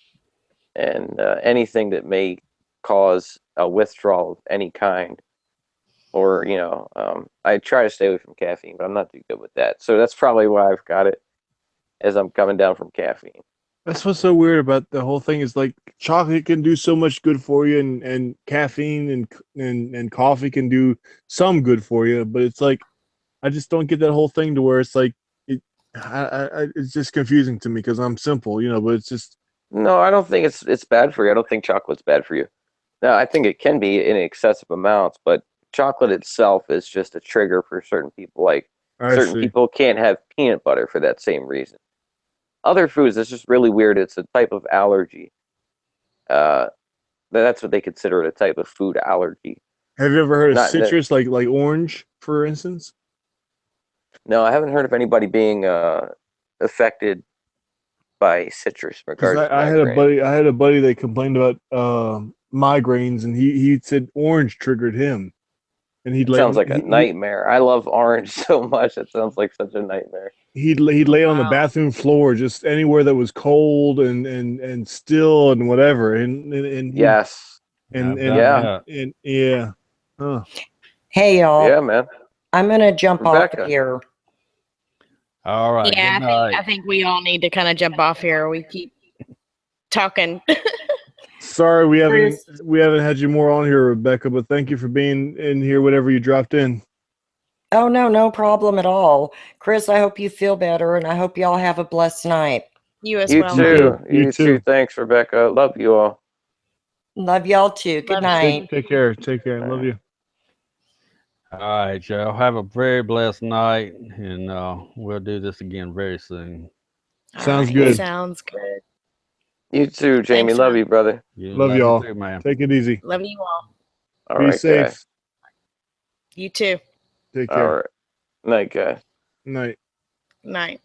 and anything that may cause a withdrawal of any kind, or I try to stay away from caffeine, but I'm not too good with that. So that's probably why I've got it, as I'm coming down from caffeine. That's what's so weird about the whole thing is like chocolate can do so much good for you, and caffeine and coffee can do some good for you, but it's like I just don't get that whole thing to where it's like it's just confusing to me because I'm simple, but it's just No, I don't think it's bad for you. I don't think chocolate's bad for you. No, I think it can be in excessive amounts, but chocolate itself is just a trigger for certain people. Like I certain see. people can't have peanut butter for that same reason. Other foods, it's just really weird. It's a type of allergy. That's what they consider a type of food allergy. Have you ever heard of Not that, citrus, like orange, for instance? no, I haven't heard of anybody being affected by citrus in Because regards to I had migraine. I had a buddy that complained about migraines, and he said orange triggered him, and It sounds like a nightmare. I love orange so much. It sounds like such a nightmare. he'd Oh, lay on the wow. bathroom floor, just anywhere that was cold and still and whatever, and Yes. and I've and, done Yeah. that. and yeah. Huh. Hey, y'all. Yeah, man. I'm going to jump off Rebecca. here. All right. Yeah, Good I night. think we all need to kind of jump off here. We keep talking. Sorry we haven't Chris. had you more on here, Rebecca, but thank you for being in here whenever you dropped in. Oh, no problem at all. Chris, I hope you feel better, and I hope y'all have a blessed night. You as You well, too. Mom. You You too. too. Thanks, Rebecca. Love you all. Love y'all too. Good Love you. night. Take care. Take care. Love you. All right, y'all. Have a very blessed night, and we'll do this again very soon. All Sounds right, good. Sounds good. You too, Jamie. Thanks, Love man. you, brother. Love You y'all. too, man. Take it easy. Love you all. All Be right, safe. guys. You too. Take All care. right. Night, guys. Night. Night.